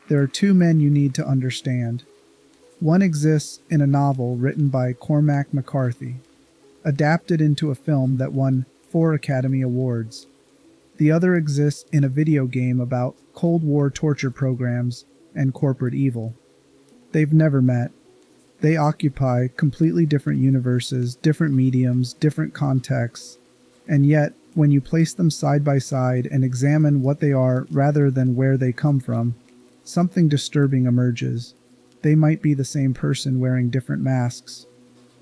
There are two men you need to understand. One exists in a novel written by Cormac McCarthy, adapted into a film that won 4 Academy Awards. The other exists in a video game about Cold War torture programs and corporate evil. They've never met. They occupy completely different universes, different mediums, different contexts, and yet, when you place them side by side and examine what they are rather than where they come from, something disturbing emerges. They might be the same person wearing different masks.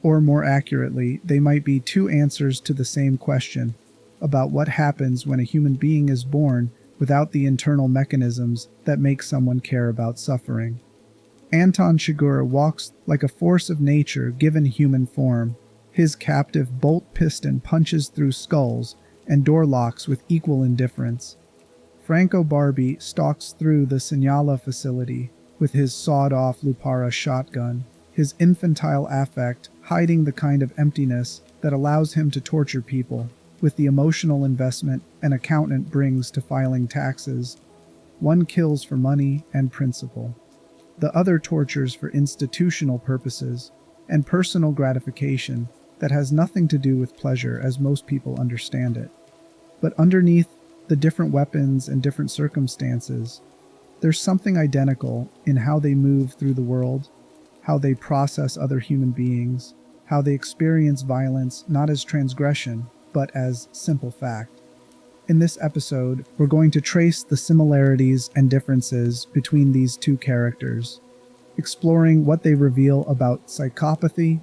Or more accurately, they might be two answers to the same question about what happens when a human being is born without the internal mechanisms that make someone care about suffering. Anton Chigurh walks like a force of nature given human form. His captive bolt piston punches through skulls and door locks with equal indifference. Franco Barbi stalks through the Signala facility with his sawed-off Lupara shotgun, his infantile affect hiding the kind of emptiness that allows him to torture people with the emotional investment an accountant brings to filing taxes. One kills for money and principle. The other tortures for institutional purposes and personal gratification that has nothing to do with pleasure as most people understand it. But underneath the different weapons and different circumstances, there's something identical in how they move through the world, how they process other human beings, how they experience violence not as transgression, but as simple fact. In this episode, we're going to trace the similarities and differences between these two characters, exploring what they reveal about psychopathy,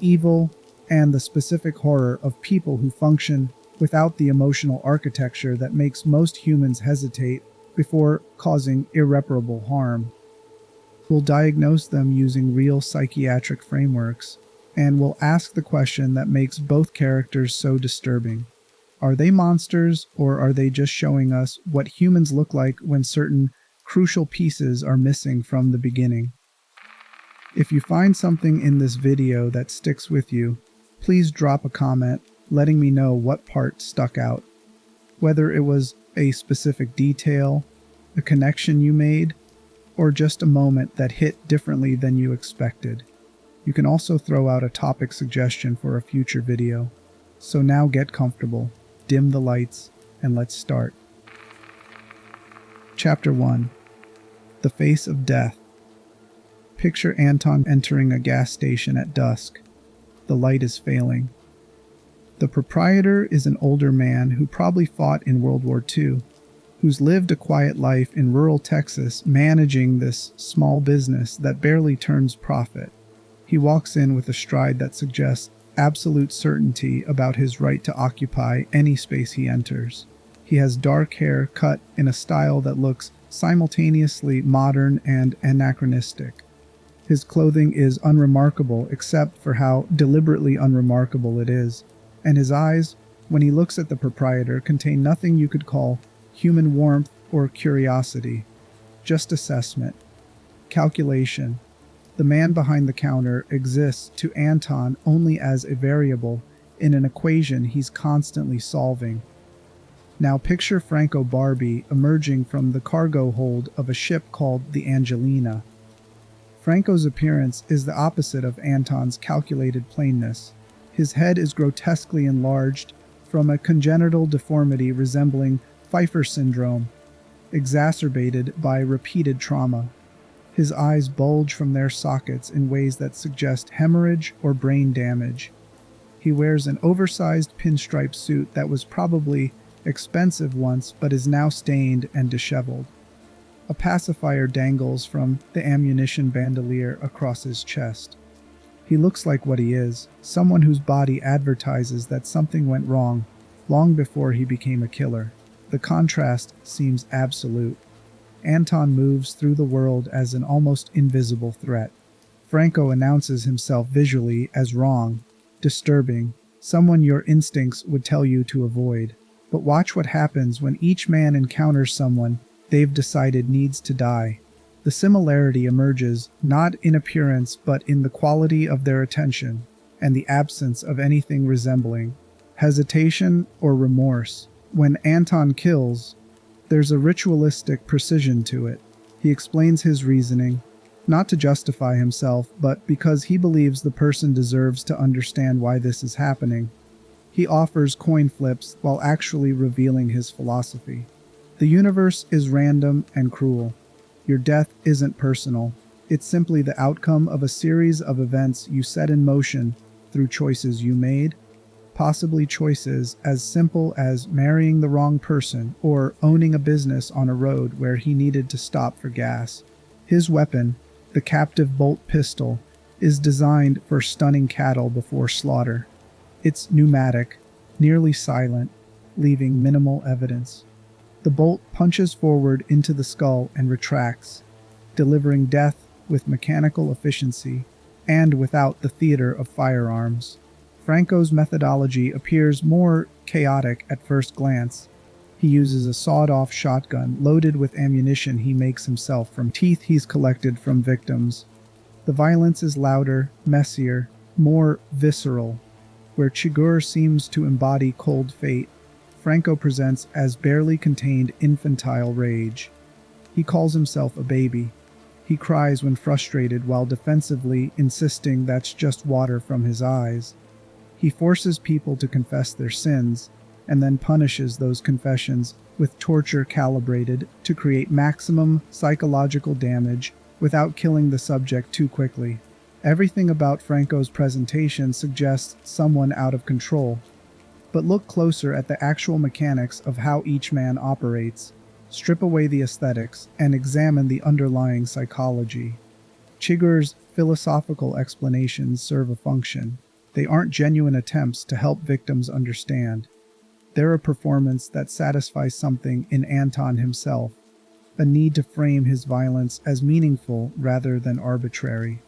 evil, and the specific horror of people who function without the emotional architecture that makes most humans hesitate before causing irreparable harm. We'll diagnose them using real psychiatric frameworks, and we'll ask the question that makes both characters so disturbing. Are they monsters, or are they just showing us what humans look like when certain crucial pieces are missing from the beginning? If you find something in this video that sticks with you, please drop a comment letting me know what part stuck out. Whether it was a specific detail, a connection you made, or just a moment that hit differently than you expected. You can also throw out a topic suggestion for a future video. So now get comfortable, dim the lights, and let's start. Chapter 1. The Face of Death. Picture Anton entering a gas station at dusk. The light is failing. The proprietor is an older man who probably fought in World War II, who's lived a quiet life in rural Texas managing this small business that barely turns profit. He walks in with a stride that suggests absolute certainty about his right to occupy any space he enters. He has dark hair cut in a style that looks simultaneously modern and anachronistic. His clothing is unremarkable except for how deliberately unremarkable it is, and his eyes, when he looks at the proprietor, contain nothing you could call human warmth or curiosity, just assessment, calculation. The man behind the counter exists to Anton only as a variable in an equation he's constantly solving. Now picture Franco Barbi emerging from the cargo hold of a ship called the Angelina. Franco's appearance is the opposite of Anton's calculated plainness. His head is grotesquely enlarged from a congenital deformity resembling Pfeiffer syndrome, exacerbated by repeated trauma. His eyes bulge from their sockets in ways that suggest hemorrhage or brain damage. He wears an oversized pinstripe suit that was probably expensive once but is now stained and disheveled. A pacifier dangles from the ammunition bandolier across his chest. He looks like what he is, someone whose body advertises that something went wrong long before he became a killer. The contrast seems absolute. Anton moves through the world as an almost invisible threat. Franco announces himself visually as wrong, disturbing, someone your instincts would tell you to avoid. But watch what happens when each man encounters someone they've decided needs to die. The similarity emerges not in appearance but in the quality of their attention and the absence of anything resembling hesitation or remorse. When Anton kills, There's a ritualistic precision to it. He explains his reasoning, not to justify himself, but because he believes the person deserves to understand why this is happening. He offers coin flips while actually revealing his philosophy. The universe is random and cruel. Your death isn't personal. It's simply the outcome of a series of events you set in motion through choices you made, possibly choices as simple as marrying the wrong person or owning a business on a road where he needed to stop for gas. His weapon, the captive bolt pistol, is designed for stunning cattle before slaughter. It's pneumatic, nearly silent, leaving minimal evidence. The bolt punches forward into the skull and retracts, delivering death with mechanical efficiency and without the theater of firearms. Franco's methodology appears more chaotic at first glance. He uses a sawed-off shotgun loaded with ammunition he makes himself from teeth he's collected from victims. The violence is louder, messier, more visceral. Where Chigurh seems to embody cold fate, Franco presents as barely contained infantile rage. He calls himself a baby. He cries when frustrated while defensively insisting that's just water from his eyes. He forces people to confess their sins, and then punishes those confessions with torture calibrated to create maximum psychological damage without killing the subject too quickly. Everything about Franco's presentation suggests someone out of control. But look closer at the actual mechanics of how each man operates. Strip away the aesthetics and examine the underlying psychology. Chigurh's philosophical explanations serve a function. They aren't genuine attempts to help victims understand. They're a performance that satisfies something in Anton himself, a need to frame his violence as meaningful rather than arbitrary.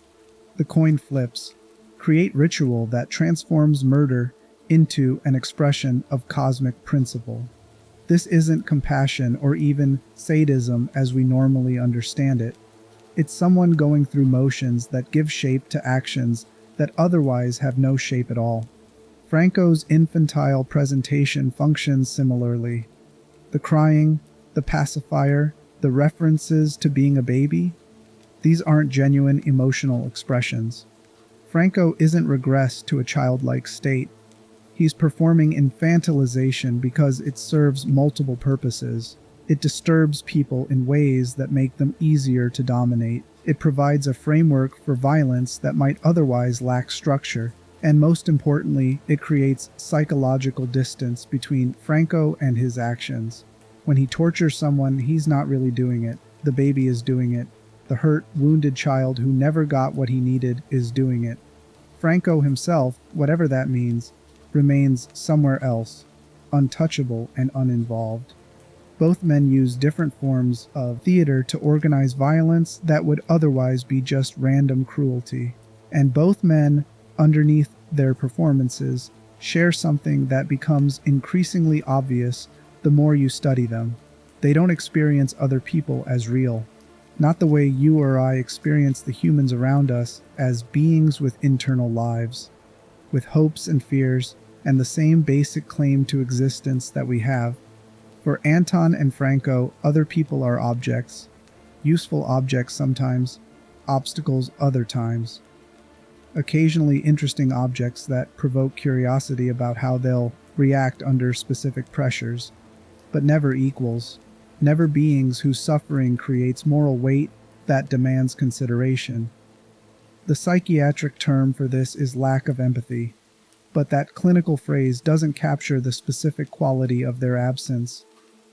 The coin flips create ritual that transforms murder into an expression of cosmic principle. This isn't compassion or even sadism as we normally understand it. It's someone going through motions that give shape to actions that otherwise have no shape at all. Franco's infantile presentation functions similarly. The crying, the pacifier, the references to being a baby, these aren't genuine emotional expressions. Franco isn't regressed to a childlike state. He's performing infantilization because it serves multiple purposes. It disturbs people in ways that make them easier to dominate. It provides a framework for violence that might otherwise lack structure. And most importantly, it creates psychological distance between Franco and his actions. When he tortures someone, he's not really doing it. The baby is doing it. The hurt, wounded child who never got what he needed is doing it. Franco himself, whatever that means, remains somewhere else, untouchable and uninvolved. Both men use different forms of theater to organize violence that would otherwise be just random cruelty. And both men, underneath their performances, share something that becomes increasingly obvious the more you study them. They don't experience other people as real. Not the way you or I experience the humans around us as beings with internal lives, with hopes and fears, and the same basic claim to existence that we have. For Anton and Franco, other people are objects. Useful objects sometimes, obstacles other times. Occasionally interesting objects that provoke curiosity about how they'll react under specific pressures, but never equals, never beings whose suffering creates moral weight that demands consideration. The psychiatric term for this is lack of empathy, but that clinical phrase doesn't capture the specific quality of their absence.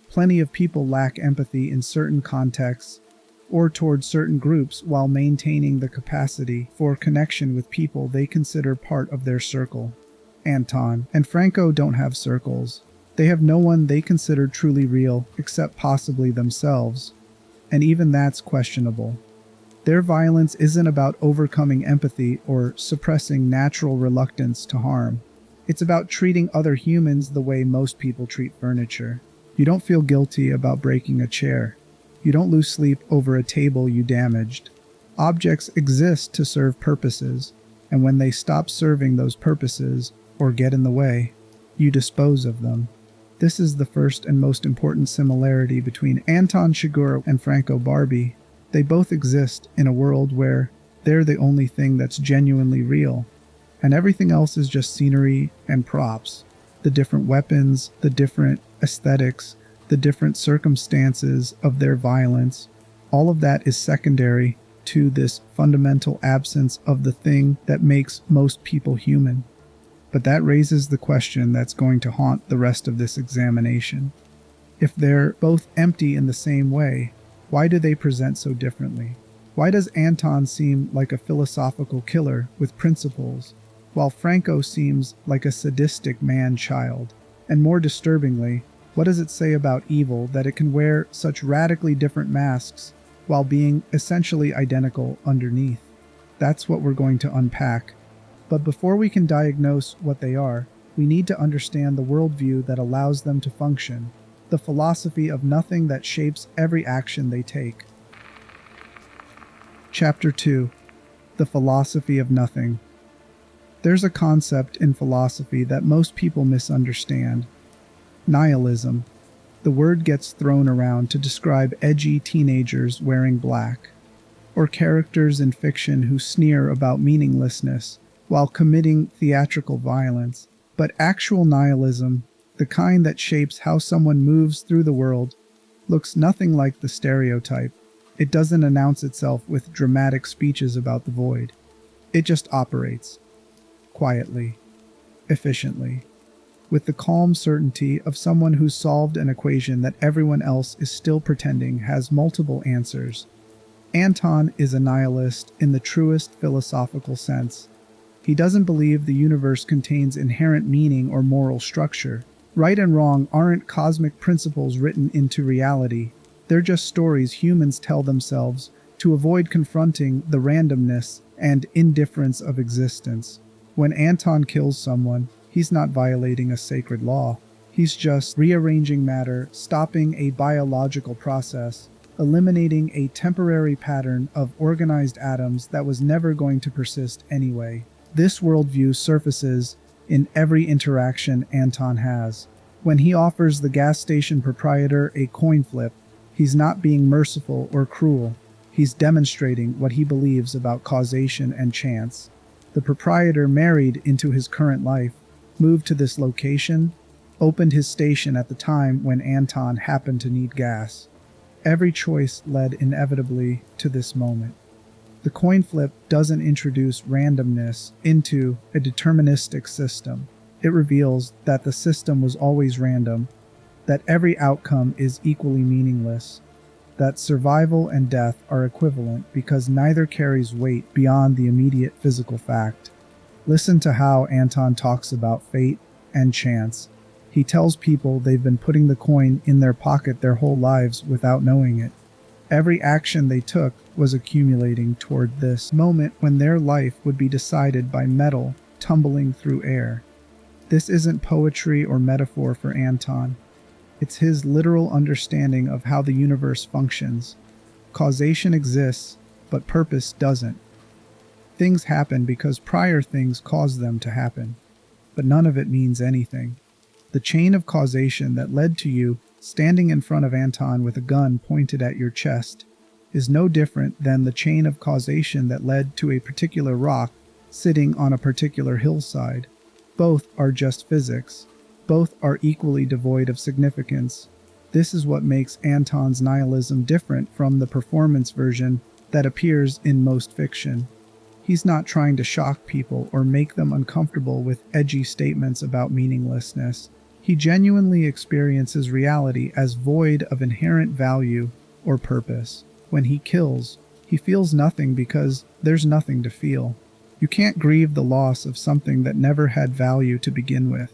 Plenty of people lack empathy in certain contexts or toward certain groups while maintaining the capacity for connection with people they consider part of their circle. Anton and Franco don't have circles. They have no one they consider truly real except possibly themselves, and even that's questionable. Their violence isn't about overcoming empathy or suppressing natural reluctance to harm. It's about treating other humans the way most people treat furniture. You don't feel guilty about breaking a chair. You don't lose sleep over a table you damaged. Objects exist to serve purposes, and when they stop serving those purposes or get in the way, you dispose of them. This is the first and most important similarity between Anton Chigurh and Franco Barbi. They both exist in a world where they're the only thing that's genuinely real, and everything else is just scenery and props. The different weapons, the different aesthetics, the different circumstances of their violence, all of that is secondary to this fundamental absence of the thing that makes most people human. But that raises the question that's going to haunt the rest of this examination. If they're both empty in the same way, why do they present so differently? Why does Anton seem like a philosophical killer with principles, while Franco seems like a sadistic man-child? And more disturbingly, what does it say about evil that it can wear such radically different masks while being essentially identical underneath? That's what we're going to unpack. But before we can diagnose what they are, we need to understand the worldview that allows them to function, the philosophy of nothing that shapes every action they take. Chapter 2. The Philosophy of Nothing. There's a concept in philosophy that most people misunderstand: nihilism. The word gets thrown around to describe edgy teenagers wearing black, or characters in fiction who sneer about meaninglessness while committing theatrical violence. But actual nihilism, the kind that shapes how someone moves through the world, looks nothing like the stereotype. It doesn't announce itself with dramatic speeches about the void. It just operates, quietly, efficiently, with the calm certainty of someone who's solved an equation that everyone else is still pretending has multiple answers. Anton is a nihilist in the truest philosophical sense. He doesn't believe the universe contains inherent meaning or moral structure. Right and wrong aren't cosmic principles written into reality. They're just stories humans tell themselves to avoid confronting the randomness and indifference of existence. When Anton kills someone, he's not violating a sacred law. He's just rearranging matter, stopping a biological process, eliminating a temporary pattern of organized atoms that was never going to persist anyway. This worldview surfaces in every interaction Anton has. When he offers the gas station proprietor a coin flip, he's not being merciful or cruel. He's demonstrating what he believes about causation and chance. The proprietor married into his current life, moved to this location, opened his station at the time when Anton happened to need gas. Every choice led inevitably to this moment. The coin flip doesn't introduce randomness into a deterministic system. It reveals that the system was always random, that every outcome is equally meaningless, that survival and death are equivalent because neither carries weight beyond the immediate physical fact. Listen to how Anton talks about fate and chance. He tells people they've been putting the coin in their pocket their whole lives without knowing it. Every action they took was accumulating toward this moment when their life would be decided by metal tumbling through air. This isn't poetry or metaphor for Anton. It's his literal understanding of how the universe functions. Causation exists, but purpose doesn't. Things happen because prior things caused them to happen, but none of it means anything. The chain of causation that led to you standing in front of Anton with a gun pointed at your chest is no different than the chain of causation that led to a particular rock sitting on a particular hillside. Both are just physics. Both are equally devoid of significance. This is what makes Anton's nihilism different from the performance version that appears in most fiction. He's not trying to shock people or make them uncomfortable with edgy statements about meaninglessness. He genuinely experiences reality as void of inherent value or purpose. When he kills, he feels nothing because there's nothing to feel. You can't grieve the loss of something that never had value to begin with.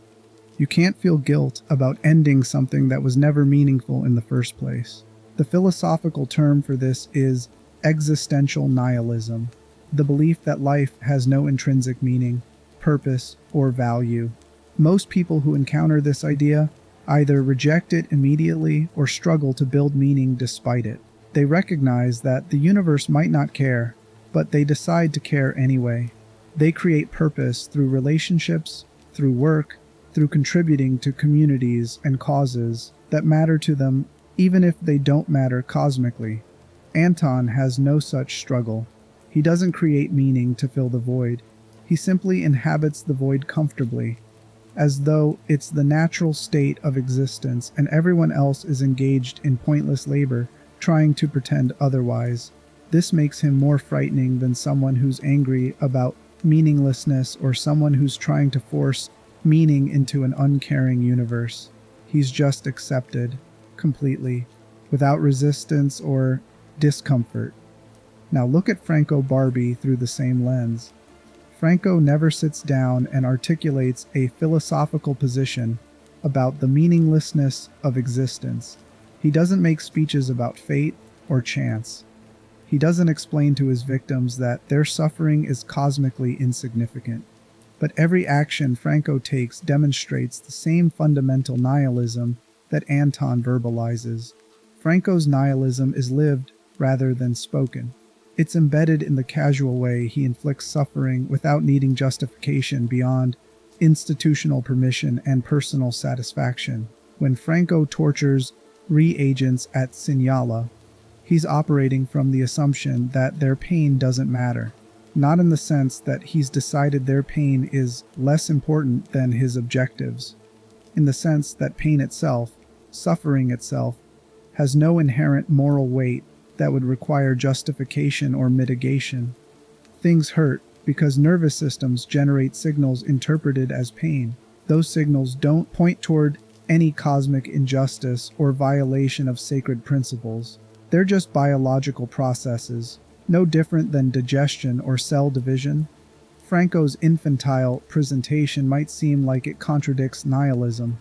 You can't feel guilt about ending something that was never meaningful in the first place. The philosophical term for this is existential nihilism, the belief that life has no intrinsic meaning, purpose, or value. Most people who encounter this idea either reject it immediately or struggle to build meaning despite it. They recognize that the universe might not care, but they decide to care anyway. They create purpose through relationships, through work, through contributing to communities and causes that matter to them even if they don't matter cosmically. Anton has no such struggle. He doesn't create meaning to fill the void. He simply inhabits the void comfortably, as though it's the natural state of existence and everyone else is engaged in pointless labor, trying to pretend otherwise. This makes him more frightening than someone who's angry about meaninglessness or someone who's trying to force meaning into an uncaring universe. He's just accepted, completely, without resistance or discomfort. Now look at Franco Barbi through the same lens. Franco never sits down and articulates a philosophical position about the meaninglessness of existence. He doesn't make speeches about fate or chance. He doesn't explain to his victims that their suffering is cosmically insignificant. But every action Franco takes demonstrates the same fundamental nihilism that Anton verbalizes. Franco's nihilism is lived rather than spoken. It's embedded in the casual way he inflicts suffering without needing justification beyond institutional permission and personal satisfaction. When Franco tortures reagents at Signala, he's operating from the assumption that their pain doesn't matter, not in the sense that he's decided their pain is less important than his objectives, in the sense that pain itself, suffering itself, has no inherent moral weight that would require justification or mitigation. Things hurt because nervous systems generate signals interpreted as pain. Those signals don't point toward any cosmic injustice or violation of sacred principles. They're just biological processes, no different than digestion or cell division. Franco's infantile presentation might seem like it contradicts nihilism.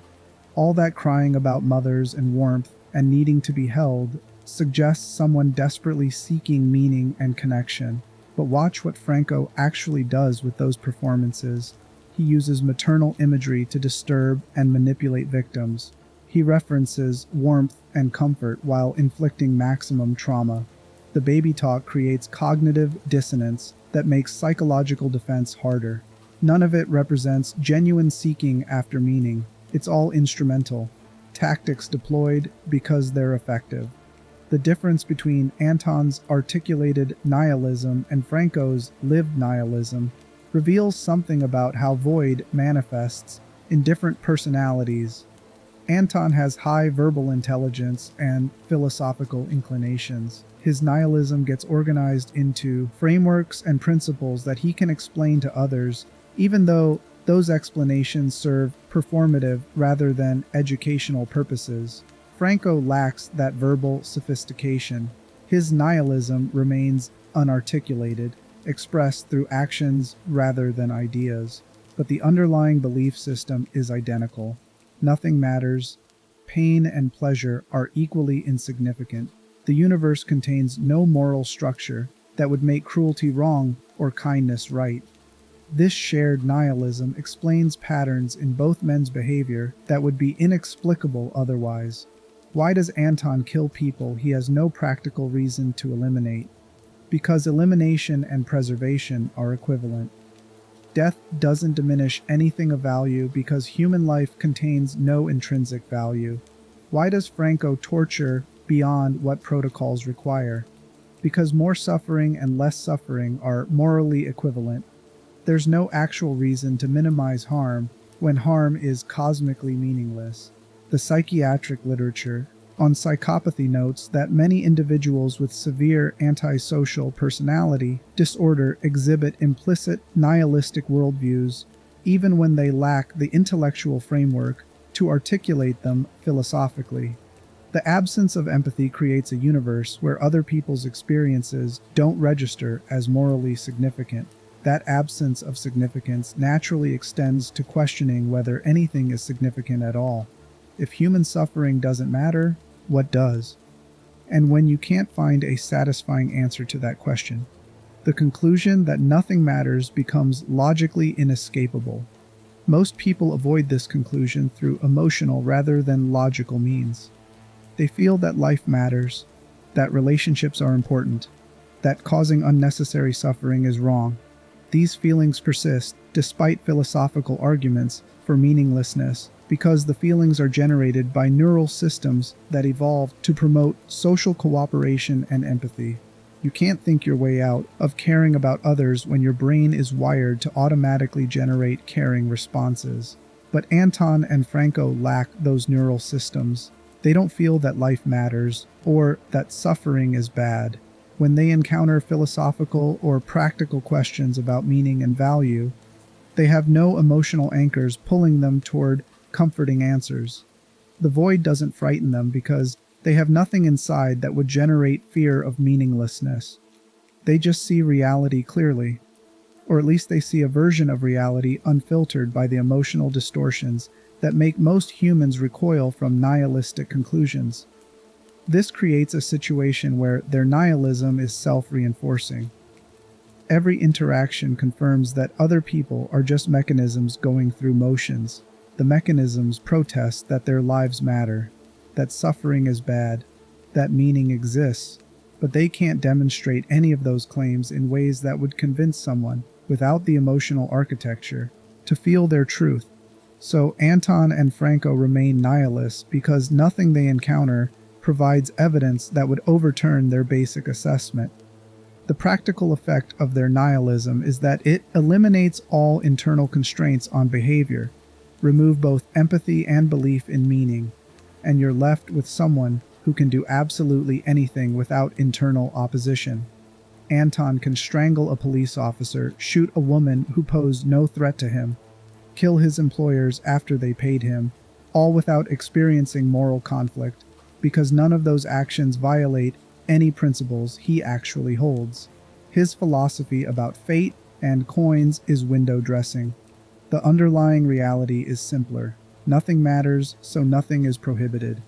All that crying about mothers and warmth and needing to be held suggests someone desperately seeking meaning and connection. But watch what Franco actually does with those performances. He uses maternal imagery to disturb and manipulate victims. He references warmth and comfort while inflicting maximum trauma. The baby talk creates cognitive dissonance that makes psychological defense harder. None of it represents genuine seeking after meaning. It's all instrumental. Tactics deployed because they're effective. The difference between Anton's articulated nihilism and Franco's lived nihilism reveals something about how void manifests in different personalities. Anton has high verbal intelligence and philosophical inclinations. His nihilism gets organized into frameworks and principles that he can explain to others, even though those explanations serve performative rather than educational purposes. Franco lacks that verbal sophistication. His nihilism remains unarticulated, expressed through actions rather than ideas. But the underlying belief system is identical. Nothing matters. Pain and pleasure are equally insignificant. The universe contains no moral structure that would make cruelty wrong or kindness right. This shared nihilism explains patterns in both men's behavior that would be inexplicable otherwise. Why does Anton kill people he has no practical reason to eliminate? Because elimination and preservation are equivalent. Death doesn't diminish anything of value because human life contains no intrinsic value. Why does Franco torture beyond what protocols require? Because more suffering and less suffering are morally equivalent. There's no actual reason to minimize harm when harm is cosmically meaningless. The psychiatric literature on psychopathy notes that many individuals with severe antisocial personality disorder exhibit implicit nihilistic worldviews even when they lack the intellectual framework to articulate them philosophically. The absence of empathy creates a universe where other people's experiences don't register as morally significant. That absence of significance naturally extends to questioning whether anything is significant at all. If human suffering doesn't matter, what does? And when you can't find a satisfying answer to that question, the conclusion that nothing matters becomes logically inescapable. Most people avoid this conclusion through emotional rather than logical means. They feel that life matters, that relationships are important, that causing unnecessary suffering is wrong. These feelings persist, despite philosophical arguments, for meaninglessness, because the feelings are generated by neural systems that evolved to promote social cooperation and empathy. You can't think your way out of caring about others when your brain is wired to automatically generate caring responses. But Anton and Franco lack those neural systems. They don't feel that life matters or that suffering is bad. When they encounter philosophical or practical questions about meaning and value, they have no emotional anchors pulling them toward comforting answers. The void doesn't frighten them because they have nothing inside that would generate fear of meaninglessness. They just see reality clearly, or at least they see a version of reality unfiltered by the emotional distortions that make most humans recoil from nihilistic conclusions. This creates a situation where their nihilism is self-reinforcing. Every interaction confirms that other people are just mechanisms going through motions. The mechanisms protest that their lives matter, that suffering is bad, that meaning exists, but they can't demonstrate any of those claims in ways that would convince someone, without the emotional architecture, to feel their truth. So Anton and Franco remain nihilists because nothing they encounter provides evidence that would overturn their basic assessment. The practical effect of their nihilism is that it eliminates all internal constraints on behavior, remove both empathy and belief in meaning, and you're left with someone who can do absolutely anything without internal opposition. Anton can strangle a police officer, shoot a woman who posed no threat to him, kill his employers after they paid him, all without experiencing moral conflict, because none of those actions violate any principles he actually holds. His philosophy about fate and coins is window dressing. The underlying reality is simpler. Nothing matters, so nothing is prohibited.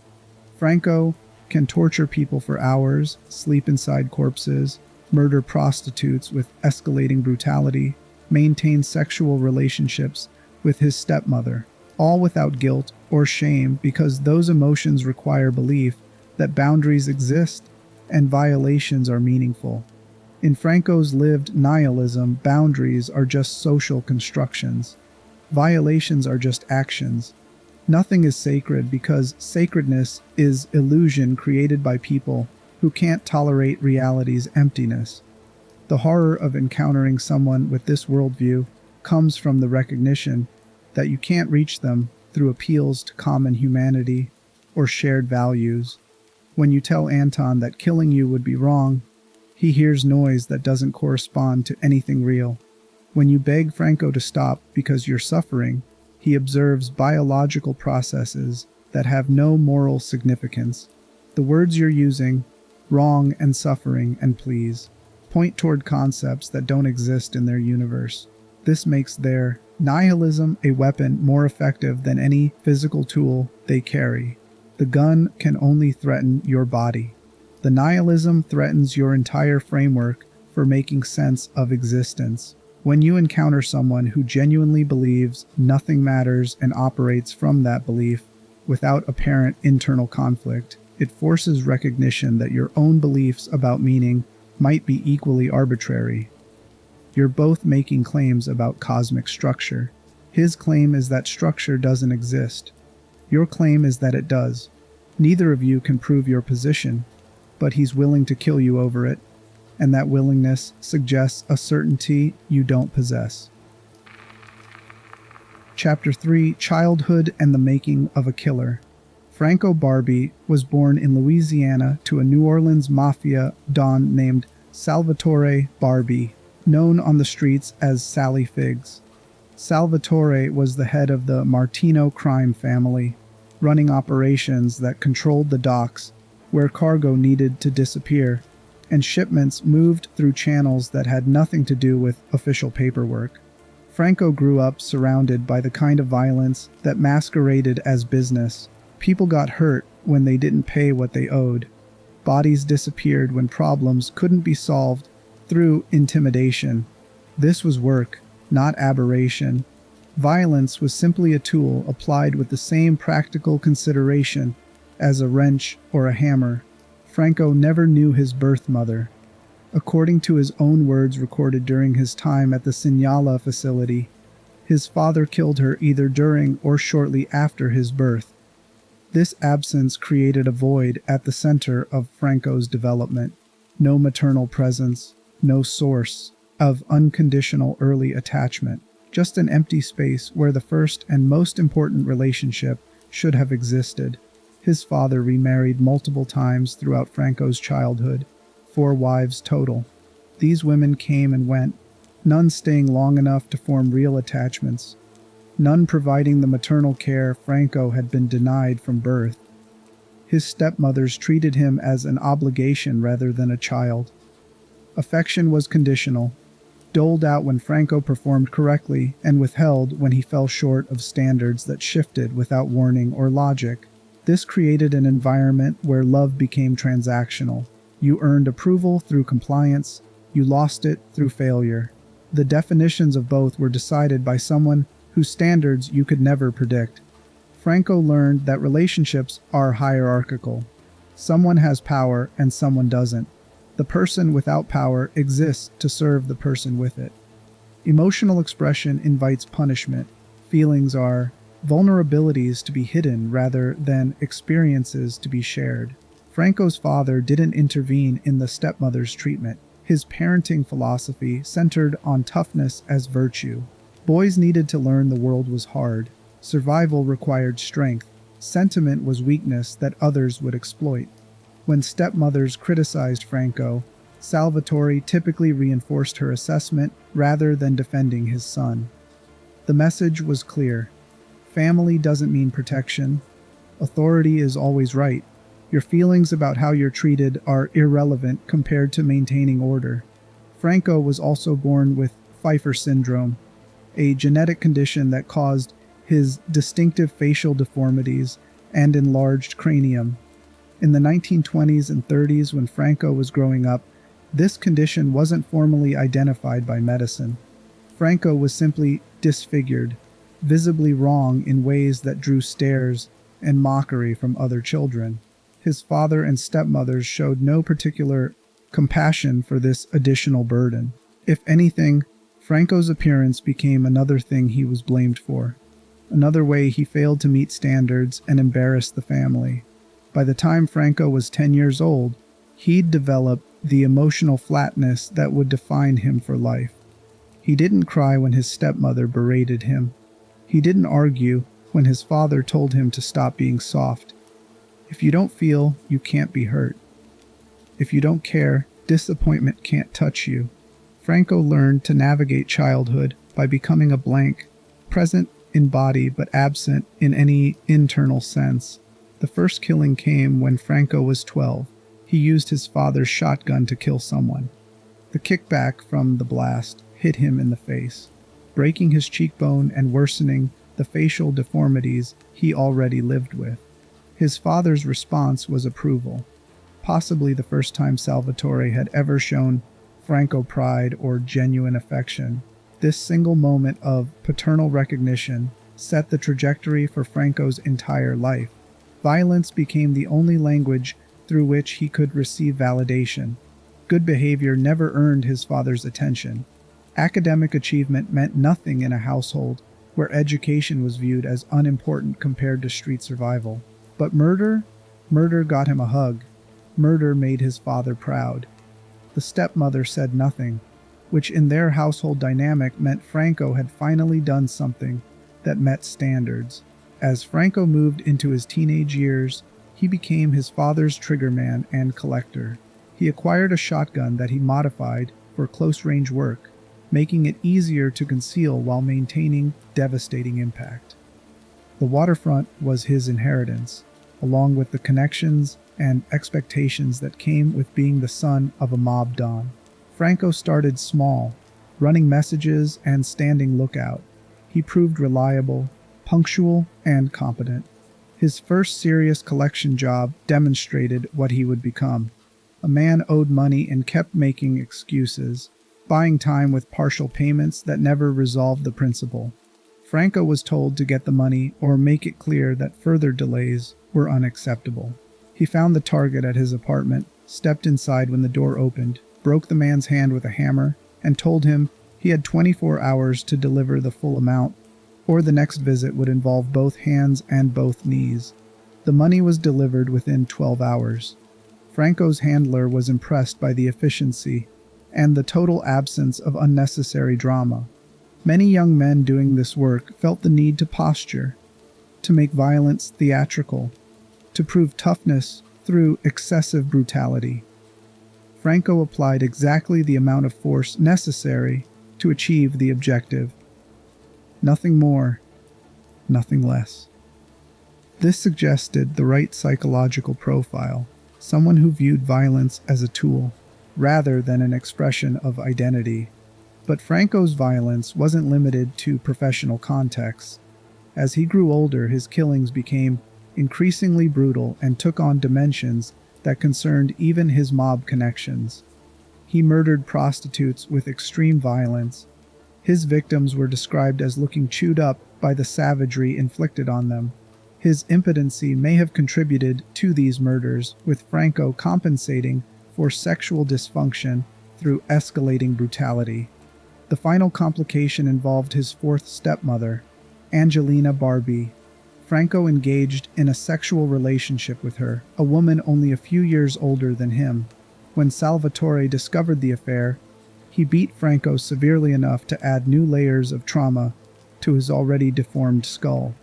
Franco can torture people for hours, sleep inside corpses, murder prostitutes with escalating brutality, maintain sexual relationships with his stepmother, all without guilt or shame because those emotions require belief that boundaries exist and violations are meaningful. In Franco's lived nihilism, boundaries are just social constructions. Violations are just actions. Nothing is sacred because sacredness is illusion created by people who can't tolerate reality's emptiness. The horror of encountering someone with this worldview comes from the recognition that you can't reach them through appeals to common humanity or shared values. When you tell Anton that killing you would be wrong, he hears noise that doesn't correspond to anything real. When you beg Franco to stop because you're suffering, he observes biological processes that have no moral significance. The words you're using, wrong and suffering and please, point toward concepts that don't exist in their universe. This makes their nihilism a weapon more effective than any physical tool they carry. The gun can only threaten your body. The nihilism threatens your entire framework for making sense of existence. When you encounter someone who genuinely believes nothing matters and operates from that belief without apparent internal conflict, it forces recognition that your own beliefs about meaning might be equally arbitrary. You're both making claims about cosmic structure. His claim is that structure doesn't exist. Your claim is that it does. Neither of you can prove your position, but he's willing to kill you over it, and that willingness suggests a certainty you don't possess. Chapter 3: Childhood and the Making of a Killer. Franco Barbi was born in Louisiana to a New Orleans mafia don named Salvatore Barbi, known on the streets as Sally Figs. Salvatore was the head of the Martino crime family, running operations that controlled the docks where cargo needed to disappear, and shipments moved through channels that had nothing to do with official paperwork. Franco grew up surrounded by the kind of violence that masqueraded as business. People got hurt when they didn't pay what they owed. Bodies disappeared when problems couldn't be solved through intimidation. This was work, not aberration. Violence was simply a tool applied with the same practical consideration as a wrench or a hammer. Franco never knew his birth mother, According to his own words recorded during his time at the Signala facility, his father killed her either during or shortly after his birth. This absence created a void at the center of Franco's development. No maternal presence, no source of unconditional early attachment, just an empty space where the first and most important relationship should have existed. His father remarried multiple times throughout Franco's childhood, 4 wives total. These women came and went, none staying long enough to form real attachments, none providing the maternal care Franco had been denied from birth. His stepmothers treated him as an obligation rather than a child. Affection was conditional, doled out when Franco performed correctly and withheld when he fell short of standards that shifted without warning or logic. This created an environment where love became transactional. You earned approval through compliance, you lost it through failure. The definitions of both were decided by someone whose standards you could never predict. Franco learned that relationships are hierarchical. Someone has power and someone doesn't. The person without power exists to serve the person with it. Emotional expression invites punishment. Feelings are vulnerabilities to be hidden rather than experiences to be shared. Franco's father didn't intervene in the stepmother's treatment. His parenting philosophy centered on toughness as virtue. Boys needed to learn the world was hard. Survival required strength. Sentiment was weakness that others would exploit. When stepmothers criticized Franco, Salvatore typically reinforced her assessment rather than defending his son. The message was clear. Family doesn't mean protection. Authority is always right. Your feelings about how you're treated are irrelevant compared to maintaining order. Franco was also born with Pfeiffer syndrome, a genetic condition that caused his distinctive facial deformities and enlarged cranium. In the 1920s and 30s, when Franco was growing up, this condition wasn't formally identified by medicine. Franco was simply disfigured, visibly wrong in ways that drew stares and mockery from other children. His father and stepmothers showed no particular compassion for this additional burden. If anything, Franco's appearance became another thing he was blamed for, another way he failed to meet standards and embarrassed the family. By the time Franco was 10 years old, he'd developed the emotional flatness that would define him for life. He didn't cry when his stepmother berated him. He didn't argue when his father told him to stop being soft. If you don't feel, you can't be hurt. If you don't care, disappointment can't touch you. Franco learned to navigate childhood by becoming a blank, present in body but absent in any internal sense. The first killing came when Franco was 12. He used his father's shotgun to kill someone. The kickback from the blast hit him in the face, breaking his cheekbone and worsening the facial deformities he already lived with. His father's response was approval, possibly the first time Salvatore had ever shown Franco pride or genuine affection. This single moment of paternal recognition set the trajectory for Franco's entire life. Violence became the only language through which he could receive validation. Good behavior never earned his father's attention. Academic achievement meant nothing in a household where education was viewed as unimportant compared to street survival. But murder got him a hug. Murder made his father proud. The stepmother said nothing, which in their household dynamic meant Franco had finally done something that met standards. As Franco moved into his teenage years, he became his father's triggerman and collector. He acquired a shotgun that he modified for close-range work, making it easier to conceal while maintaining devastating impact. The waterfront was his inheritance, along with the connections and expectations that came with being the son of a mob don. Franco started small, running messages and standing lookout. He proved reliable, punctual, and competent. His first serious collection job demonstrated what he would become. A man owed money and kept making excuses, buying time with partial payments that never resolved the principal. Franco was told to get the money or make it clear that further delays were unacceptable. He found the target at his apartment, stepped inside when the door opened, broke the man's hand with a hammer, and told him he had 24 hours to deliver the full amount, or the next visit would involve both hands and both knees. The money was delivered within 12 hours. Franco's handler was impressed by the efficiency and the total absence of unnecessary drama. Many young men doing this work felt the need to posture, to make violence theatrical, to prove toughness through excessive brutality. Franco applied exactly the amount of force necessary to achieve the objective. Nothing more, nothing less. This suggested the right psychological profile, someone who viewed violence as a tool, rather than an expression of identity. But Franco's violence wasn't limited to professional contexts. As he grew older, his killings became increasingly brutal and took on dimensions that concerned even his mob connections. He murdered prostitutes with extreme violence. His victims were described as looking chewed up by the savagery inflicted on them. His impotency may have contributed to these murders, with Franco compensating for sexual dysfunction through escalating brutality. The final complication involved his fourth stepmother, Angelina Barbi. Franco engaged in a sexual relationship with her, a woman only a few years older than him. When Salvatore discovered the affair, he beat Franco severely enough to add new layers of trauma to his already deformed skull.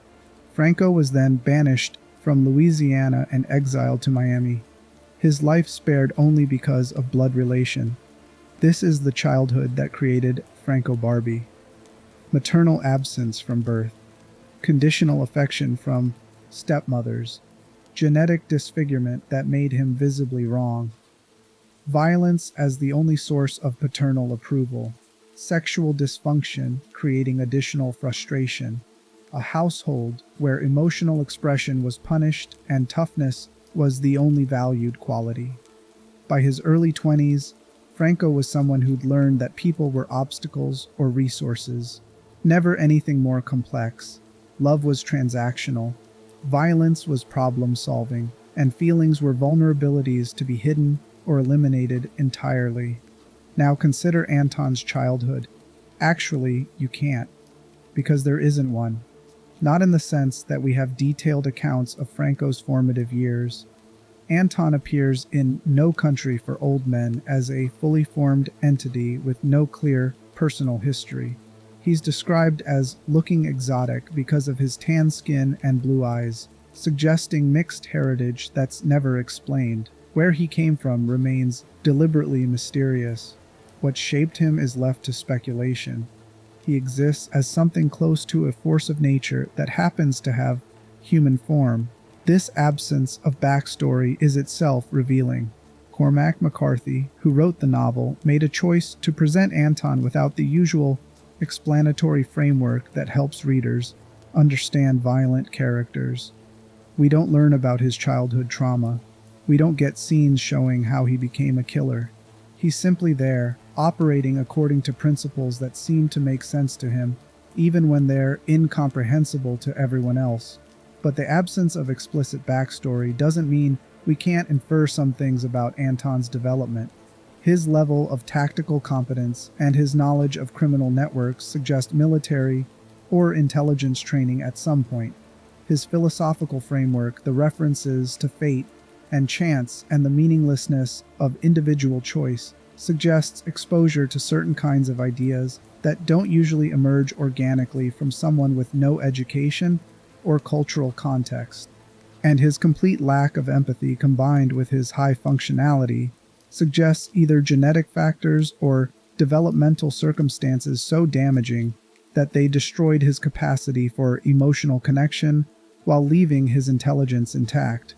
Franco was then banished from Louisiana and exiled to Miami. His life spared only because of blood relation. This is the childhood that created Franco Barbi. Maternal absence from birth, conditional affection from stepmothers, genetic disfigurement that made him visibly wrong, violence as the only source of paternal approval, sexual dysfunction creating additional frustration, a household where emotional expression was punished and toughness was the only valued quality. By his early 20s, Franco was someone who'd learned that people were obstacles or resources, never anything more complex. Love was transactional, violence was problem-solving, and feelings were vulnerabilities to be hidden or eliminated entirely. Now consider Anton's childhood. Actually, you can't, because there isn't one. Not in the sense that we have detailed accounts of Franco's formative years. Anton appears in No Country for Old Men as a fully formed entity with no clear personal history. He's described as looking exotic because of his tan skin and blue eyes, suggesting mixed heritage that's never explained. Where he came from remains deliberately mysterious. What shaped him is left to speculation. He exists as something close to a force of nature that happens to have human form. This absence of backstory is itself revealing. Cormac McCarthy, who wrote the novel, made a choice to present Anton without the usual explanatory framework that helps readers understand violent characters. We don't learn about his childhood trauma. We don't get scenes showing how he became a killer. He's simply there, operating according to principles that seem to make sense to him, even when they're incomprehensible to everyone else. But the absence of explicit backstory doesn't mean we can't infer some things about Anton's development. His level of tactical competence and his knowledge of criminal networks suggest military or intelligence training at some point. His philosophical framework, the references to fate and chance and the meaninglessness of individual choice, suggests exposure to certain kinds of ideas that don't usually emerge organically from someone with no education or cultural context. And his complete lack of empathy combined with his high functionality suggests either genetic factors or developmental circumstances so damaging that they destroyed his capacity for emotional connection while leaving his intelligence intact.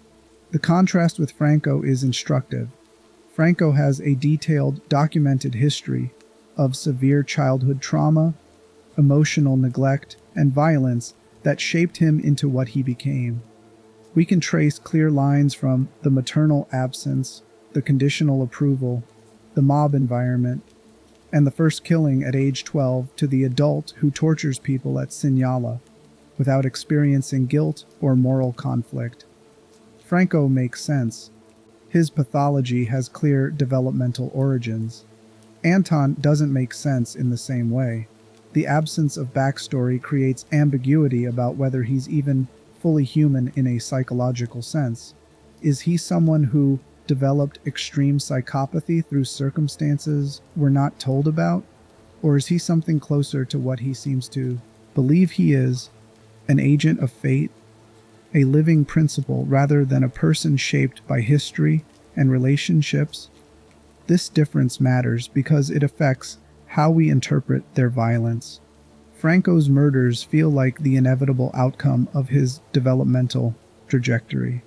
The contrast with Franco is instructive. Franco has a detailed, documented history of severe childhood trauma, emotional neglect, and violence that shaped him into what he became. We can trace clear lines from the maternal absence, the conditional approval, the mob environment, and the first killing at age 12 to the adult who tortures people at Signala without experiencing guilt or moral conflict. Franco makes sense. His pathology has clear developmental origins. Anton doesn't make sense in the same way. The absence of backstory creates ambiguity about whether he's even fully human in a psychological sense. Is he someone who developed extreme psychopathy through circumstances we're not told about? Or is he something closer to what he seems to believe he is, an agent of fate, a living principle rather than a person shaped by history and relationships? This difference matters because it affects how we interpret their violence. Franco's murders feel like the inevitable outcome of his developmental trajectory.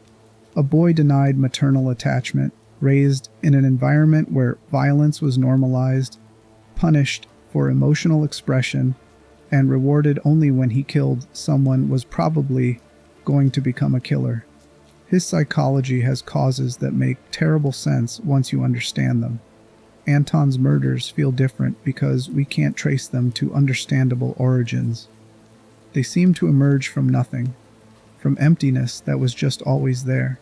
A boy denied maternal attachment, raised in an environment where violence was normalized, punished for emotional expression, and rewarded only when he killed someone, was probably going to become a killer. His psychology has causes that make terrible sense once you understand them. Anton's murders feel different because we can't trace them to understandable origins. They seem to emerge from nothing, from emptiness that was just always there.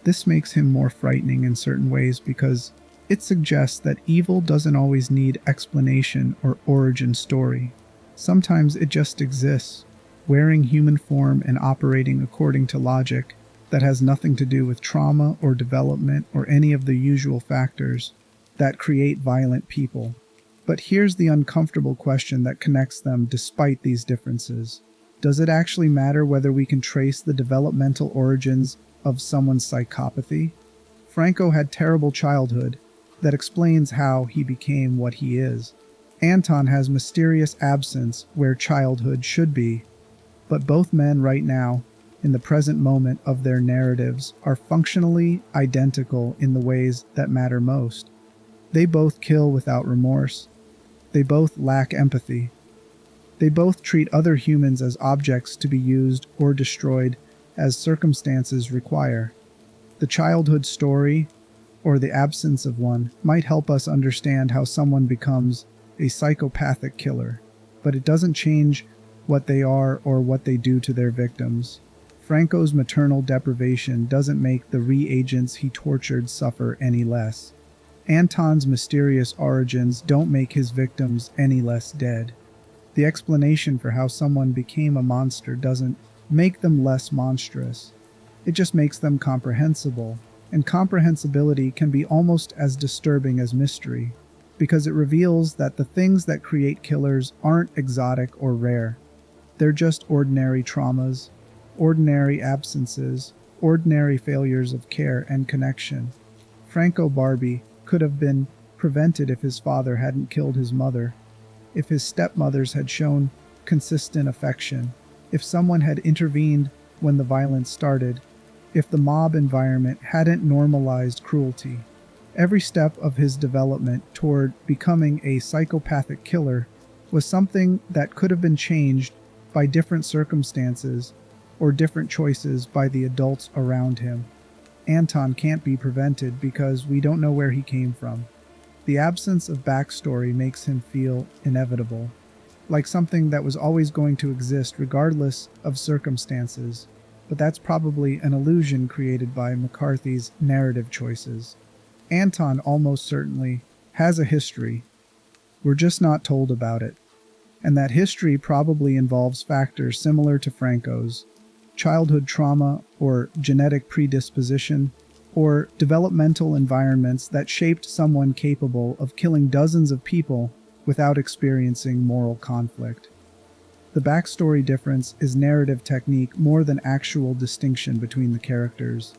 This makes him more frightening in certain ways because it suggests that evil doesn't always need explanation or origin story. Sometimes it just exists, wearing human form and operating according to logic that has nothing to do with trauma or development or any of the usual factors that create violent people. But here's the uncomfortable question that connects them despite these differences. Does it actually matter whether we can trace the developmental origins of someone's psychopathy? Franco had terrible childhood that explains how he became what he is. Anton has mysterious absence where childhood should be. But both men right now, in the present moment of their narratives, are functionally identical in the ways that matter most. They both kill without remorse. They both lack empathy. They both treat other humans as objects to be used or destroyed as circumstances require. The childhood story, or the absence of one, might help us understand how someone becomes a psychopathic killer, but it doesn't change what they are or what they do to their victims. Franco's maternal deprivation doesn't make the reagents he tortured suffer any less. Anton's mysterious origins don't make his victims any less dead. The explanation for how someone became a monster doesn't make them less monstrous. It just makes them comprehensible, and comprehensibility can be almost as disturbing as mystery, because it reveals that the things that create killers aren't exotic or rare. They're just ordinary traumas, ordinary absences, ordinary failures of care and connection. Franco Barbi could have been prevented if his father hadn't killed his mother, if his stepmothers had shown consistent affection, if someone had intervened when the violence started, if the mob environment hadn't normalized cruelty. Every step of his development toward becoming a psychopathic killer was something that could have been changed by different circumstances or different choices by the adults around him. Anton can't be prevented because we don't know where he came from. The absence of backstory makes him feel inevitable, like something that was always going to exist regardless of circumstances, but that's probably an illusion created by McCarthy's narrative choices. Anton almost certainly has a history. We're just not told about it. And that history probably involves factors similar to Franco's: childhood trauma or genetic predisposition, or developmental environments that shaped someone capable of killing dozens of people without experiencing moral conflict. The backstory difference is narrative technique more than actual distinction between the characters.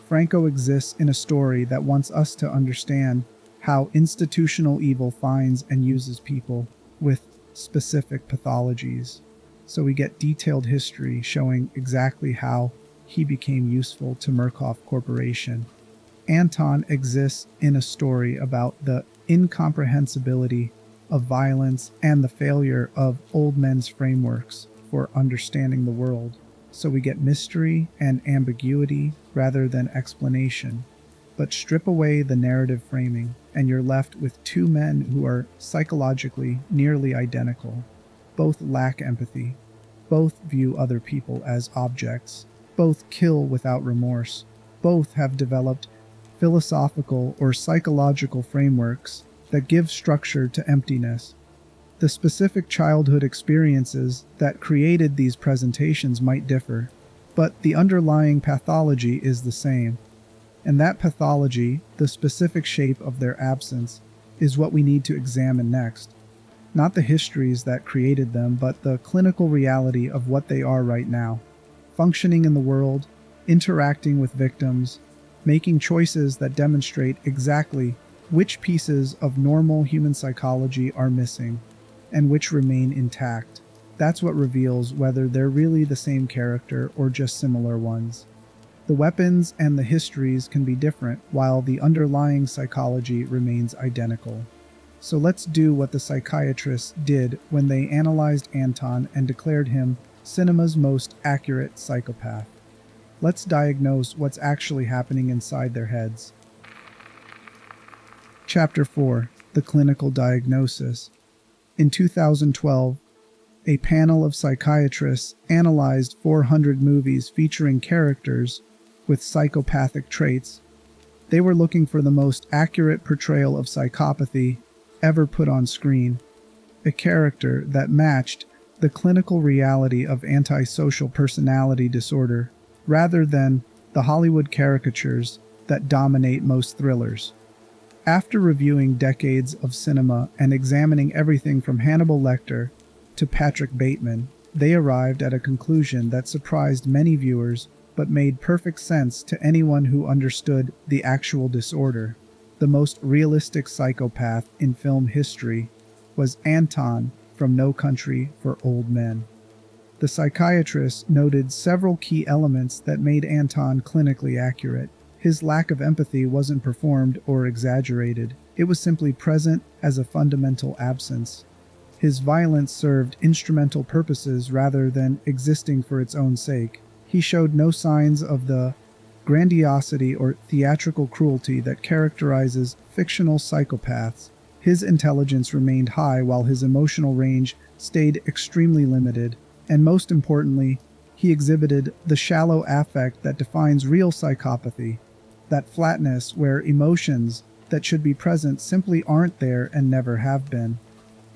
Franco exists in a story that wants us to understand how institutional evil finds and uses people with specific pathologies. So we get detailed history showing exactly how he became useful to Murkoff Corporation. Anton exists in a story about the incomprehensibility of violence and the failure of old men's frameworks for understanding the world. So we get mystery and ambiguity rather than explanation. But strip away the narrative framing, and you're left with two men who are psychologically nearly identical. Both lack empathy. Both view other people as objects. Both kill without remorse. Both have developed philosophical, or psychological frameworks that give structure to emptiness. The specific childhood experiences that created these presentations might differ, but the underlying pathology is the same. And that pathology, the specific shape of their absence, is what we need to examine next. Not the histories that created them, but the clinical reality of what they are right now. Functioning in the world, interacting with victims, making choices that demonstrate exactly which pieces of normal human psychology are missing and which remain intact. That's what reveals whether they're really the same character or just similar ones. The weapons and the histories can be different, while the underlying psychology remains identical. So let's do what the psychiatrists did when they analyzed Anton and declared him cinema's most accurate psychopath. Let's diagnose what's actually happening inside their heads. Chapter 4: The Clinical Diagnosis. In 2012, a panel of psychiatrists analyzed 400 movies featuring characters with psychopathic traits. They were looking for the most accurate portrayal of psychopathy ever put on screen, a character that matched the clinical reality of antisocial personality disorder, rather than the Hollywood caricatures that dominate most thrillers. After reviewing decades of cinema and examining everything from Hannibal Lecter to Patrick Bateman, they arrived at a conclusion that surprised many viewers but made perfect sense to anyone who understood the actual disorder. The most realistic psychopath in film history was Anton from No Country for Old Men. The psychiatrists noted several key elements that made Anton clinically accurate. His lack of empathy wasn't performed or exaggerated. It was simply present as a fundamental absence. His violence served instrumental purposes rather than existing for its own sake. He showed no signs of the grandiosity or theatrical cruelty that characterizes fictional psychopaths. His intelligence remained high while his emotional range stayed extremely limited, and most importantly, he exhibited the shallow affect that defines real psychopathy, that flatness where emotions that should be present simply aren't there and never have been.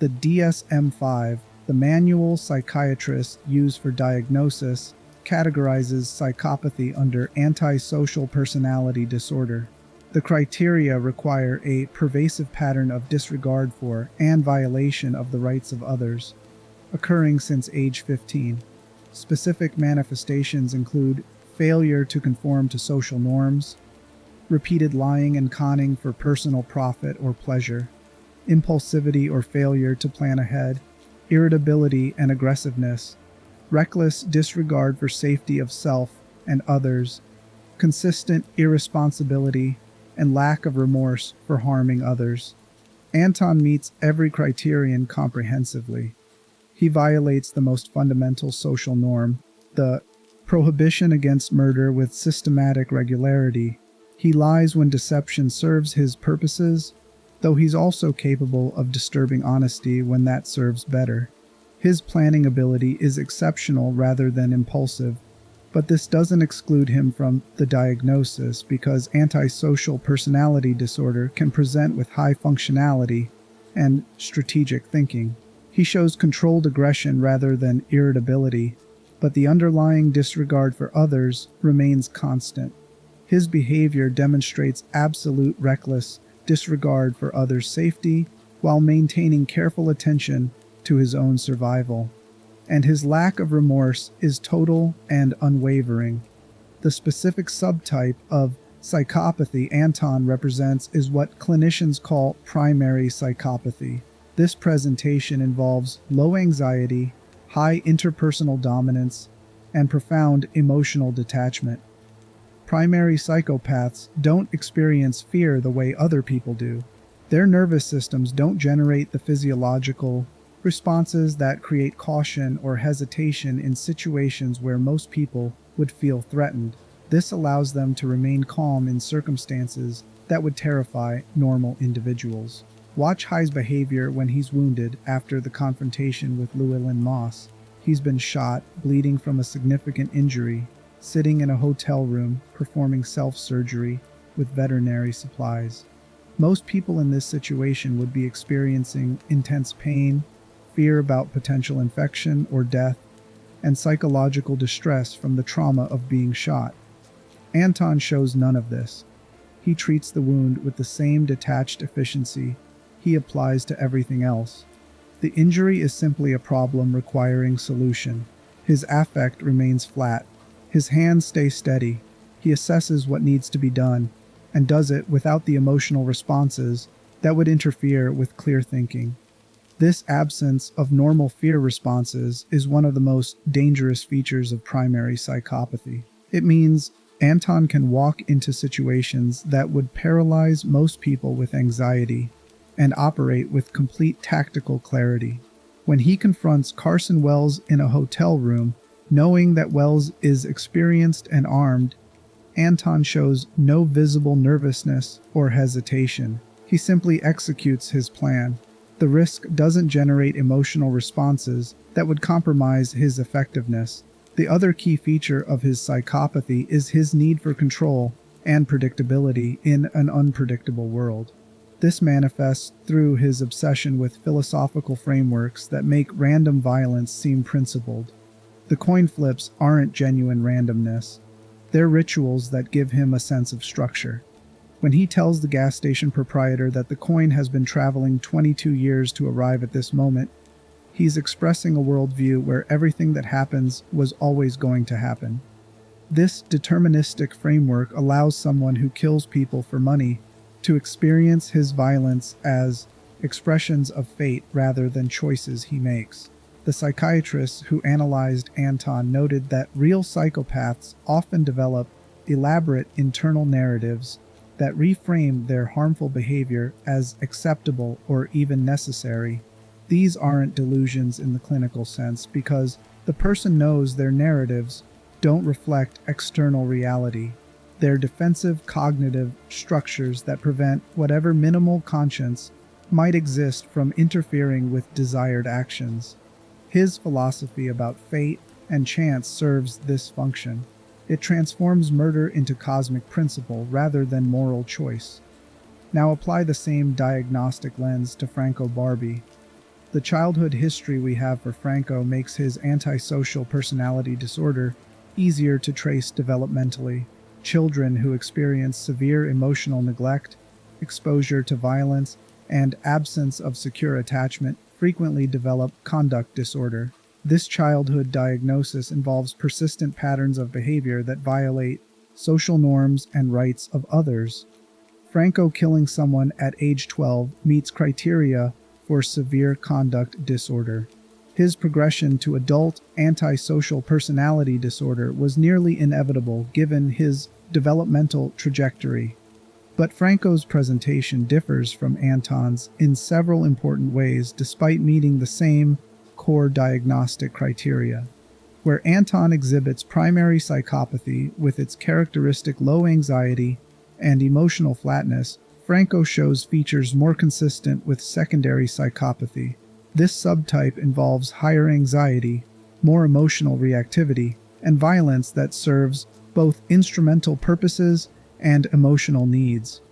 The DSM-5, the manual psychiatrists use for diagnosis, categorizes psychopathy under antisocial personality disorder. The criteria require a pervasive pattern of disregard for and violation of the rights of others, occurring since age 15. Specific manifestations include failure to conform to social norms, repeated lying and conning for personal profit or pleasure, impulsivity or failure to plan ahead, irritability and aggressiveness, reckless disregard for safety of self and others, consistent irresponsibility, and lack of remorse for harming others. Anton meets every criterion comprehensively. He violates the most fundamental social norm, the prohibition against murder, with systematic regularity. He lies when deception serves his purposes, though he's also capable of disturbing honesty when that serves better. His planning ability is exceptional rather than impulsive, but this doesn't exclude him from the diagnosis because antisocial personality disorder can present with high functionality and strategic thinking. He shows controlled aggression rather than irritability, but the underlying disregard for others remains constant. His behavior demonstrates absolute reckless disregard for others' safety while maintaining careful attention to his own survival. And his lack of remorse is total and unwavering. The specific subtype of psychopathy Anton represents is what clinicians call primary psychopathy. This presentation involves low anxiety, high interpersonal dominance, and profound emotional detachment. Primary psychopaths don't experience fear the way other people do. Their nervous systems don't generate the physiological responses that create caution or hesitation in situations where most people would feel threatened. This allows them to remain calm in circumstances that would terrify normal individuals. Watch High's behavior when he's wounded after the confrontation with Llewellyn Moss. He's been shot, bleeding from a significant injury, sitting in a hotel room, performing self-surgery, with veterinary supplies. Most people in this situation would be experiencing intense pain, fear about potential infection or death, and psychological distress from the trauma of being shot. Anton shows none of this. He treats the wound with the same detached efficiency he applies to everything else. The injury is simply a problem requiring solution. His affect remains flat. His hands stay steady. He assesses what needs to be done, and does it without the emotional responses that would interfere with clear thinking. This absence of normal fear responses is one of the most dangerous features of primary psychopathy. It means Anton can walk into situations that would paralyze most people with anxiety and operate with complete tactical clarity. When he confronts Carson Wells in a hotel room, knowing that Wells is experienced and armed, Anton shows no visible nervousness or hesitation. He simply executes his plan. The risk doesn't generate emotional responses that would compromise his effectiveness. The other key feature of his psychopathy is his need for control and predictability in an unpredictable world. This manifests through his obsession with philosophical frameworks that make random violence seem principled. The coin flips aren't genuine randomness. They're rituals that give him a sense of structure. When he tells the gas station proprietor that the coin has been traveling 22 years to arrive at this moment, he's expressing a worldview where everything that happens was always going to happen. This deterministic framework allows someone who kills people for money to experience his violence as expressions of fate rather than choices he makes. The psychiatrists who analyzed Anton noted that real psychopaths often develop elaborate internal narratives that reframe their harmful behavior as acceptable or even necessary. These aren't delusions in the clinical sense because the person knows their narratives don't reflect external reality. They're defensive cognitive structures that prevent whatever minimal conscience might exist from interfering with desired actions. His philosophy about fate and chance serves this function. It transforms murder into cosmic principle rather than moral choice. Now apply the same diagnostic lens to Franco Barbi. The childhood history we have for Franco makes his antisocial personality disorder easier to trace developmentally. Children who experience severe emotional neglect, exposure to violence, and absence of secure attachment frequently develop conduct disorder. This childhood diagnosis involves persistent patterns of behavior that violate social norms and rights of others. Franco killing someone at age 12 meets criteria for severe conduct disorder. His progression to adult antisocial personality disorder was nearly inevitable given his developmental trajectory. But Franco's presentation differs from Anton's in several important ways despite meeting the same core diagnostic criteria. Where Anton exhibits primary psychopathy with its characteristic low anxiety and emotional flatness, Franco shows features more consistent with secondary psychopathy. This subtype involves higher anxiety, more emotional reactivity, and violence that serves both instrumental purposes and emotional needs.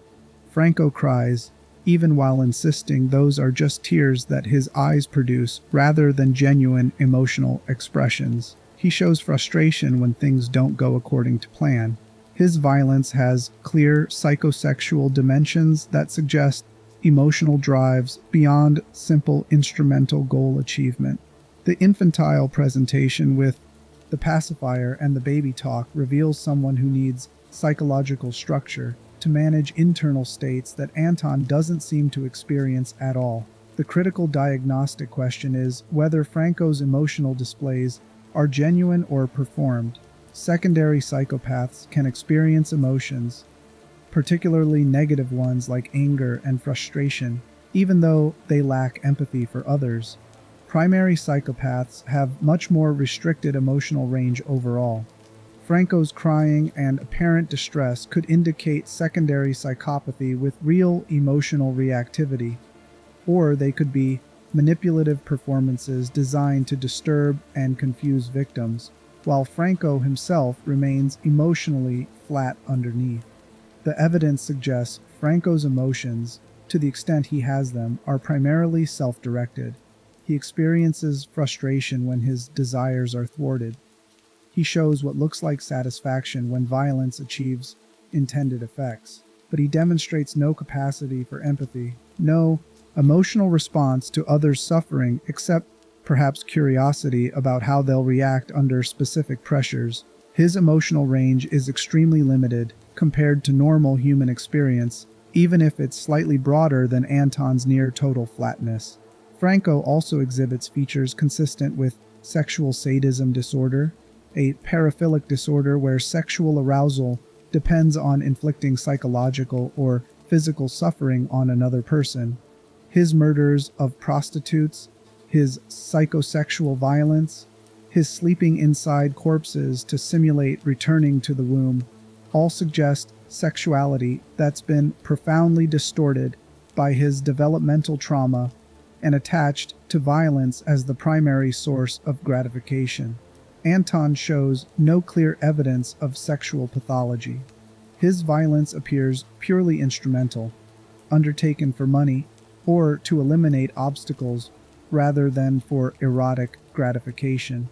Franco cries, even while insisting those are just tears that his eyes produce rather than genuine emotional expressions. He shows frustration when things don't go according to plan. His violence has clear psychosexual dimensions that suggest emotional drives beyond simple instrumental goal achievement. The infantile presentation with the pacifier and the baby talk reveals someone who needs psychological structure to manage internal states that Anton doesn't seem to experience at all. The critical diagnostic question is whether Franco's emotional displays are genuine or performed. Secondary psychopaths can experience emotions, particularly negative ones like anger and frustration, even though they lack empathy for others. Primary psychopaths have much more restricted emotional range overall. Franco's crying and apparent distress could indicate secondary psychopathy with real emotional reactivity, or they could be manipulative performances designed to disturb and confuse victims, while Franco himself remains emotionally flat underneath. The evidence suggests Franco's emotions, to the extent he has them, are primarily self-directed. He experiences frustration when his desires are thwarted. He shows what looks like satisfaction when violence achieves intended effects. But he demonstrates no capacity for empathy, no emotional response to others' suffering, except perhaps curiosity about how they'll react under specific pressures. His emotional range is extremely limited compared to normal human experience, even if it's slightly broader than Anton's near-total flatness. Franco also exhibits features consistent with sexual sadism disorder, a paraphilic disorder where sexual arousal depends on inflicting psychological or physical suffering on another person. His murders of prostitutes, his psychosexual violence, his sleeping inside corpses to simulate returning to the womb, all suggest sexuality that's been profoundly distorted by his developmental trauma and attached to violence as the primary source of gratification. Anton shows no clear evidence of sexual pathology. His violence appears purely instrumental, undertaken for money or to eliminate obstacles rather than for erotic gratification.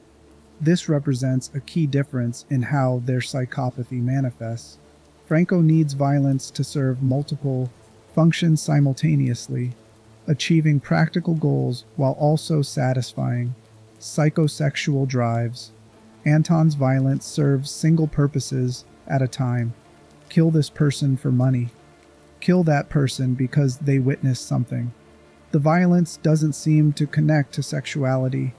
This represents a key difference in how their psychopathy manifests. Franco needs violence to serve multiple functions simultaneously, achieving practical goals while also satisfying psychosexual drives. Anton's violence serves single purposes at a time. Kill this person for money. Kill that person because they witnessed something. The violence doesn't seem to connect to sexuality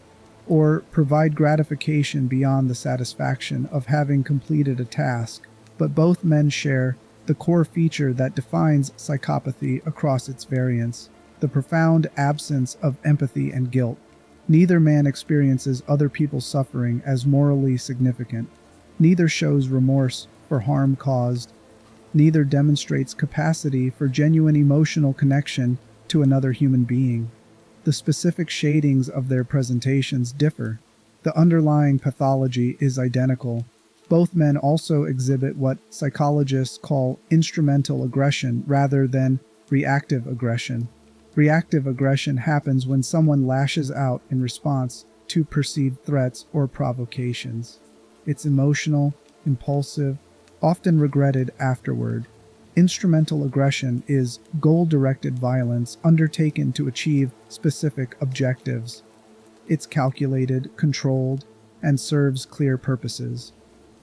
or provide gratification beyond the satisfaction of having completed a task, but both men share the core feature that defines psychopathy across its variants: the profound absence of empathy and guilt. Neither man experiences other people's suffering as morally significant. Neither shows remorse for harm caused. Neither demonstrates capacity for genuine emotional connection to another human being. The specific shadings of their presentations differ. The underlying pathology is identical. Both men also exhibit what psychologists call instrumental aggression rather than reactive aggression. Reactive aggression happens when someone lashes out in response to perceived threats or provocations. It's emotional, impulsive, often regretted afterward. Instrumental aggression is goal-directed violence undertaken to achieve specific objectives. It's calculated, controlled, and serves clear purposes.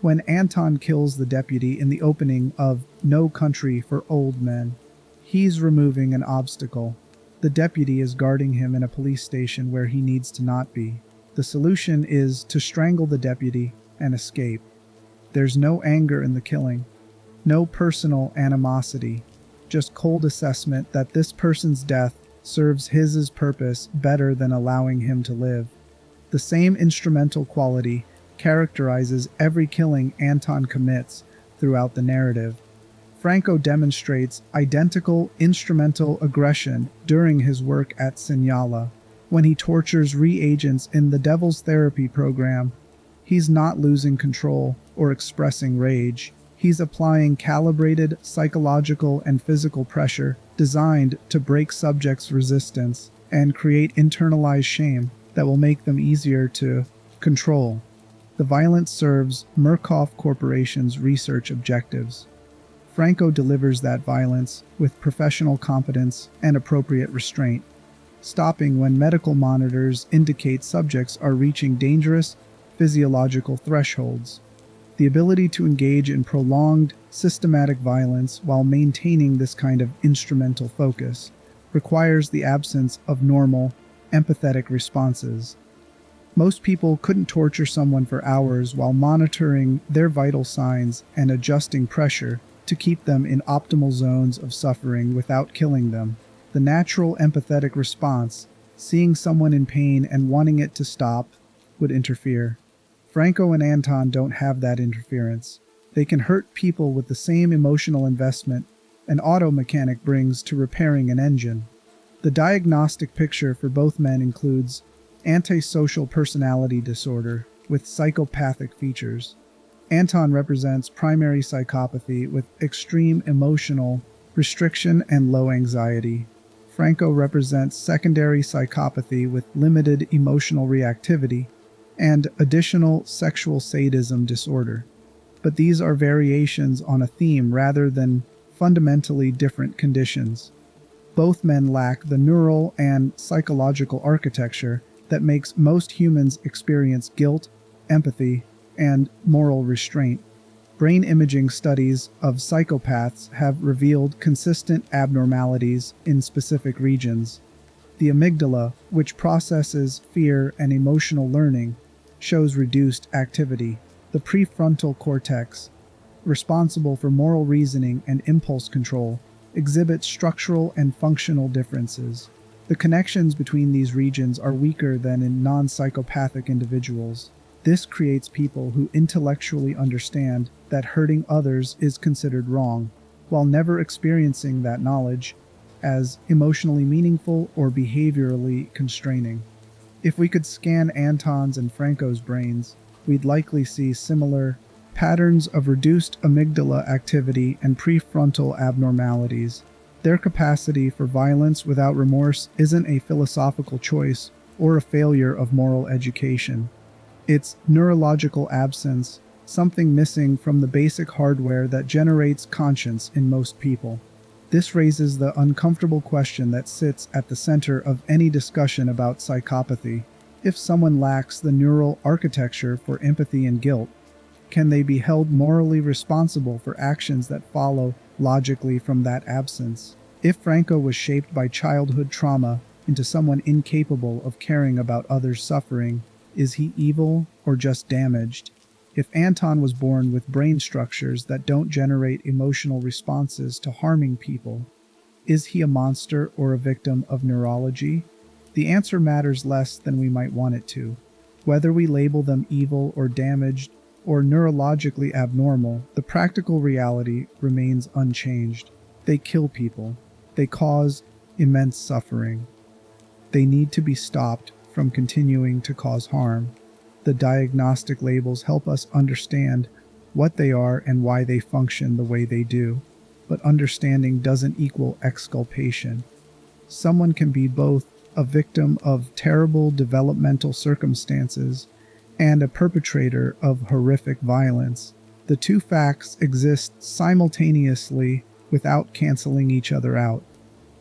When Anton kills the deputy in the opening of No Country for Old Men, he's removing an obstacle. The deputy is guarding him in a police station where he needs to not be. The solution is to strangle the deputy and escape. There's no anger in the killing, no personal animosity, just cold assessment that this person's death serves his purpose better than allowing him to live. The same instrumental quality characterizes every killing Anton commits throughout the narrative. Franco demonstrates identical instrumental aggression during his work at Signala. When he tortures reagents in the Devil's Therapy program, he's not losing control or expressing rage. He's applying calibrated psychological and physical pressure designed to break subjects' resistance and create internalized shame that will make them easier to control. The violence serves Murkoff Corporation's research objectives. Franco delivers that violence with professional competence and appropriate restraint, stopping when medical monitors indicate subjects are reaching dangerous physiological thresholds. The ability to engage in prolonged, systematic violence while maintaining this kind of instrumental focus requires the absence of normal, empathetic responses. Most people couldn't torture someone for hours while monitoring their vital signs and adjusting pressure to keep them in optimal zones of suffering without killing them. The natural empathetic response, seeing someone in pain and wanting it to stop, would interfere. Franco and Anton don't have that interference. They can hurt people with the same emotional investment an auto mechanic brings to repairing an engine. The diagnostic picture for both men includes antisocial personality disorder with psychopathic features. Anton represents primary psychopathy with extreme emotional restriction and low anxiety. Franco represents secondary psychopathy with limited emotional reactivity and additional sexual sadism disorder. But these are variations on a theme rather than fundamentally different conditions. Both men lack the neural and psychological architecture that makes most humans experience guilt, empathy, and moral restraint. Brain imaging studies of psychopaths have revealed consistent abnormalities in specific regions. The amygdala, which processes fear and emotional learning, shows reduced activity. The prefrontal cortex, responsible for moral reasoning and impulse control, exhibits structural and functional differences. The connections between these regions are weaker than in non-psychopathic individuals. This creates people who intellectually understand that hurting others is considered wrong, while never experiencing that knowledge as emotionally meaningful or behaviorally constraining. If we could scan Anton's and Franco's brains, we'd likely see similar patterns of reduced amygdala activity and prefrontal abnormalities. Their capacity for violence without remorse isn't a philosophical choice or a failure of moral education. It's neurological absence, something missing from the basic hardware that generates conscience in most people. This raises the uncomfortable question that sits at the center of any discussion about psychopathy. If someone lacks the neural architecture for empathy and guilt, can they be held morally responsible for actions that follow logically from that absence? If Franco was shaped by childhood trauma into someone incapable of caring about others' suffering, is he evil or just damaged? If Anton was born with brain structures that don't generate emotional responses to harming people, is he a monster or a victim of neurology? The answer matters less than we might want it to. Whether we label them evil or damaged or neurologically abnormal, the practical reality remains unchanged. They kill people. They cause immense suffering. They need to be stopped from continuing to cause harm. The diagnostic labels help us understand what they are and why they function the way they do. But understanding doesn't equal exculpation. Someone can be both a victim of terrible developmental circumstances and a perpetrator of horrific violence. The two facts exist simultaneously without canceling each other out.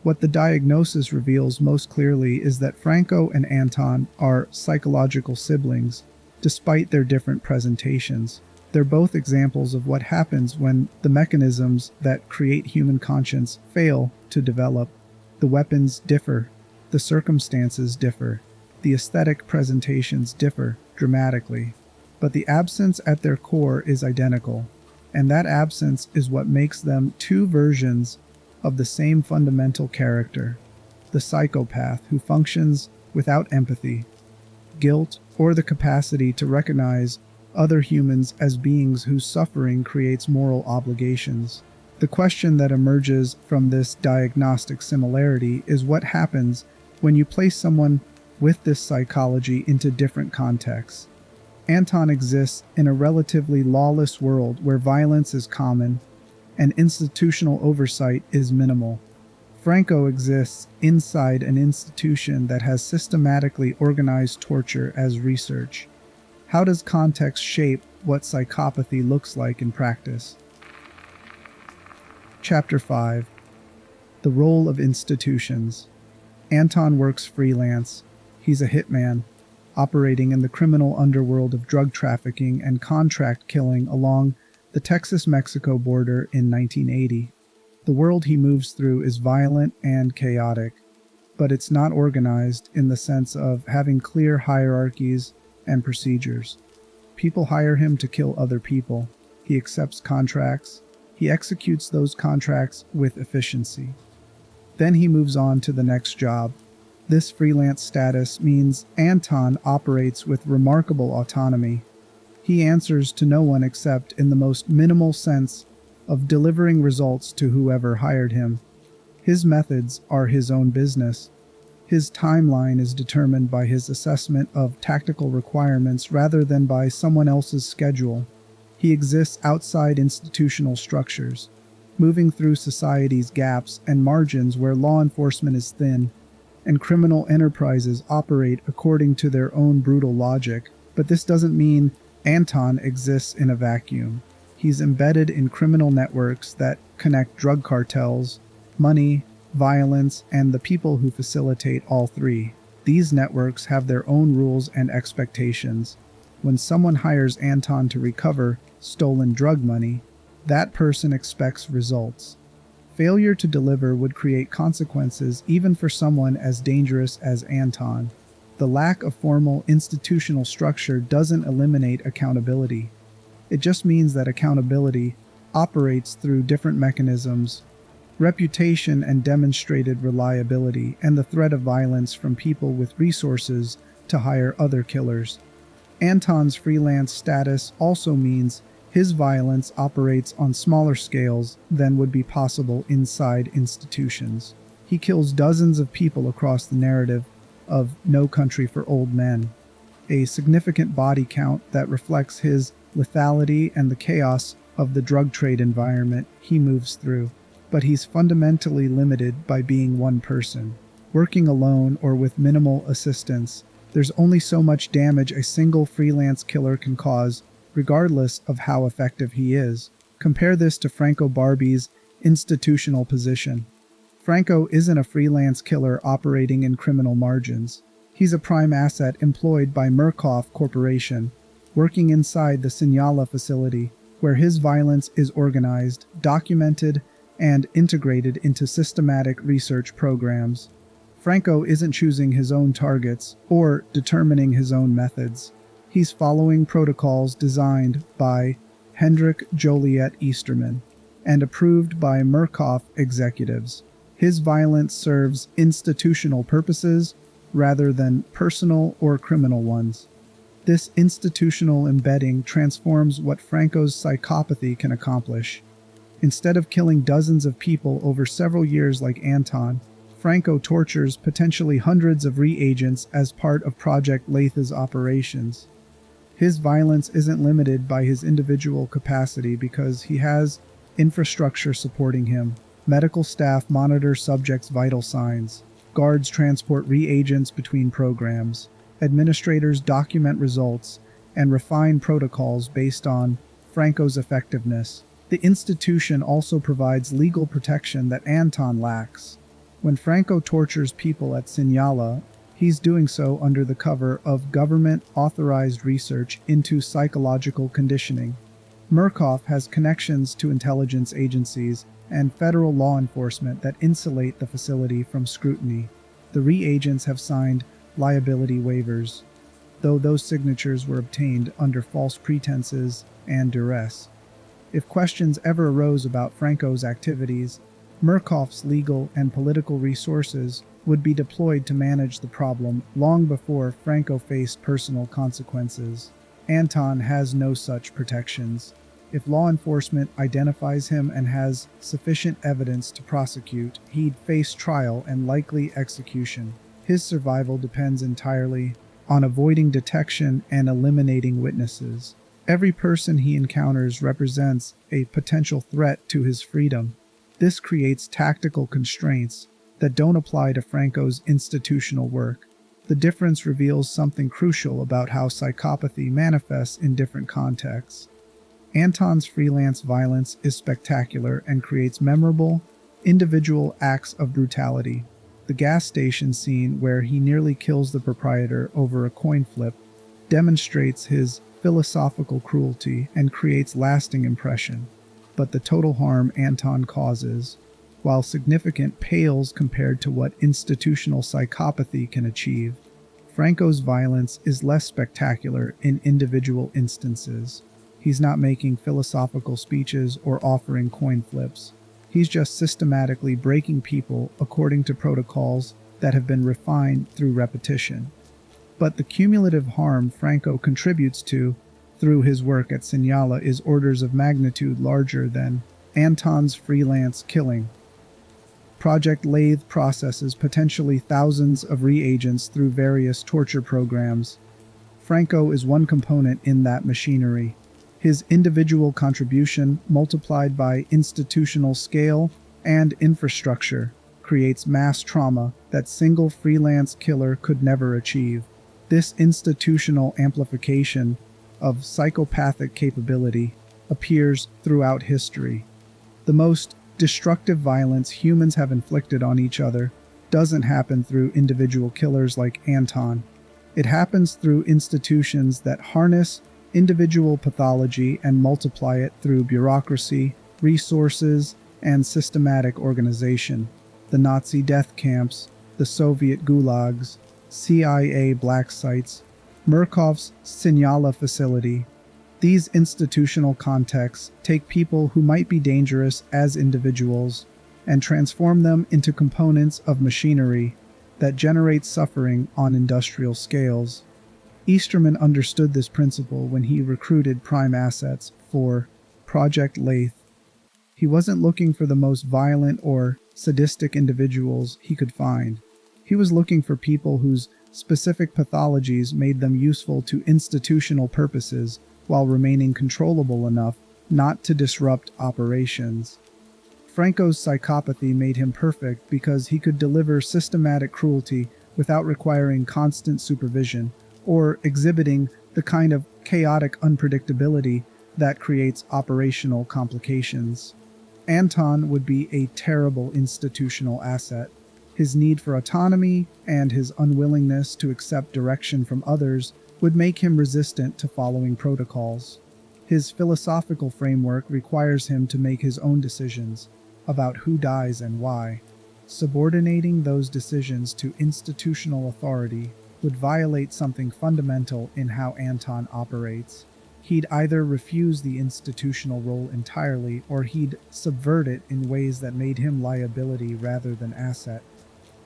What the diagnosis reveals most clearly is that Franco and Anton are psychological siblings, despite their different presentations. They're both examples of what happens when the mechanisms that create human conscience fail to develop. The weapons differ, the circumstances differ, the aesthetic presentations differ dramatically, but the absence at their core is identical, and that absence is what makes them two versions of the same fundamental character: the psychopath who functions without empathy, guilt, or the capacity to recognize other humans as beings whose suffering creates moral obligations. The question that emerges from this diagnostic similarity is what happens when you place someone with this psychology into different contexts. Anton exists in a relatively lawless world where violence is common and institutional oversight is minimal. Franco exists inside an institution that has systematically organized torture as research. How does context shape what psychopathy looks like in practice? Chapter 5. The Role of Institutions. Anton works freelance. He's a hitman, operating in the criminal underworld of drug trafficking and contract killing along the Texas-Mexico border in 1980. The world he moves through is violent and chaotic, but it's not organized in the sense of having clear hierarchies and procedures. People hire him to kill other people. He accepts contracts. He executes those contracts with efficiency. Then he moves on to the next job. This freelance status means Anton operates with remarkable autonomy. He answers to no one except in the most minimal sense of delivering results to whoever hired him. His methods are his own business. His timeline is determined by his assessment of tactical requirements rather than by someone else's schedule. He exists outside institutional structures, moving through society's gaps and margins where law enforcement is thin, and criminal enterprises operate according to their own brutal logic. But this doesn't mean Anton exists in a vacuum. He's embedded in criminal networks that connect drug cartels, money, violence, and the people who facilitate all three. These networks have their own rules and expectations. When someone hires Anton to recover stolen drug money, that person expects results. Failure to deliver would create consequences even for someone as dangerous as Anton. The lack of formal institutional structure doesn't eliminate accountability. It just means that accountability operates through different mechanisms: reputation and demonstrated reliability, and the threat of violence from people with resources to hire other killers. Anton's freelance status also means his violence operates on smaller scales than would be possible inside institutions. He kills dozens of people across the narrative of No Country for Old Men, a significant body count that reflects his lethality and the chaos of the drug trade environment he moves through. But he's fundamentally limited by being one person. Working alone or with minimal assistance, there's only so much damage a single freelance killer can cause, regardless of how effective he is. Compare this to Franco Barbi's institutional position. Franco isn't a freelance killer operating in criminal margins. He's a prime asset employed by Murkoff Corporation, working inside the Signala facility, where his violence is organized, documented, and integrated into systematic research programs. Franco isn't choosing his own targets or determining his own methods. He's following protocols designed by Hendrik Joliet Easterman and approved by Murkoff executives. His violence serves institutional purposes rather than personal or criminal ones. This institutional embedding transforms what Franco's psychopathy can accomplish. Instead of killing dozens of people over several years like Anton, Franco tortures potentially hundreds of reagents as part of Project Latha's operations. His violence isn't limited by his individual capacity because he has infrastructure supporting him. Medical staff monitor subjects' vital signs. Guards transport reagents between programs. Administrators document results and refine protocols based on Franco's effectiveness. The institution also provides legal protection that Anton lacks. When Franco tortures people at Signala, he's doing so under the cover of government-authorized research into psychological conditioning. Murkoff has connections to intelligence agencies and federal law enforcement that insulate the facility from scrutiny. The reagents have signed liability waivers, though those signatures were obtained under false pretenses and duress. If questions ever arose about Franco's activities, Murkoff's legal and political resources would be deployed to manage the problem long before Franco faced personal consequences. Anton has no such protections. If law enforcement identifies him and has sufficient evidence to prosecute, he'd face trial and likely execution. His survival depends entirely on avoiding detection and eliminating witnesses. Every person he encounters represents a potential threat to his freedom. This creates tactical constraints that don't apply to Franco's institutional work. The difference reveals something crucial about how psychopathy manifests in different contexts. Anton's freelance violence is spectacular and creates memorable, individual acts of brutality. The gas station scene where he nearly kills the proprietor over a coin flip demonstrates his philosophical cruelty and creates lasting impression. But the total harm Anton causes, while significant, pales compared to what institutional psychopathy can achieve. Franco's violence is less spectacular in individual instances. He's not making philosophical speeches or offering coin flips. He's just systematically breaking people according to protocols that have been refined through repetition. But the cumulative harm Franco contributes to through his work at Signala is orders of magnitude larger than Anton's freelance killing. Project Lathe processes potentially thousands of reagents through various torture programs. Franco is one component in that machinery. His individual contribution, multiplied by institutional scale and infrastructure, creates mass trauma that single freelance killer could never achieve. This institutional amplification of psychopathic capability appears throughout history. The most destructive violence humans have inflicted on each other doesn't happen through individual killers like Anton. It happens through institutions that harness individual pathology and multiply it through bureaucracy, resources, and systematic organization. The Nazi death camps, the Soviet gulags, CIA black sites, Murkov's Sinyala facility. These institutional contexts take people who might be dangerous as individuals and transform them into components of machinery that generates suffering on industrial scales. Easterman understood this principle when he recruited prime assets for Project Lathe. He wasn't looking for the most violent or sadistic individuals he could find. He was looking for people whose specific pathologies made them useful to institutional purposes while remaining controllable enough not to disrupt operations. Franco's psychopathy made him perfect because he could deliver systematic cruelty without requiring constant supervision or exhibiting the kind of chaotic unpredictability that creates operational complications. Anton would be a terrible institutional asset. His need for autonomy and his unwillingness to accept direction from others would make him resistant to following protocols. His philosophical framework requires him to make his own decisions about who dies and why. Subordinating those decisions to institutional authority would violate something fundamental in how Anton operates. He'd either refuse the institutional role entirely, or he'd subvert it in ways that made him liability rather than asset.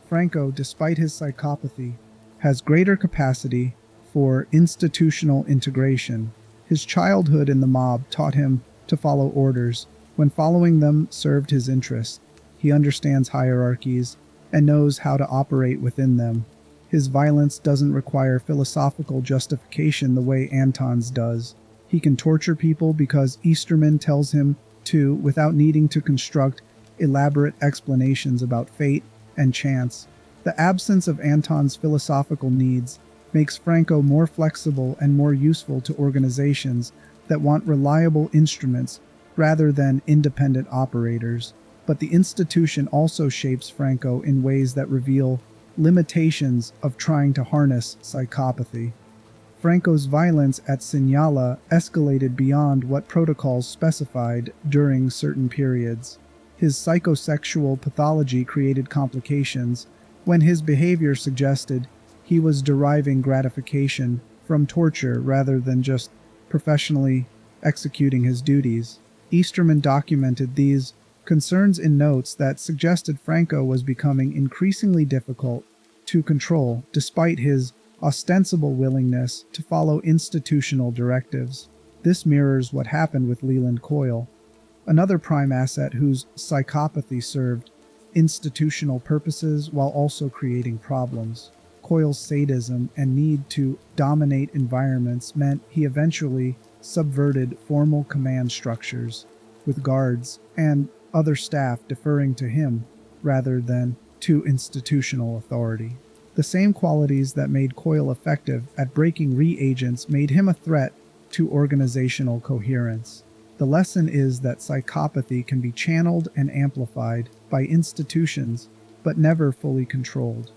Franco, despite his psychopathy, has greater capacity for institutional integration. His childhood in the mob taught him to follow orders when following them served his interests. He understands hierarchies and knows how to operate within them. His violence doesn't require philosophical justification the way Anton's does. He can torture people because Easterman tells him to without needing to construct elaborate explanations about fate and chance. The absence of Anton's philosophical needs makes Franco more flexible and more useful to organizations that want reliable instruments rather than independent operators. But the institution also shapes Franco in ways that reveal limitations of trying to harness psychopathy. Franco's violence at Sinyala escalated beyond what protocols specified during certain periods. His psychosexual pathology created complications when his behavior suggested he was deriving gratification from torture rather than just professionally executing his duties. Easterman documented these concerns in notes that suggested Franco was becoming increasingly difficult to control despite his ostensible willingness to follow institutional directives. This mirrors what happened with Leland Coyle, another prime asset whose psychopathy served institutional purposes while also creating problems. Coyle's sadism and need to dominate environments meant he eventually subverted formal command structures, with guards and other staff deferring to him rather than to institutional authority. The same qualities that made Coyle effective at breaking reagents made him a threat to organizational coherence. The lesson is that psychopathy can be channeled and amplified by institutions, but never fully controlled.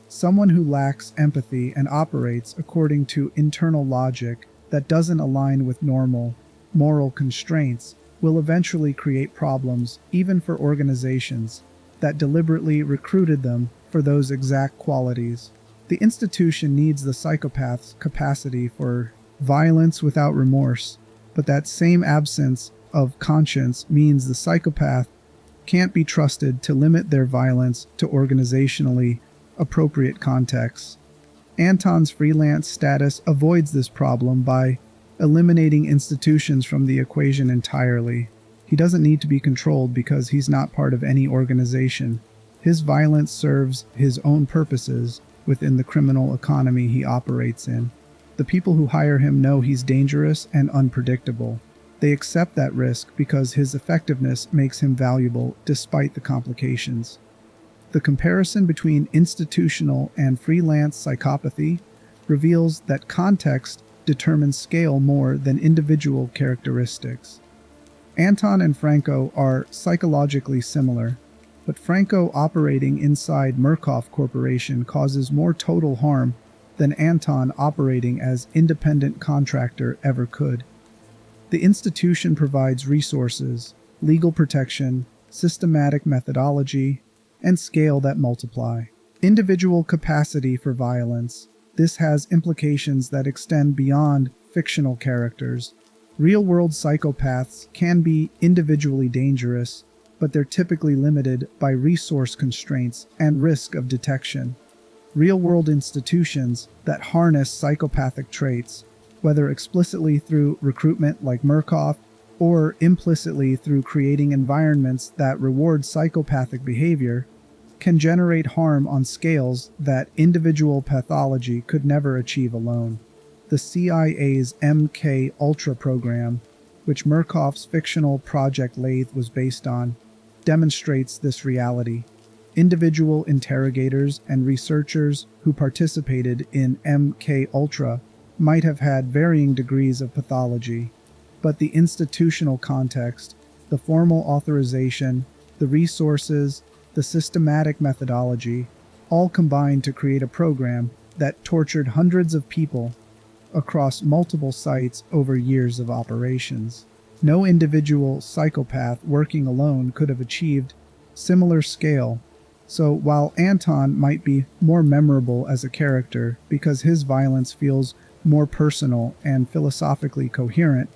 Someone who lacks empathy and operates according to internal logic that doesn't align with normal moral constraints will eventually create problems even for organizations that deliberately recruited them for those exact qualities. The institution needs the psychopath's capacity for violence without remorse, but that same absence of conscience means the psychopath can't be trusted to limit their violence to organizationally appropriate contexts. Anton's freelance status avoids this problem by eliminating institutions from the equation entirely. He doesn't need to be controlled because he's not part of any organization. His violence serves his own purposes within the criminal economy he operates in. The people who hire him know he's dangerous and unpredictable. They accept that risk because his effectiveness makes him valuable despite the complications. The comparison between institutional and freelance psychopathy reveals that context determines scale more than individual characteristics. Anton and Franco are psychologically similar, but Franco operating inside Murkoff Corporation causes more total harm than Anton operating as independent contractor ever could. The institution provides resources, legal protection, systematic methodology, and scale that multiply. Individual capacity for violence. This has implications that extend beyond fictional characters. Real-world psychopaths can be individually dangerous, but they're typically limited by resource constraints and risk of detection. Real-world institutions that harness psychopathic traits, whether explicitly through recruitment like Murkoff, or implicitly through creating environments that reward psychopathic behavior, can generate harm on scales that individual pathology could never achieve alone. The CIA's MK Ultra program, which Murkoff's fictional Project Lathe was based on, demonstrates this reality. Individual interrogators and researchers who participated in MK Ultra might have had varying degrees of pathology, but the institutional context, the formal authorization, the resources, the systematic methodology, all combined to create a program that tortured hundreds of people across multiple sites over years of operations. No individual psychopath working alone could have achieved similar scale. So while Anton might be more memorable as a character because his violence feels more personal and philosophically coherent,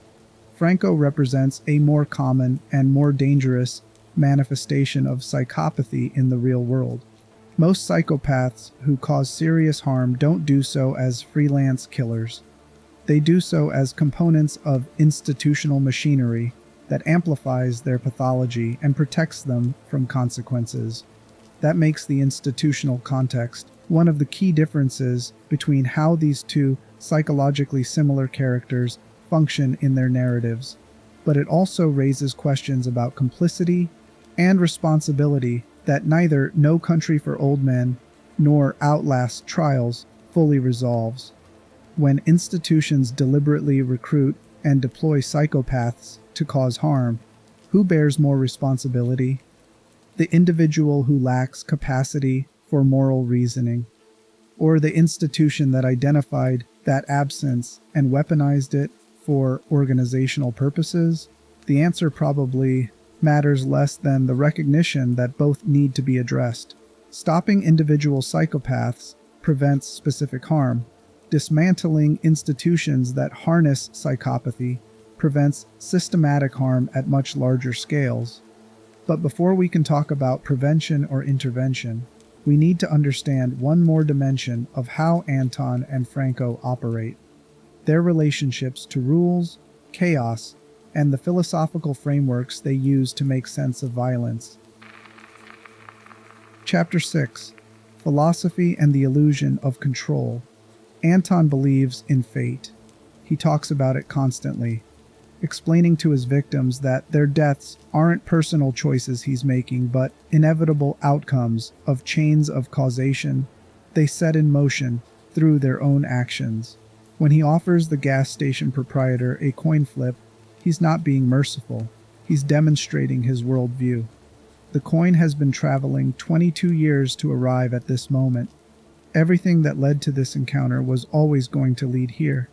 Franco represents a more common and more dangerous manifestation of psychopathy in the real world. Most psychopaths who cause serious harm don't do so as freelance killers. They do so as components of institutional machinery that amplifies their pathology and protects them from consequences. That makes the institutional context one of the key differences between how these two psychologically similar characters function in their narratives. But it also raises questions about complicity and responsibility that neither No Country for Old Men nor Outlast Trials fully resolves. When institutions deliberately recruit and deploy psychopaths to cause harm, who bears more responsibility? The individual who lacks capacity for moral reasoning, or the institution that identified that absence and weaponized it for organizational purposes? The answer probably matters less than the recognition that both need to be addressed. Stopping individual psychopaths prevents specific harm. Dismantling institutions that harness psychopathy prevents systematic harm at much larger scales. But before we can talk about prevention or intervention, we need to understand one more dimension of how Anton and Franco operate: their relationships to rules, chaos, and the philosophical frameworks they use to make sense of violence. Chapter 6: Philosophy and the Illusion of Control. Anton believes in fate. He talks about it constantly, explaining to his victims that their deaths aren't personal choices he's making, but inevitable outcomes of chains of causation they set in motion through their own actions. When he offers the gas station proprietor a coin flip, he's not being merciful. He's demonstrating his worldview. The coin has been traveling 22 years to arrive at this moment. Everything that led to this encounter was always going to lead here.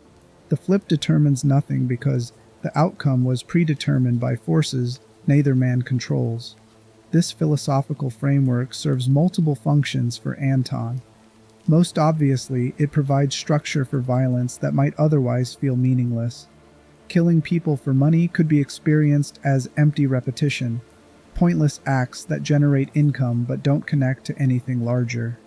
The flip determines nothing because the outcome was predetermined by forces neither man controls. This philosophical framework serves multiple functions for Anton. Most obviously, it provides structure for violence that might otherwise feel meaningless. Killing people for money could be experienced as empty repetition, pointless acts that generate income but don't connect to anything larger.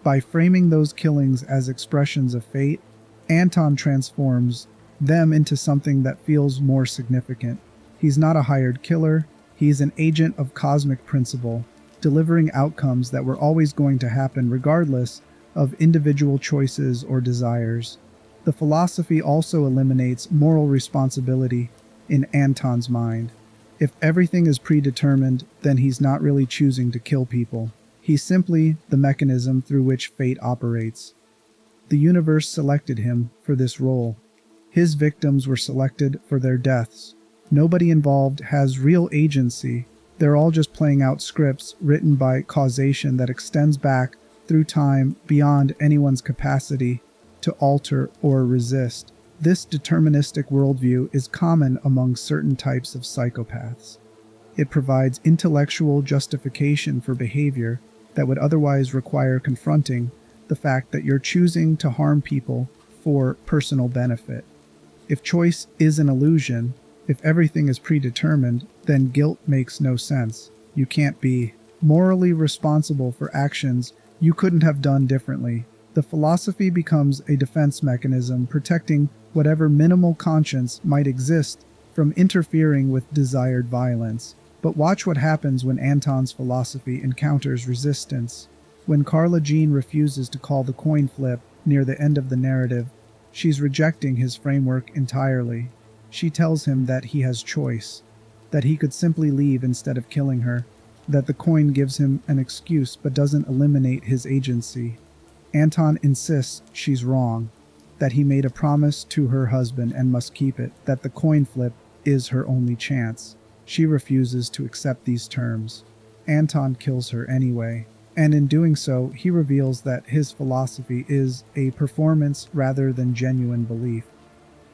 By framing those killings as expressions of fate, Anton transforms them into something that feels more significant. He's not a hired killer, he's an agent of cosmic principle, delivering outcomes that were always going to happen regardless of individual choices or desires. The philosophy also eliminates moral responsibility in Anton's mind. If everything is predetermined, then he's not really choosing to kill people. He's simply the mechanism through which fate operates. The universe selected him for this role. His victims were selected for their deaths. Nobody involved has real agency. They're all just playing out scripts written by causation that extends back through time beyond anyone's capacity to alter or resist. This deterministic worldview is common among certain types of psychopaths. It provides intellectual justification for behavior that would otherwise require confronting the fact that you're choosing to harm people for personal benefit. If choice is an illusion, if everything is predetermined, then guilt makes no sense. You can't be morally responsible for actions you couldn't have done differently. The philosophy becomes a defense mechanism protecting whatever minimal conscience might exist from interfering with desired violence. But watch what happens when Anton's philosophy encounters resistance. When Carla Jean refuses to call the coin flip near the end of the narrative, she's rejecting his framework entirely. She tells him that he has choice, that he could simply leave instead of killing her, that the coin gives him an excuse but doesn't eliminate his agency. Anton insists she's wrong, that he made a promise to her husband and must keep it, that the coin flip is her only chance. She refuses to accept these terms. Anton kills her anyway, and in doing so, he reveals that his philosophy is a performance rather than genuine belief.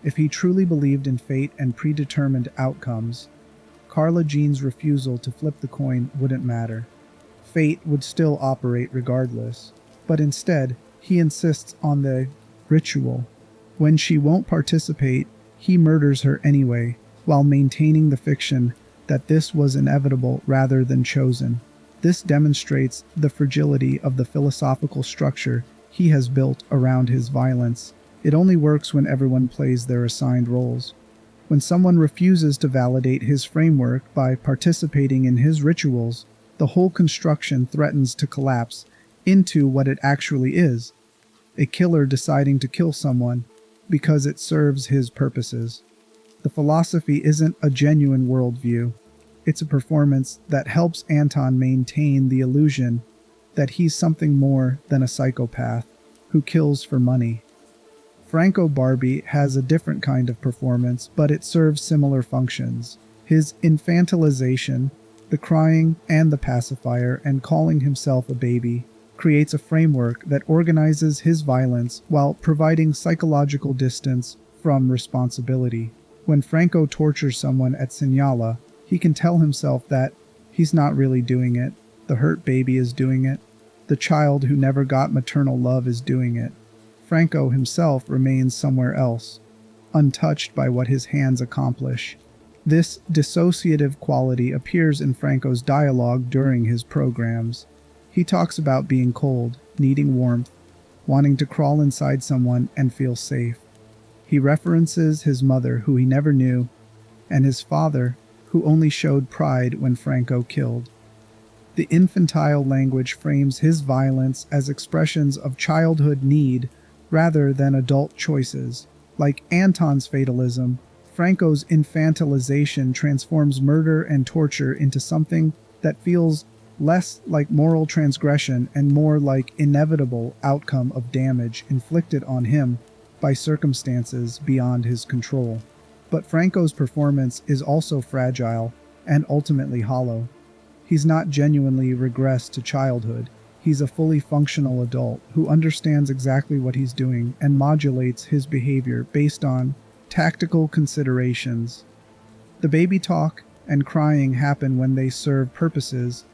If he truly believed in fate and predetermined outcomes, Carla Jean's refusal to flip the coin wouldn't matter. Fate would still operate regardless. But instead, he insists on the ritual. When she won't participate, he murders her anyway, while maintaining the fiction that this was inevitable rather than chosen. This demonstrates the fragility of the philosophical structure he has built around his violence. It only works when everyone plays their assigned roles. When someone refuses to validate his framework by participating in his rituals, the whole construction threatens to collapse into what it actually is: a killer deciding to kill someone because it serves his purposes. The philosophy isn't a genuine worldview. It's a performance that helps Anton maintain the illusion that he's something more than a psychopath who kills for money. Franco Barbi has a different kind of performance, but it serves similar functions. His infantilization, the crying and the pacifier, and calling himself a baby, creates a framework that organizes his violence while providing psychological distance from responsibility. When Franco tortures someone at Signala, he can tell himself that he's not really doing it. The hurt baby is doing it. The child who never got maternal love is doing it. Franco himself remains somewhere else, untouched by what his hands accomplish. This dissociative quality appears in Franco's dialogue during his programs. He talks about being cold, needing warmth, wanting to crawl inside someone and feel safe. He references his mother, who he never knew, and his father, who only showed pride when Franco killed. The infantile language frames his violence as expressions of childhood need rather than adult choices. Like Anton's fatalism, Franco's infantilization transforms murder and torture into something that feels less like moral transgression and more like inevitable outcome of damage inflicted on him by circumstances beyond his control. But Franco's performance is also fragile and ultimately hollow. He's not genuinely regressed to childhood. He's a fully functional adult who understands exactly what he's doing and modulates his behavior based on tactical considerations. The baby talk and crying happen when they serve purposes,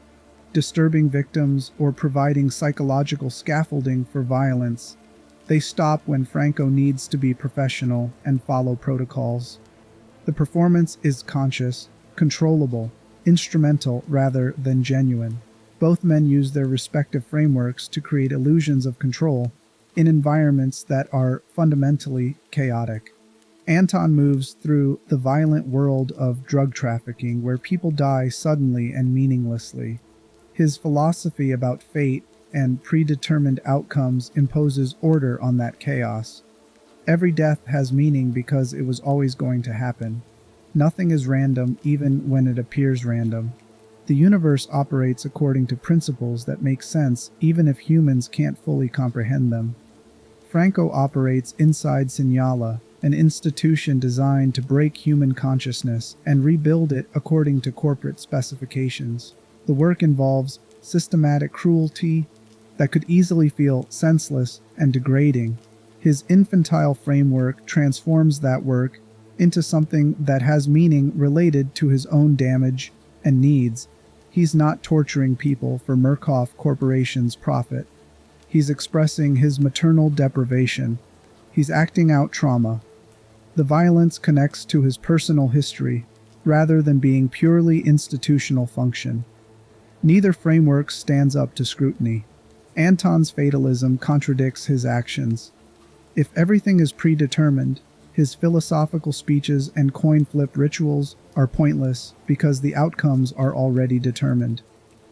disturbing victims or providing psychological scaffolding for violence. They stop when Franco needs to be professional and follow protocols. The performance is conscious, controllable, instrumental rather than genuine. Both men use their respective frameworks to create illusions of control in environments that are fundamentally chaotic. Anton moves through the violent world of drug trafficking, where people die suddenly and meaninglessly. His philosophy about fate and predetermined outcomes imposes order on that chaos. Every death has meaning because it was always going to happen. Nothing is random even when it appears random. The universe operates according to principles that make sense even if humans can't fully comprehend them. Franco operates inside Signala, an institution designed to break human consciousness and rebuild it according to corporate specifications. The work involves systematic cruelty that could easily feel senseless and degrading. His infantile framework transforms that work into something that has meaning related to his own damage and needs. He's not torturing people for Murkoff Corporation's profit. He's expressing his maternal deprivation. He's acting out trauma. The violence connects to his personal history, rather than being purely institutional function. Neither framework stands up to scrutiny. Anton's fatalism contradicts his actions. If everything is predetermined, his philosophical speeches and coin flip rituals are pointless because the outcomes are already determined.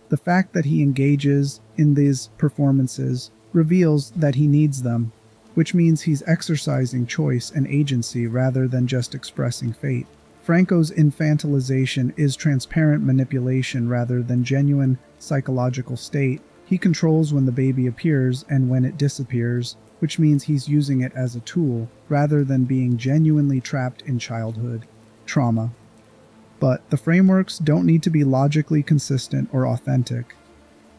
The fact that he engages in these performances reveals that he needs them, which means he's exercising choice and agency rather than just expressing fate. Franco's infantilization is transparent manipulation rather than genuine psychological state. He controls when the baby appears and when it disappears, which means he's using it as a tool rather than being genuinely trapped in childhood trauma. But the frameworks don't need to be logically consistent or authentic.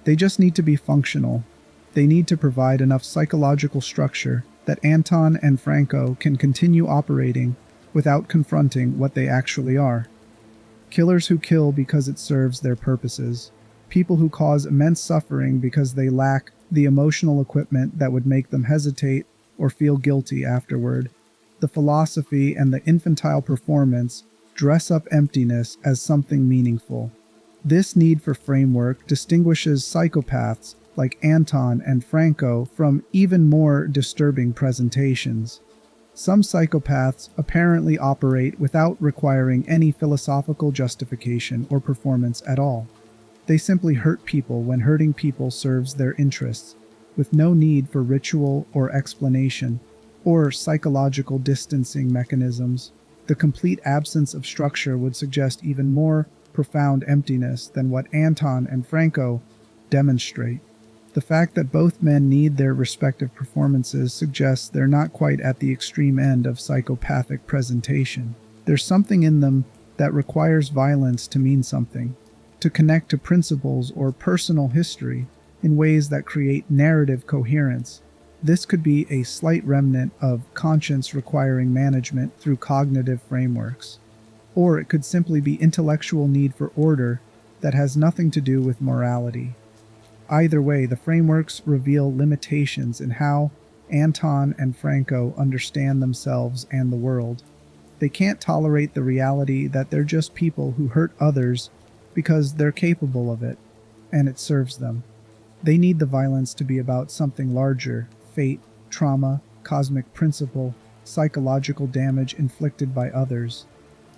They just need to be functional. They need to provide enough psychological structure that Anton and Franco can continue operating without confronting what they actually are. Killers who kill because it serves their purposes. People who cause immense suffering because they lack the emotional equipment that would make them hesitate or feel guilty afterward. The philosophy and the infantile performance dress up emptiness as something meaningful. This need for framework distinguishes psychopaths like Anton and Franco from even more disturbing presentations. Some psychopaths apparently operate without requiring any philosophical justification or performance at all. They simply hurt people when hurting people serves their interests, with no need for ritual or explanation, or psychological distancing mechanisms. The complete absence of structure would suggest even more profound emptiness than what Anton and Franco demonstrate. The fact that both men need their respective performances suggests they're not quite at the extreme end of psychopathic presentation. There's something in them that requires violence to mean something, to connect to principles or personal history in ways that create narrative coherence. This could be a slight remnant of conscience requiring management through cognitive frameworks. Or it could simply be intellectual need for order that has nothing to do with morality. Either way, the frameworks reveal limitations in how Anton and Franco understand themselves and the world. They can't tolerate the reality that they're just people who hurt others because they're capable of it, and it serves them. They need the violence to be about something larger: fate, trauma, cosmic principle, psychological damage inflicted by others.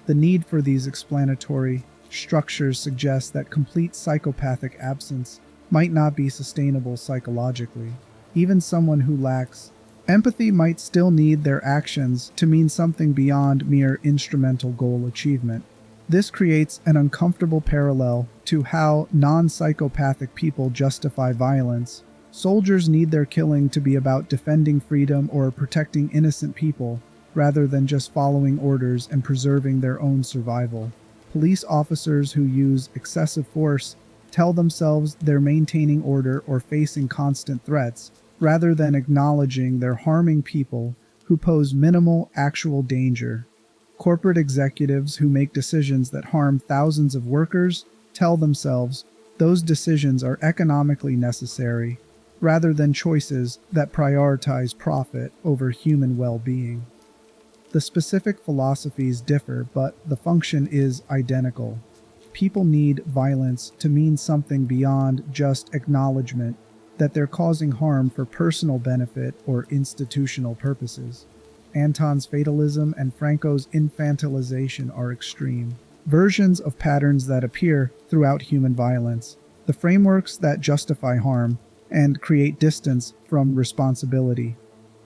The need for these explanatory structures suggests that complete psychopathic absence might not be sustainable psychologically. Even someone who lacks empathy might still need their actions to mean something beyond mere instrumental goal achievement. This creates an uncomfortable parallel to how non-psychopathic people justify violence. Soldiers need their killing to be about defending freedom or protecting innocent people, rather than just following orders and preserving their own survival. Police officers who use excessive force tell themselves they're maintaining order or facing constant threats, rather than acknowledging they're harming people who pose minimal actual danger. Corporate executives who make decisions that harm thousands of workers tell themselves those decisions are economically necessary, rather than choices that prioritize profit over human well-being. The specific philosophies differ, but the function is identical. People need violence to mean something beyond just acknowledgement that they're causing harm for personal benefit or institutional purposes. Anton's fatalism and Franco's infantilization are extreme versions of patterns that appear throughout human violence, the frameworks that justify harm and create distance from responsibility.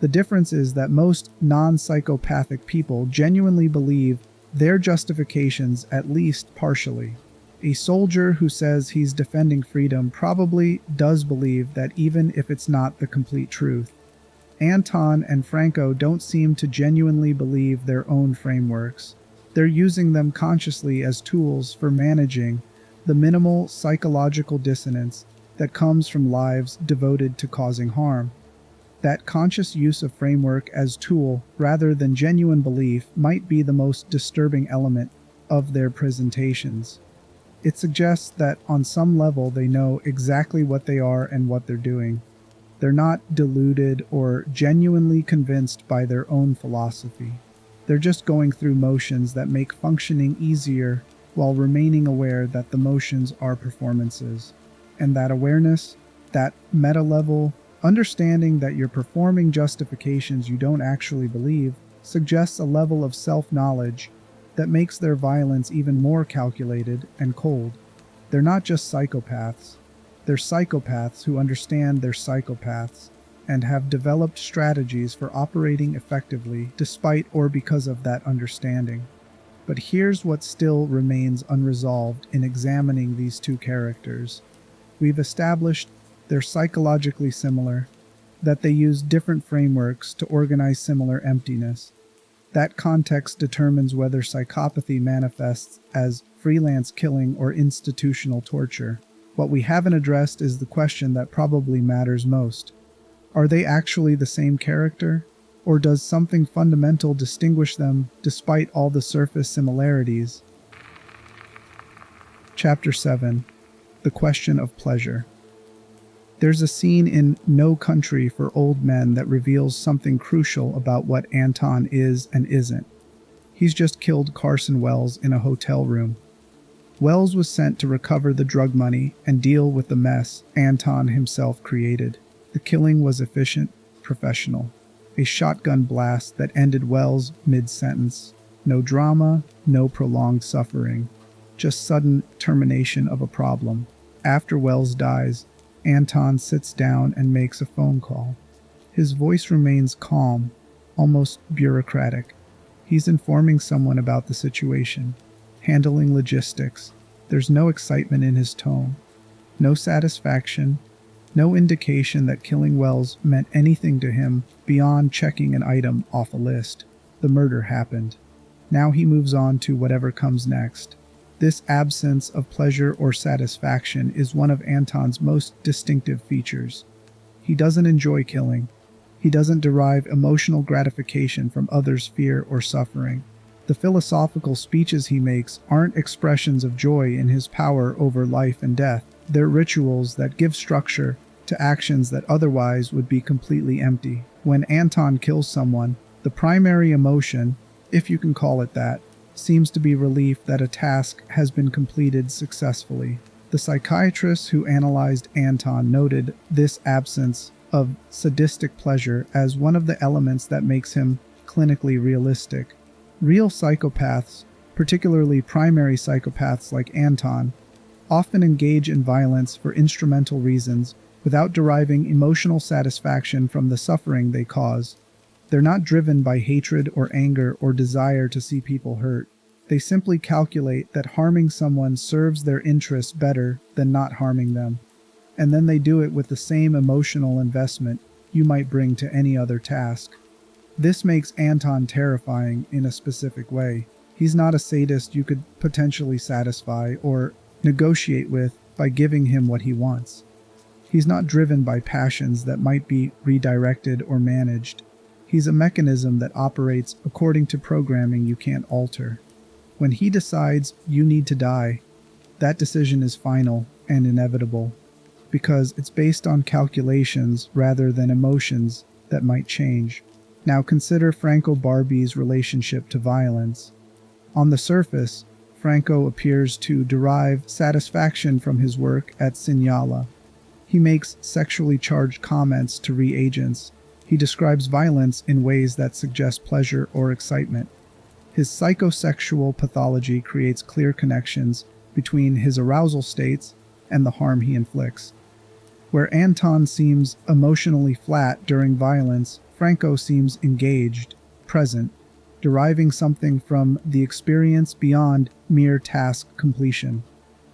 The difference is that most non-psychopathic people genuinely believe their justifications, at least partially. A soldier who says he's defending freedom probably does believe that, even if it's not the complete truth. Anton and Franco don't seem to genuinely believe their own frameworks. They're using them consciously as tools for managing the minimal psychological dissonance that comes from lives devoted to causing harm. That conscious use of framework as tool rather than genuine belief might be the most disturbing element of their presentations. It suggests that on some level they know exactly what they are and what they're doing. They're not deluded or genuinely convinced by their own philosophy. They're just going through motions that make functioning easier while remaining aware that the motions are performances. And that awareness, that meta-level understanding that you're performing justifications you don't actually believe, suggests a level of self-knowledge that makes their violence even more calculated and cold. They're not just psychopaths. They're psychopaths who understand they're psychopaths and have developed strategies for operating effectively despite or because of that understanding. But here's what still remains unresolved in examining these two characters. We've established they're psychologically similar, that they use different frameworks to organize similar emptiness. That context determines whether psychopathy manifests as freelance killing or institutional torture. What we haven't addressed is the question that probably matters most. Are they actually the same character? Or does something fundamental distinguish them despite all the surface similarities? Chapter 7. The Question of Pleasure. There's a scene in No Country for Old Men that reveals something crucial about what Anton is and isn't. He's just killed Carson Wells in a hotel room. Wells was sent to recover the drug money and deal with the mess Anton himself created. The killing was efficient, professional. A shotgun blast that ended Wells mid-sentence. No drama, no prolonged suffering. Just sudden termination of a problem. After Wells dies, Anton sits down and makes a phone call. His voice remains calm, almost bureaucratic. He's informing someone about the situation, handling logistics. There's no excitement in his tone, no satisfaction, no indication that killing Wells meant anything to him beyond checking an item off a list. The murder happened. Now he moves on to whatever comes next. This absence of pleasure or satisfaction is one of Anton's most distinctive features. He doesn't enjoy killing. He doesn't derive emotional gratification from others' fear or suffering. The philosophical speeches he makes aren't expressions of joy in his power over life and death. They're rituals that give structure to actions that otherwise would be completely empty. When Anton kills someone, the primary emotion, if you can call it that, seems to be relief that a task has been completed successfully. The psychiatrist who analyzed Anton noted this absence of sadistic pleasure as one of the elements that makes him clinically realistic. Real psychopaths, particularly primary psychopaths like Anton, often engage in violence for instrumental reasons without deriving emotional satisfaction from the suffering they cause. They're not driven by hatred or anger or desire to see people hurt. They simply calculate that harming someone serves their interests better than not harming them. And then they do it with the same emotional investment you might bring to any other task. This makes Anton terrifying in a specific way. He's not a sadist you could potentially satisfy or negotiate with by giving him what he wants. He's not driven by passions that might be redirected or managed. He's a mechanism that operates according to programming you can't alter. When he decides you need to die, that decision is final and inevitable, because it's based on calculations rather than emotions that might change. Now consider Franco Barbi's relationship to violence. On the surface, Franco appears to derive satisfaction from his work at Signala. He makes sexually charged comments to reagents. He describes violence in ways that suggest pleasure or excitement. His psychosexual pathology creates clear connections between his arousal states and the harm he inflicts. Where Anton seems emotionally flat during violence, Franco seems engaged, present, deriving something from the experience beyond mere task completion.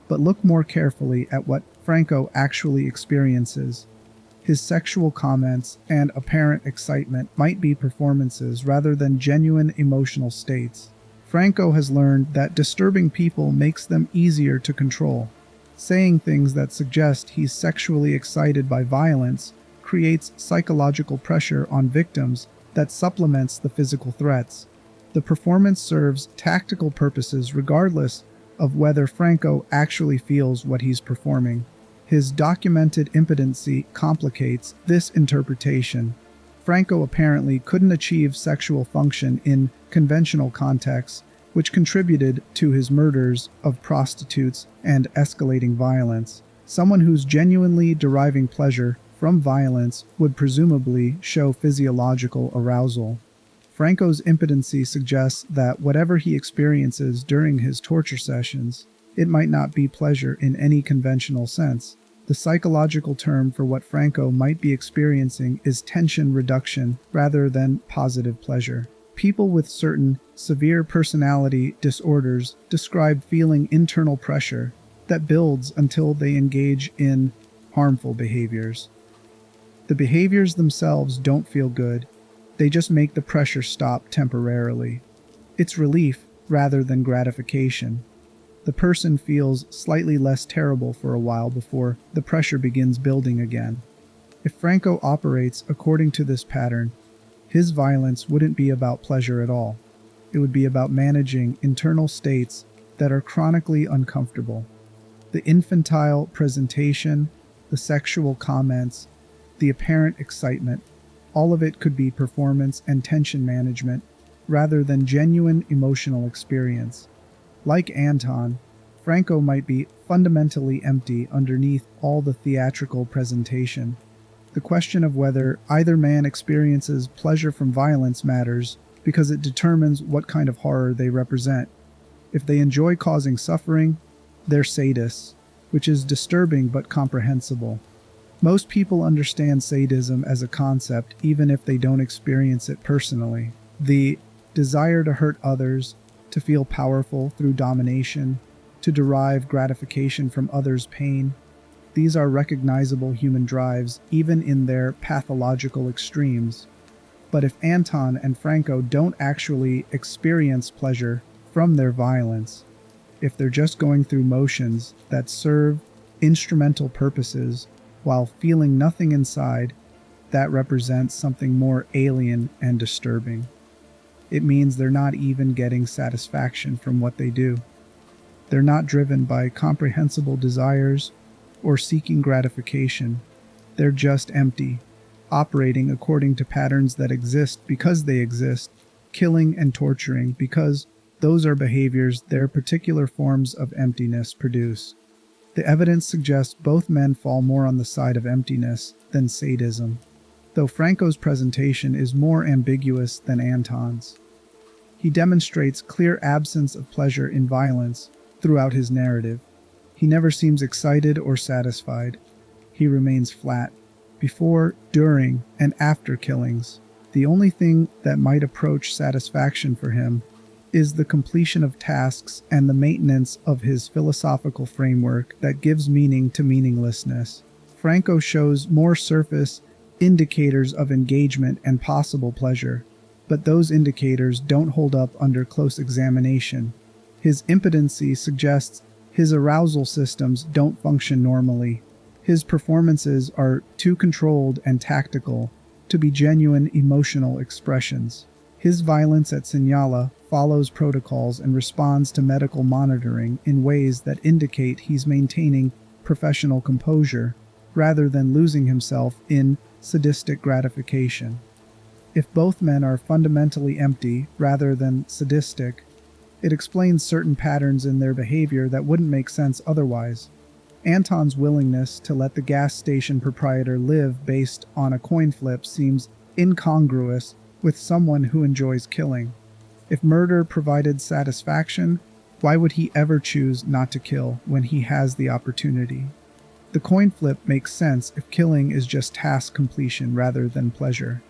But look more carefully at what Franco actually experiences. His sexual comments and apparent excitement might be performances rather than genuine emotional states. Franco has learned that disturbing people makes them easier to control. Saying things that suggest he's sexually excited by violence creates psychological pressure on victims that supplements the physical threats. The performance serves tactical purposes regardless of whether Franco actually feels what he's performing. His documented impotency complicates this interpretation. Franco apparently couldn't achieve sexual function in conventional contexts, which contributed to his murders of prostitutes and escalating violence. Someone who's genuinely deriving pleasure from violence would presumably show physiological arousal. Franco's impotency suggests that whatever he experiences during his torture sessions, it might not be pleasure in any conventional sense. The psychological term for what Franco might be experiencing is tension reduction rather than positive pleasure. People with certain severe personality disorders describe feeling internal pressure that builds until they engage in harmful behaviors. The behaviors themselves don't feel good, they just make the pressure stop temporarily. It's relief rather than gratification. The person feels slightly less terrible for a while before the pressure begins building again. If Franco operates according to this pattern, his violence wouldn't be about pleasure at all. It would be about managing internal states that are chronically uncomfortable. The infantile presentation, the sexual comments, the apparent excitement, all of it could be performance and tension management rather than genuine emotional experience. Like Anton, Franco might be fundamentally empty underneath all the theatrical presentation. The question of whether either man experiences pleasure from violence matters because it determines what kind of horror they represent. If they enjoy causing suffering, they're sadists, which is disturbing but comprehensible. Most people understand sadism as a concept even if they don't experience it personally. The desire to hurt others, to feel powerful through domination, to derive gratification from others' pain. These are recognizable human drives, even in their pathological extremes. But if Anton and Franco don't actually experience pleasure from their violence, if they're just going through motions that serve instrumental purposes while feeling nothing inside, that represents something more alien and disturbing. It means they're not even getting satisfaction from what they do. They're not driven by comprehensible desires or seeking gratification. They're just empty, operating according to patterns that exist because they exist, killing and torturing because those are behaviors their particular forms of emptiness produce. The evidence suggests both men fall more on the side of emptiness than sadism, though Franco's presentation is more ambiguous than Anton's. He demonstrates clear absence of pleasure in violence throughout his narrative. He never seems excited or satisfied. He remains flat, before, during, and after killings. The only thing that might approach satisfaction for him is the completion of tasks and the maintenance of his philosophical framework that gives meaning to meaninglessness. Franco shows more surface indicators of engagement and possible pleasure, but those indicators don't hold up under close examination. His impotency suggests his arousal systems don't function normally. His performances are too controlled and tactical to be genuine emotional expressions. His violence at Signala follows protocols and responds to medical monitoring in ways that indicate he's maintaining professional composure rather than losing himself in sadistic gratification. If both men are fundamentally empty rather than sadistic, it explains certain patterns in their behavior that wouldn't make sense otherwise. Anton's willingness to let the gas station proprietor live based on a coin flip seems incongruous with someone who enjoys killing. If murder provided satisfaction, why would he ever choose not to kill when he has the opportunity? The coin flip makes sense if killing is just task completion rather than pleasure.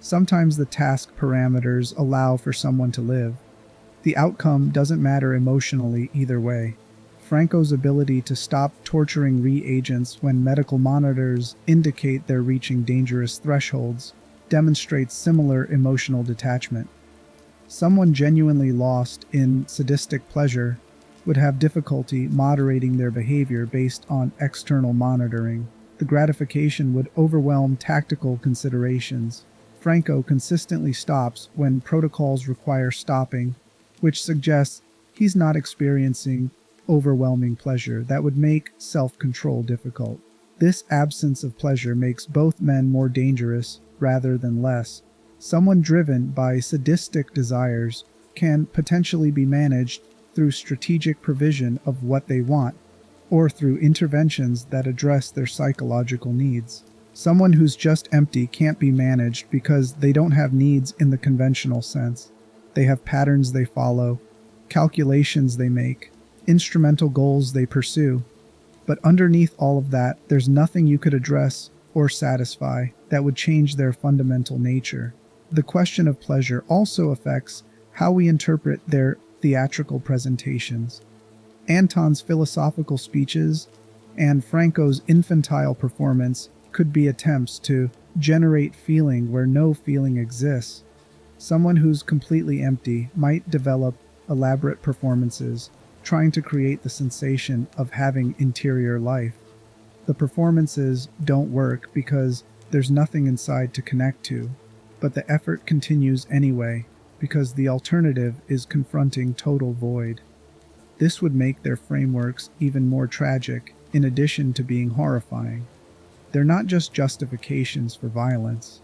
Sometimes the task parameters allow for someone to live. The outcome doesn't matter emotionally either way. Franco's ability to stop torturing reagents when medical monitors indicate they're reaching dangerous thresholds demonstrates similar emotional detachment. Someone genuinely lost in sadistic pleasure would have difficulty moderating their behavior based on external monitoring. The gratification would overwhelm tactical considerations. Franco consistently stops when protocols require stopping, which suggests he's not experiencing overwhelming pleasure that would make self-control difficult. This absence of pleasure makes both men more dangerous rather than less. Someone driven by sadistic desires can potentially be managed through strategic provision of what they want, or through interventions that address their psychological needs. Someone who's just empty can't be managed because they don't have needs in the conventional sense. They have patterns they follow, calculations they make, instrumental goals they pursue. But underneath all of that, there's nothing you could address or satisfy that would change their fundamental nature. The question of pleasure also affects how we interpret their theatrical presentations. Anton's philosophical speeches and Franco's infantile performance could be attempts to generate feeling where no feeling exists. Someone who's completely empty might develop elaborate performances, trying to create the sensation of having interior life. The performances don't work because there's nothing inside to connect to, but the effort continues anyway because the alternative is confronting total void. This would make their frameworks even more tragic, in addition to being horrifying. They're not just justifications for violence.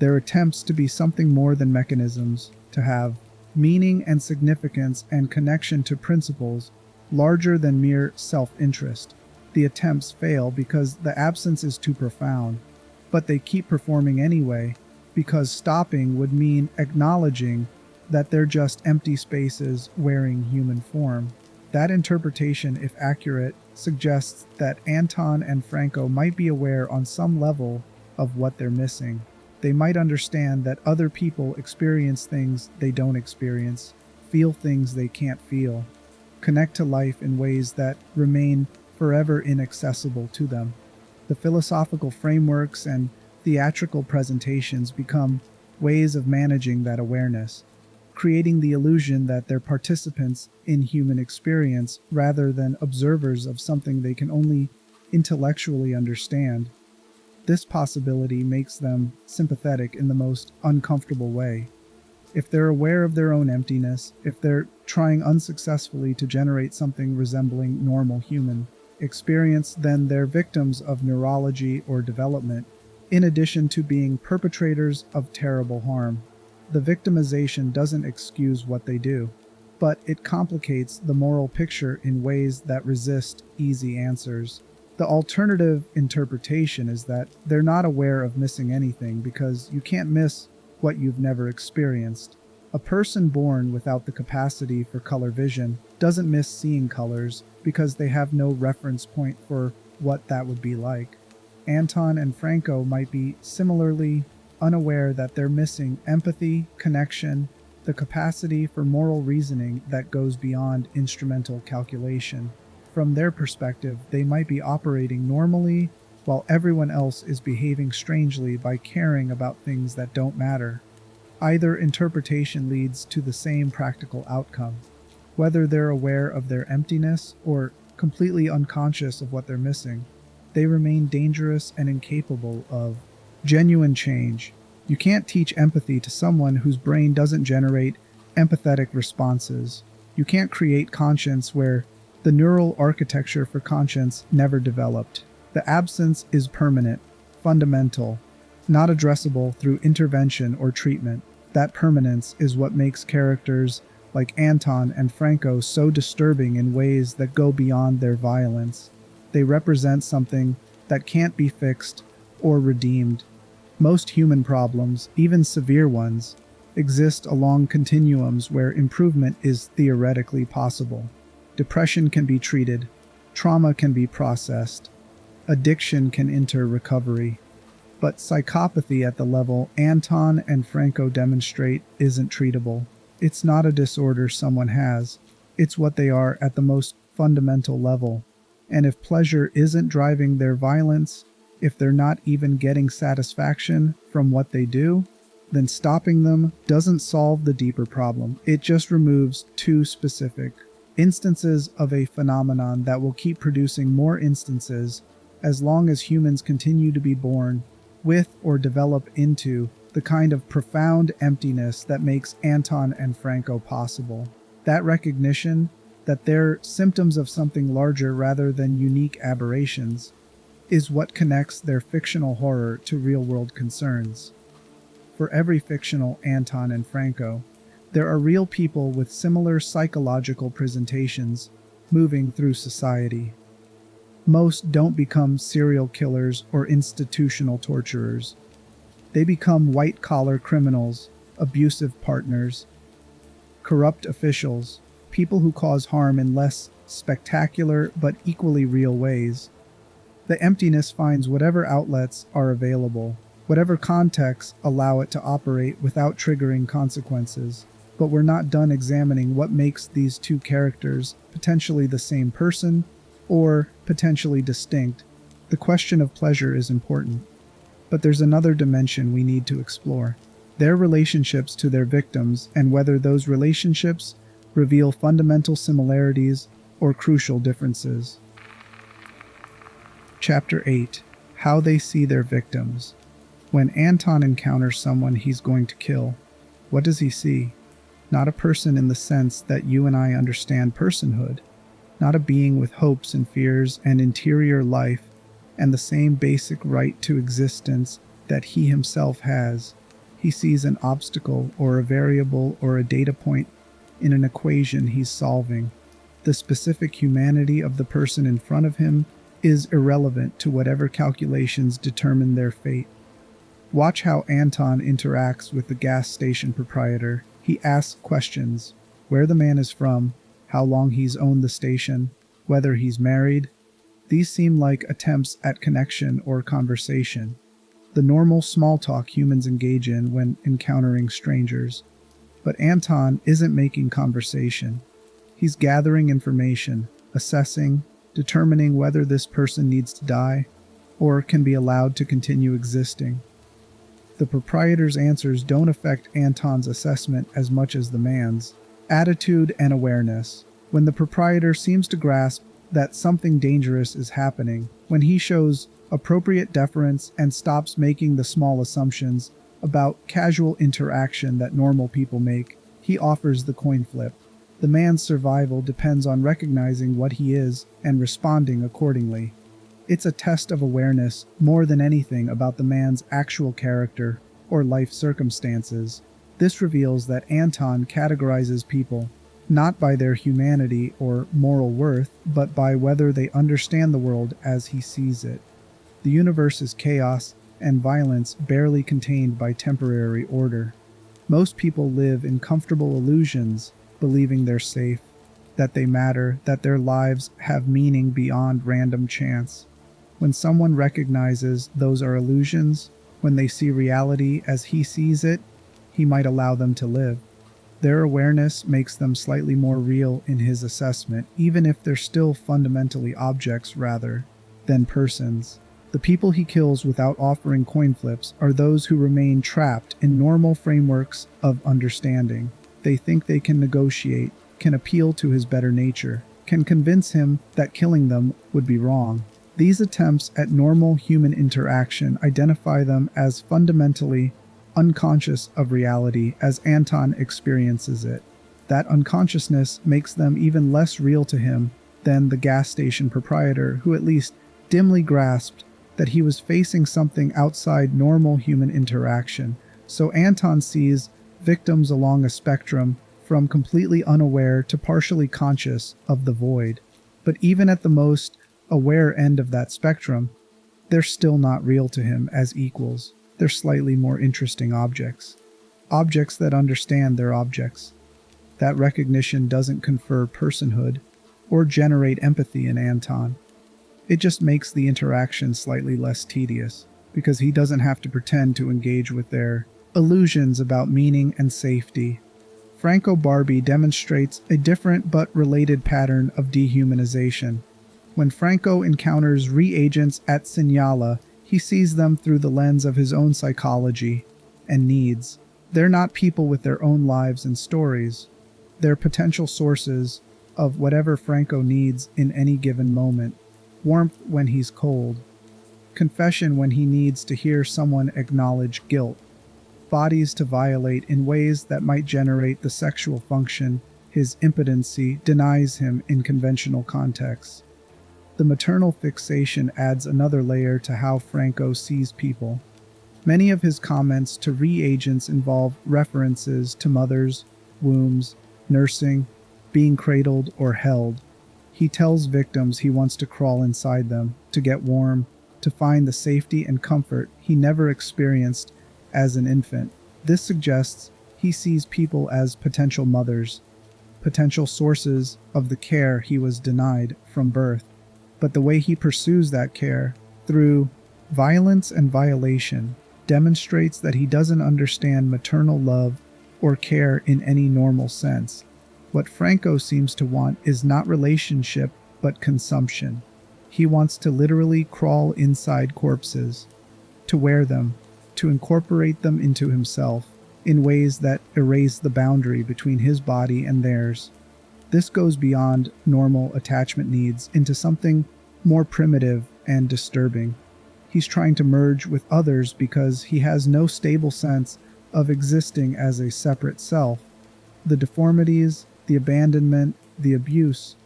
They're attempts to be something more than mechanisms, to have meaning and significance and connection to principles larger than mere self-interest. The attempts fail because the absence is too profound, but they keep performing anyway because stopping would mean acknowledging that they're just empty spaces wearing human form. That interpretation, if accurate, suggests that Anton and Franco might be aware on some level of what they're missing. They might understand that other people experience things they don't experience, feel things they can't feel, connect to life in ways that remain forever inaccessible to them. The philosophical frameworks and theatrical presentations become ways of managing that awareness, creating the illusion that they're participants in human experience rather than observers of something they can only intellectually understand. This possibility makes them sympathetic in the most uncomfortable way. If they're aware of their own emptiness, if they're trying unsuccessfully to generate something resembling normal human experience, then they're victims of neurology or development, in addition to being perpetrators of terrible harm. The victimization doesn't excuse what they do, but it complicates the moral picture in ways that resist easy answers. The alternative interpretation is that they're not aware of missing anything because you can't miss what you've never experienced. A person born without the capacity for color vision doesn't miss seeing colors because they have no reference point for what that would be like. Anton and Franco might be similarly unaware that they're missing empathy, connection, the capacity for moral reasoning that goes beyond instrumental calculation. From their perspective, they might be operating normally while everyone else is behaving strangely by caring about things that don't matter. Either interpretation leads to the same practical outcome. Whether they're aware of their emptiness or completely unconscious of what they're missing, they remain dangerous and incapable of genuine change. You can't teach empathy to someone whose brain doesn't generate empathetic responses. You can't create conscience where the neural architecture for conscience never developed. The absence is permanent, fundamental, not addressable through intervention or treatment. That permanence is what makes characters like Anton and Franco so disturbing in ways that go beyond their violence. They represent something that can't be fixed or redeemed. Most human problems, even severe ones, exist along continuums where improvement is theoretically possible. Depression can be treated, trauma can be processed, addiction can enter recovery. But psychopathy at the level Anton and Franco demonstrate isn't treatable. It's not a disorder someone has. It's what they are at the most fundamental level. And if pleasure isn't driving their violence, if they're not even getting satisfaction from what they do, then stopping them doesn't solve the deeper problem. It just removes two specific instances of a phenomenon that will keep producing more instances as long as humans continue to be born with or develop into the kind of profound emptiness that makes Anton and Franco possible. That recognition that they're symptoms of something larger rather than unique aberrations is what connects their fictional horror to real-world concerns. For every fictional Anton and Franco, there are real people with similar psychological presentations moving through society. Most don't become serial killers or institutional torturers. They become white-collar criminals, abusive partners, corrupt officials, people who cause harm in less spectacular but equally real ways. The emptiness finds whatever outlets are available, whatever contexts allow it to operate without triggering consequences. But we're not done examining what makes these two characters potentially the same person or potentially distinct. The question of pleasure is important. But there's another dimension we need to explore. Their relationships to their victims and whether those relationships reveal fundamental similarities or crucial differences. Chapter 8. How they see their victims. When Anton encounters someone he's going to kill, what does he see? Not a person in the sense that you and I understand personhood. Not a being with hopes and fears and interior life and the same basic right to existence that he himself has. He sees an obstacle or a variable or a data point in an equation he's solving. The specific humanity of the person in front of him is irrelevant to whatever calculations determine their fate. Watch how Anton interacts with the gas station proprietor. He asks questions: where the man is from, how long he's owned the station, whether he's married. These seem like attempts at connection or conversation, the normal small talk humans engage in when encountering strangers. But Anton isn't making conversation. He's gathering information, assessing, determining whether this person needs to die or can be allowed to continue existing. The proprietor's answers don't affect Anton's assessment as much as the man's. Attitude and awareness. When the proprietor seems to grasp that something dangerous is happening, when he shows appropriate deference and stops making the small assumptions about casual interaction that normal people make, he offers the coin flip. The man's survival depends on recognizing what he is and responding accordingly. It's a test of awareness more than anything about the man's actual character or life circumstances. This reveals that Anton categorizes people not by their humanity or moral worth, but by whether they understand the world as he sees it. The universe is chaos and violence barely contained by temporary order. Most people live in comfortable illusions, believing they're safe, that they matter, that their lives have meaning beyond random chance. When someone recognizes those are illusions, when they see reality as he sees it, he might allow them to live. Their awareness makes them slightly more real in his assessment, even if they're still fundamentally objects rather than persons. The people he kills without offering coin flips are those who remain trapped in normal frameworks of understanding. They think they can negotiate, can appeal to his better nature, can convince him that killing them would be wrong. These attempts at normal human interaction identify them as fundamentally unconscious of reality as Anton experiences it. That unconsciousness makes them even less real to him than the gas station proprietor, who at least dimly grasped that he was facing something outside normal human interaction. So Anton sees victims along a spectrum from completely unaware to partially conscious of the void. But even at the most aware end of that spectrum, they're still not real to him as equals. They're slightly more interesting objects. Objects that understand they're objects. That recognition doesn't confer personhood or generate empathy in Anton. It just makes the interaction slightly less tedious, because he doesn't have to pretend to engage with their illusions about meaning and safety. Franco Barbi demonstrates a different but related pattern of dehumanization. When Franco encounters reagents at Signala, he sees them through the lens of his own psychology and needs. They're not people with their own lives and stories. They're potential sources of whatever Franco needs in any given moment. Warmth when he's cold. Confession when he needs to hear someone acknowledge guilt. Bodies to violate in ways that might generate the sexual function his impotency denies him in conventional contexts. The maternal fixation adds another layer to how Franco sees people. Many of his comments to reagents involve references to mothers, wombs, nursing, being cradled or held. He tells victims he wants to crawl inside them, to get warm, to find the safety and comfort he never experienced as an infant. This suggests he sees people as potential mothers, potential sources of the care he was denied from birth. But the way he pursues that care, through violence and violation, demonstrates that he doesn't understand maternal love or care in any normal sense. What Franco seems to want is not relationship, but consumption. He wants to literally crawl inside corpses, to wear them, to incorporate them into himself in ways that erase the boundary between his body and theirs. This goes beyond normal attachment needs into something more primitive and disturbing. He's trying to merge with others because he has no stable sense of existing as a separate self. The deformities, the abandonment, the abuse,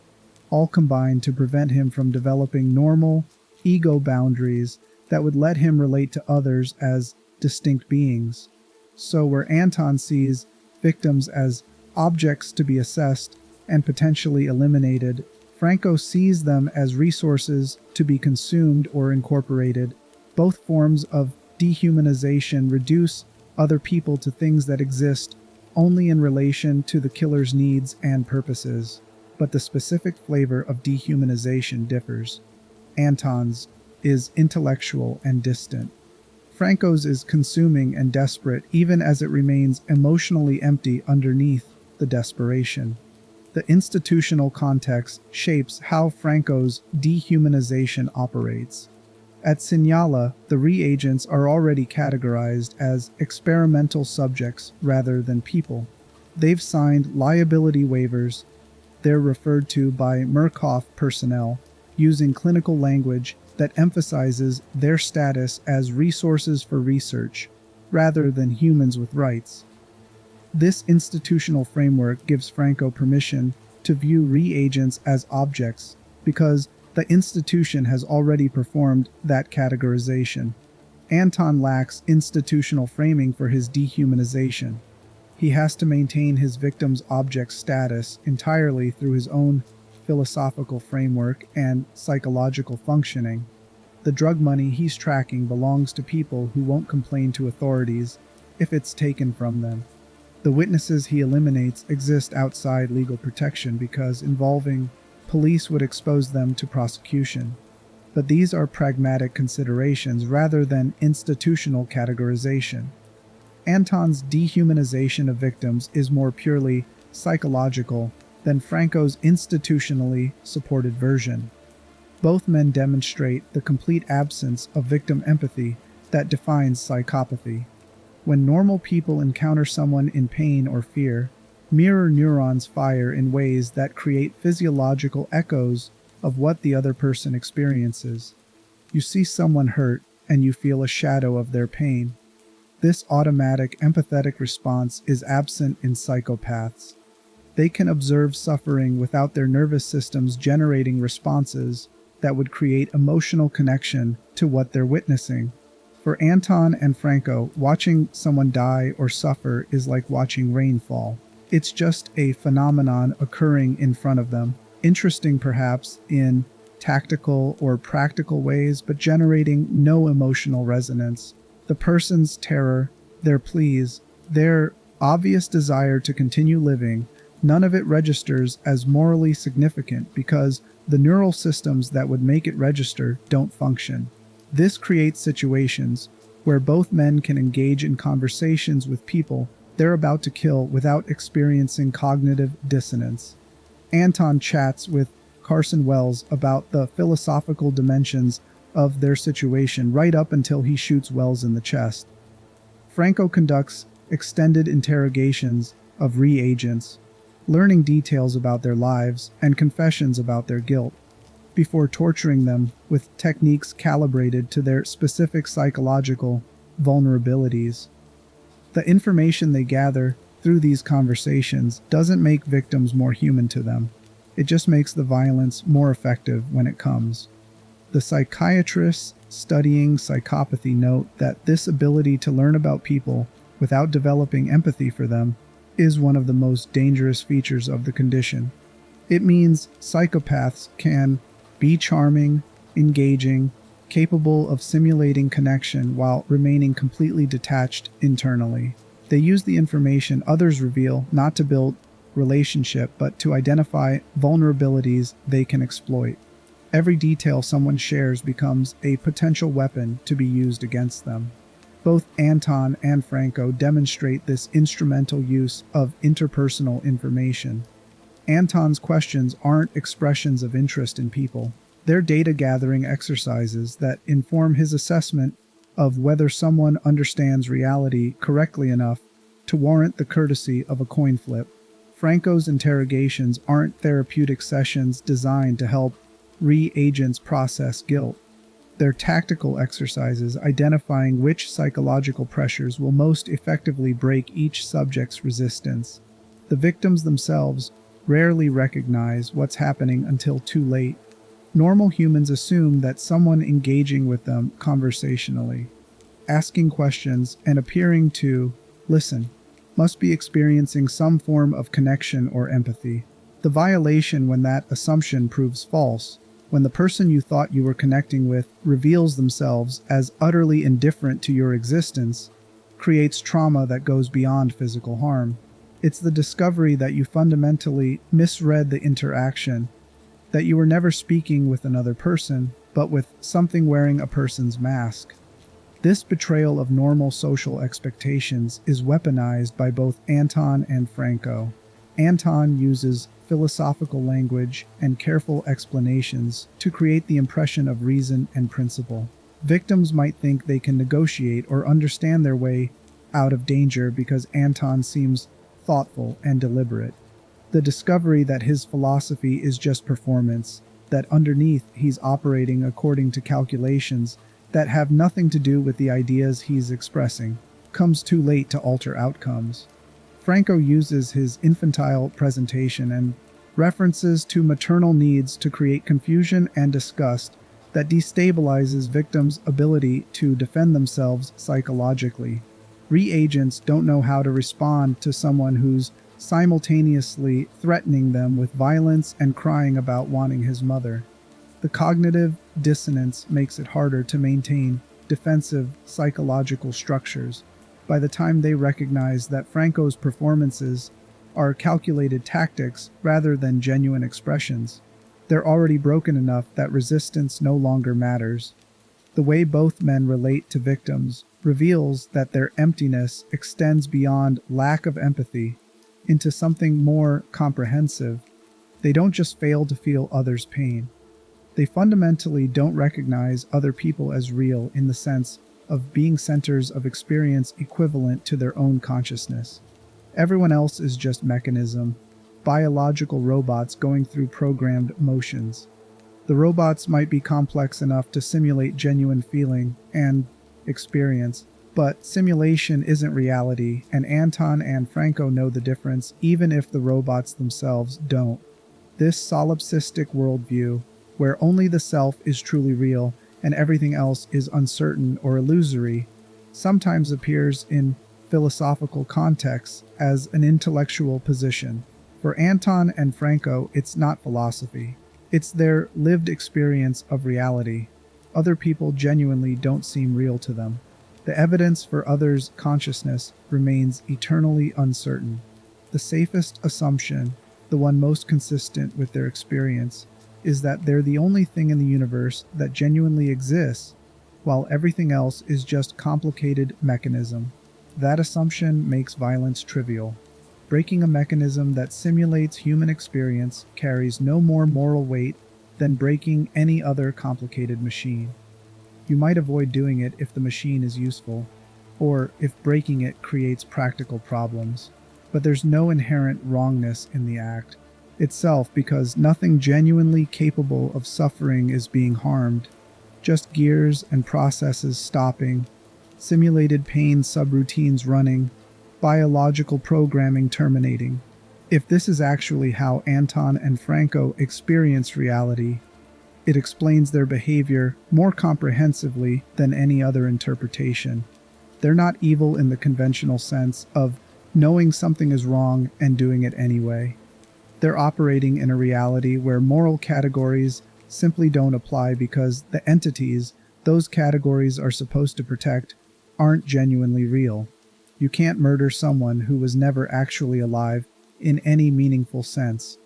all combine to prevent him from developing normal ego boundaries that would let him relate to others as distinct beings. So where Anton sees victims as objects to be assessed and potentially eliminated, Franco sees them as resources to be consumed or incorporated. Both forms of dehumanization reduce other people to things that exist only in relation to the killer's needs and purposes. But the specific flavor of dehumanization differs. Anton's is intellectual and distant. Franco's is consuming and desperate, even as it remains emotionally empty underneath the desperation. The institutional context shapes how Franco's dehumanization operates. At Signala, the reagents are already categorized as experimental subjects rather than people. They've signed liability waivers. They're referred to by Murkoff personnel, using clinical language that emphasizes their status as resources for research, rather than humans with rights. This institutional framework gives Franco permission to view reagents as objects, because the institution has already performed that categorization. Anton lacks institutional framing for his dehumanization. He has to maintain his victim's object status entirely through his own philosophical framework and psychological functioning. The drug money he's tracking belongs to people who won't complain to authorities if it's taken from them. The witnesses he eliminates exist outside legal protection because involving police would expose them to prosecution. But these are pragmatic considerations rather than institutional categorization. Anton's dehumanization of victims is more purely psychological than Franco's institutionally supported version. Both men demonstrate the complete absence of victim empathy that defines psychopathy. When normal people encounter someone in pain or fear, mirror neurons fire in ways that create physiological echoes of what the other person experiences. You see someone hurt, and you feel a shadow of their pain. This automatic empathetic response is absent in psychopaths. They can observe suffering without their nervous systems generating responses that would create emotional connection to what they're witnessing. For Anton and Franco, watching someone die or suffer is like watching rain fall. It's just a phenomenon occurring in front of them, interesting perhaps in tactical or practical ways, but generating no emotional resonance. The person's terror, their pleas, their obvious desire to continue living, none of it registers as morally significant because the neural systems that would make it register don't function. This creates situations where both men can engage in conversations with people they're about to kill without experiencing cognitive dissonance. Anton chats with Carson Wells about the philosophical dimensions of their situation right up until he shoots Wells in the chest. Franco conducts extended interrogations of reagents, learning details about their lives and confessions about their guilt, before torturing them with techniques calibrated to their specific psychological vulnerabilities. The information they gather through these conversations doesn't make victims more human to them. It just makes the violence more effective when it comes. The psychiatrists studying psychopathy note that this ability to learn about people without developing empathy for them is one of the most dangerous features of the condition. It means psychopaths can be charming, engaging, capable of simulating connection while remaining completely detached internally. They use the information others reveal not to build relationship, but to identify vulnerabilities they can exploit. Every detail someone shares becomes a potential weapon to be used against them. Both Anton and Franco demonstrate this instrumental use of interpersonal information. Anton's questions aren't expressions of interest in people. They're data-gathering exercises that inform his assessment of whether someone understands reality correctly enough to warrant the courtesy of a coin flip. Franco's interrogations aren't therapeutic sessions designed to help reagents process guilt. They're tactical exercises identifying which psychological pressures will most effectively break each subject's resistance. The victims themselves rarely recognize what's happening until too late. Normal humans assume that someone engaging with them conversationally, asking questions, and appearing to listen must be experiencing some form of connection or empathy. The violation when that assumption proves false, when the person you thought you were connecting with reveals themselves as utterly indifferent to your existence, creates trauma that goes beyond physical harm. It's the discovery that you fundamentally misread the interaction, that you were never speaking with another person, but with something wearing a person's mask. This betrayal of normal social expectations is weaponized by both Anton and Franco. Anton uses philosophical language and careful explanations to create the impression of reason and principle. Victims might think they can negotiate or understand their way out of danger because Anton seems thoughtful and deliberate. The discovery that his philosophy is just performance, that underneath he's operating according to calculations that have nothing to do with the ideas he's expressing, comes too late to alter outcomes. Franco uses his infantile presentation and references to maternal needs to create confusion and disgust that destabilizes victims' ability to defend themselves psychologically. Reagents don't know how to respond to someone who's simultaneously threatening them with violence and crying about wanting his mother. The cognitive dissonance makes it harder to maintain defensive psychological structures. By the time they recognize that Franco's performances are calculated tactics rather than genuine expressions, they're already broken enough that resistance no longer matters. The way both men relate to victims reveals that their emptiness extends beyond lack of empathy into something more comprehensive. They don't just fail to feel others' pain. They fundamentally don't recognize other people as real in the sense of being centers of experience equivalent to their own consciousness. Everyone else is just mechanism, biological robots going through programmed motions. The robots might be complex enough to simulate genuine feeling and experience, but simulation isn't reality, and Anton and Franco know the difference even if the robots themselves don't. This solipsistic worldview, where only the self is truly real and everything else is uncertain or illusory, sometimes appears in philosophical contexts as an intellectual position. For Anton and Franco, it's not philosophy. It's their lived experience of reality. Other people genuinely don't seem real to them. The evidence for others' consciousness remains eternally uncertain. The safest assumption, the one most consistent with their experience, is that they're the only thing in the universe that genuinely exists, while everything else is just complicated mechanism. That assumption makes violence trivial. Breaking a mechanism that simulates human experience carries no more moral weight than breaking any other complicated machine. You might avoid doing it if the machine is useful, or if breaking it creates practical problems. But there's no inherent wrongness in the act itself because nothing genuinely capable of suffering is being harmed. Just gears and processes stopping, simulated pain subroutines running, biological programming terminating. If this is actually how Anton and Franco experience reality, it explains their behavior more comprehensively than any other interpretation. They're not evil in the conventional sense of knowing something is wrong and doing it anyway. They're operating in a reality where moral categories simply don't apply because the entities those categories are supposed to protect aren't genuinely real. You can't murder someone who was never actually alive in any meaningful sense.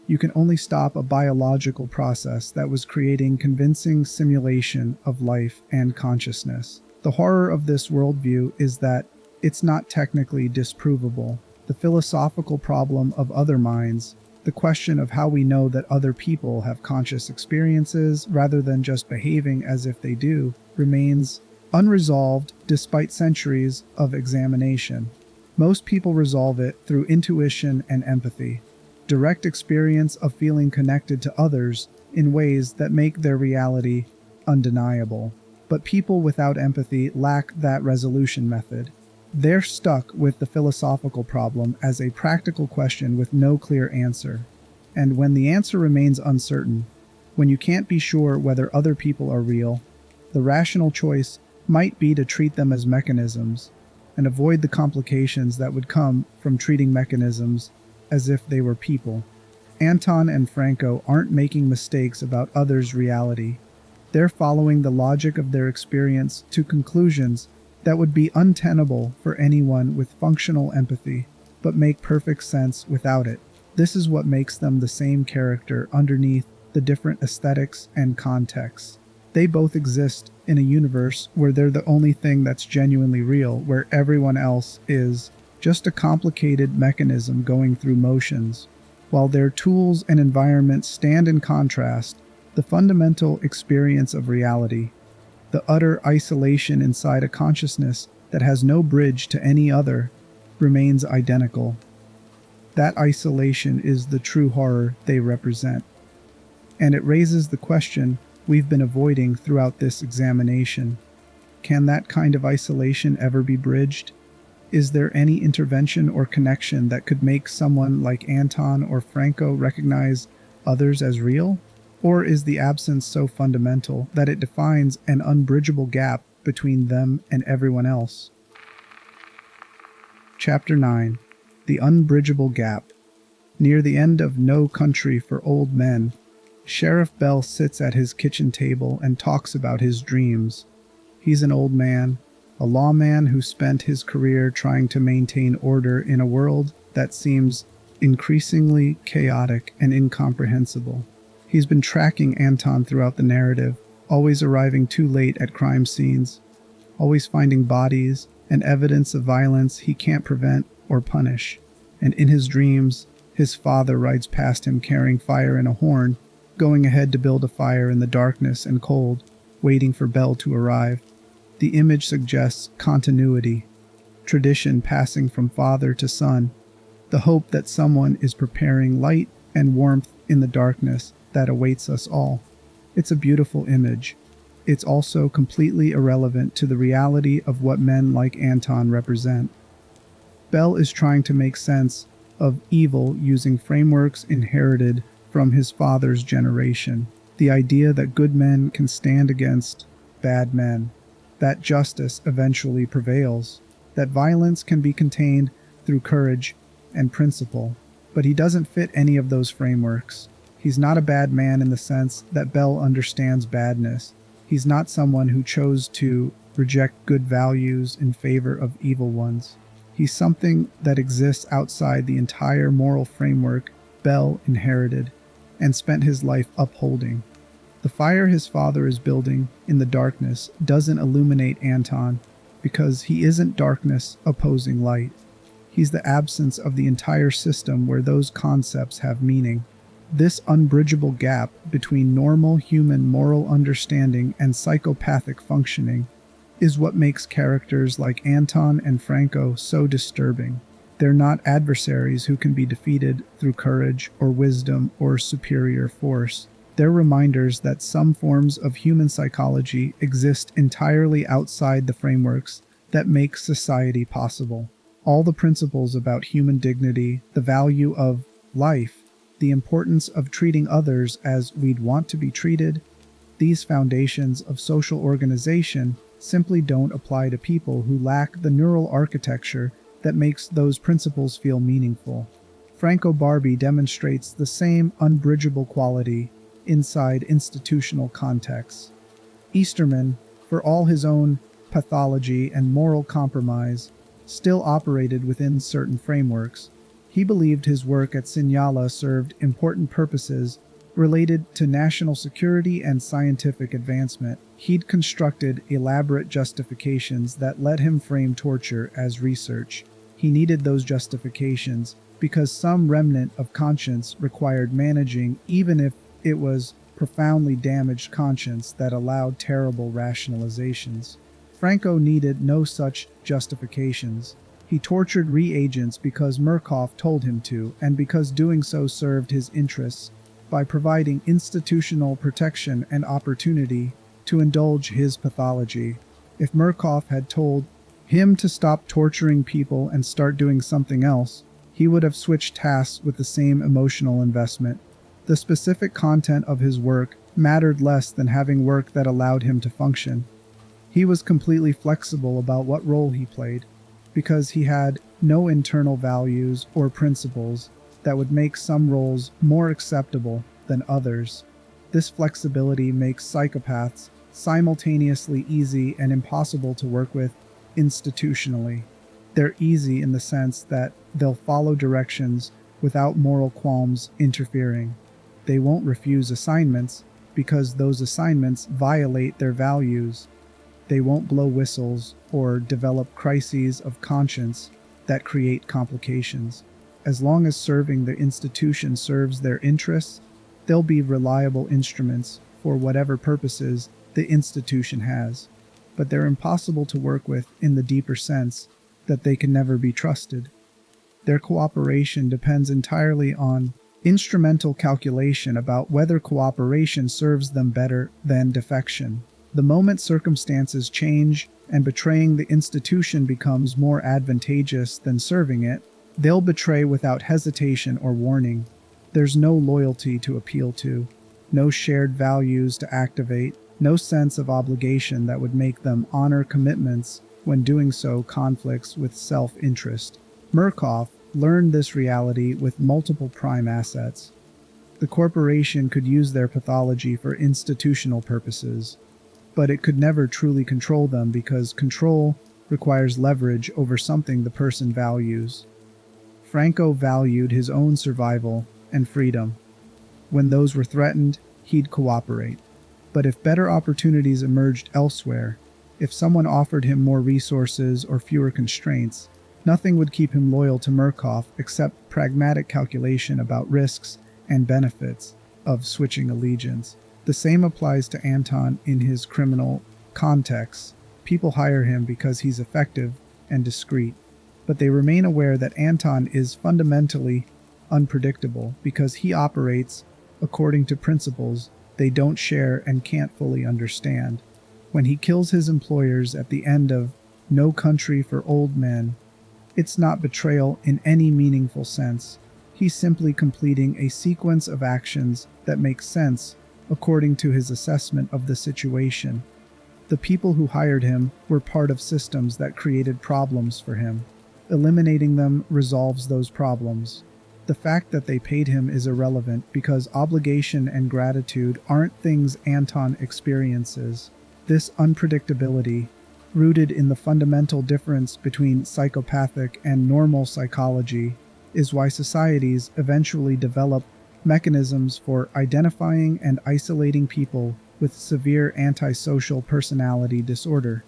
You can only stop a biological process that was creating convincing simulation of life and consciousness. The horror of this worldview is that it's not technically disprovable. The philosophical problem of other minds, the question of how we know that other people have conscious experiences rather than just behaving as if they do, remains unresolved despite centuries of examination. Most people resolve it through intuition and empathy, direct experience of feeling connected to others in ways that make their reality undeniable. But people without empathy lack that resolution method. They're stuck with the philosophical problem as a practical question with no clear answer. And when the answer remains uncertain, when you can't be sure whether other people are real, the rational choice might be to treat them as mechanisms and avoid the complications that would come from treating mechanisms as if they were people. Anton and Franco aren't making mistakes about others' reality. They're following the logic of their experience to conclusions that would be untenable for anyone with functional empathy, but make perfect sense without it. This is what makes them the same character underneath the different aesthetics and contexts. They both exist in a universe where they're the only thing that's genuinely real, where everyone else is just a complicated mechanism going through motions. While their tools and environments stand in contrast, the fundamental experience of reality, the utter isolation inside a consciousness that has no bridge to any other, remains identical. That isolation is the true horror they represent. And it raises the question we've been avoiding throughout this examination. Can that kind of isolation ever be bridged? Is there any intervention or connection that could make someone like Anton or Franco recognize others as real? Or is the absence so fundamental that it defines an unbridgeable gap between them and everyone else? Chapter 9. The Unbridgeable Gap. Near the end of No Country for Old Men, Sheriff Bell sits at his kitchen table and talks about his dreams. He's an old man, a lawman who spent his career trying to maintain order in a world that seems increasingly chaotic and incomprehensible. He's been tracking Anton throughout the narrative, always arriving too late at crime scenes, always finding bodies and evidence of violence he can't prevent or punish. And in his dreams, his father rides past him carrying fire in a horn, going ahead to build a fire in the darkness and cold, waiting for Bell to arrive. The image suggests continuity, tradition passing from father to son, the hope that someone is preparing light and warmth in the darkness that awaits us all. It's a beautiful image. It's also completely irrelevant to the reality of what men like Anton represent. Bell is trying to make sense of evil using frameworks inherited from his father's generation. The idea that good men can stand against bad men, that justice eventually prevails, that violence can be contained through courage and principle. But he doesn't fit any of those frameworks. He's not a bad man in the sense that Bell understands badness. He's not someone who chose to reject good values in favor of evil ones. He's something that exists outside the entire moral framework Bell inherited and spent his life upholding. The fire his father is building in the darkness doesn't illuminate Anton because he isn't darkness opposing light. He's the absence of the entire system where those concepts have meaning. This unbridgeable gap between normal human moral understanding and psychopathic functioning is what makes characters like Anton and Franco so disturbing. They're not adversaries who can be defeated through courage or wisdom or superior force. They're reminders that some forms of human psychology exist entirely outside the frameworks that make society possible. All the principles about human dignity, the value of life, the importance of treating others as we'd want to be treated, these foundations of social organization simply don't apply to people who lack the neural architecture that makes those principles feel meaningful. Franco Barbi demonstrates the same unbridgeable quality inside institutional contexts. Easterman, for all his own pathology and moral compromise, still operated within certain frameworks. He believed his work at Signala served important purposes related to national security and scientific advancement. He'd constructed elaborate justifications that let him frame torture as research. He needed those justifications because some remnant of conscience required managing, even if it was profoundly damaged conscience that allowed terrible rationalizations. Franco needed no such justifications. He tortured reagents because Murkoff told him to, and because doing so served his interests by providing institutional protection and opportunity to indulge his pathology. If Murkoff had told him to stop torturing people and start doing something else, he would have switched tasks with the same emotional investment. The specific content of his work mattered less than having work that allowed him to function. He was completely flexible about what role he played, because he had no internal values or principles that would make some roles more acceptable than others. This flexibility makes psychopaths simultaneously easy and impossible to work with institutionally. They're easy in the sense that they'll follow directions without moral qualms interfering. They won't refuse assignments because those assignments violate their values. They won't blow whistles or develop crises of conscience that create complications. As long as serving the institution serves their interests, they'll be reliable instruments for whatever purposes the institution has. But they're impossible to work with in the deeper sense that they can never be trusted. Their cooperation depends entirely on instrumental calculation about whether cooperation serves them better than defection. The moment circumstances change and betraying the institution becomes more advantageous than serving it, they'll betray without hesitation or warning. There's no loyalty to appeal to, no shared values to activate, no sense of obligation that would make them honor commitments when doing so conflicts with self-interest. Murkoff learned this reality with multiple prime assets. The corporation could use their pathology for institutional purposes, but it could never truly control them because control requires leverage over something the person values. Franco valued his own survival and freedom. When those were threatened, he'd cooperate. But if better opportunities emerged elsewhere, if someone offered him more resources or fewer constraints, nothing would keep him loyal to Murkoff except pragmatic calculation about risks and benefits of switching allegiance. The same applies to Anton in his criminal context. People hire him because he's effective and discreet, but they remain aware that Anton is fundamentally unpredictable because he operates according to principles they don't share and can't fully understand. When he kills his employers at the end of No Country for Old Men, it's not betrayal in any meaningful sense. He's simply completing a sequence of actions that make sense according to his assessment of the situation. The people who hired him were part of systems that created problems for him. Eliminating them resolves those problems. The fact that they paid him is irrelevant because obligation and gratitude aren't things Anton experiences. This unpredictability, rooted in the fundamental difference between psychopathic and normal psychology, is why societies eventually develop mechanisms for identifying and isolating people with severe antisocial personality disorder.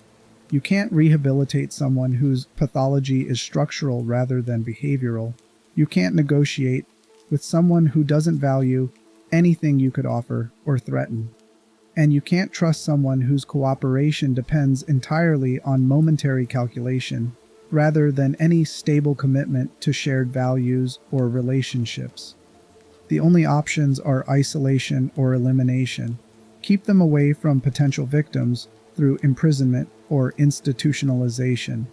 You can't rehabilitate someone whose pathology is structural rather than behavioral. You can't negotiate with someone who doesn't value anything you could offer or threaten. And you can't trust someone whose cooperation depends entirely on momentary calculation, rather than any stable commitment to shared values or relationships. The only options are isolation or elimination. Keep them away from potential victims through imprisonment or institutionalization,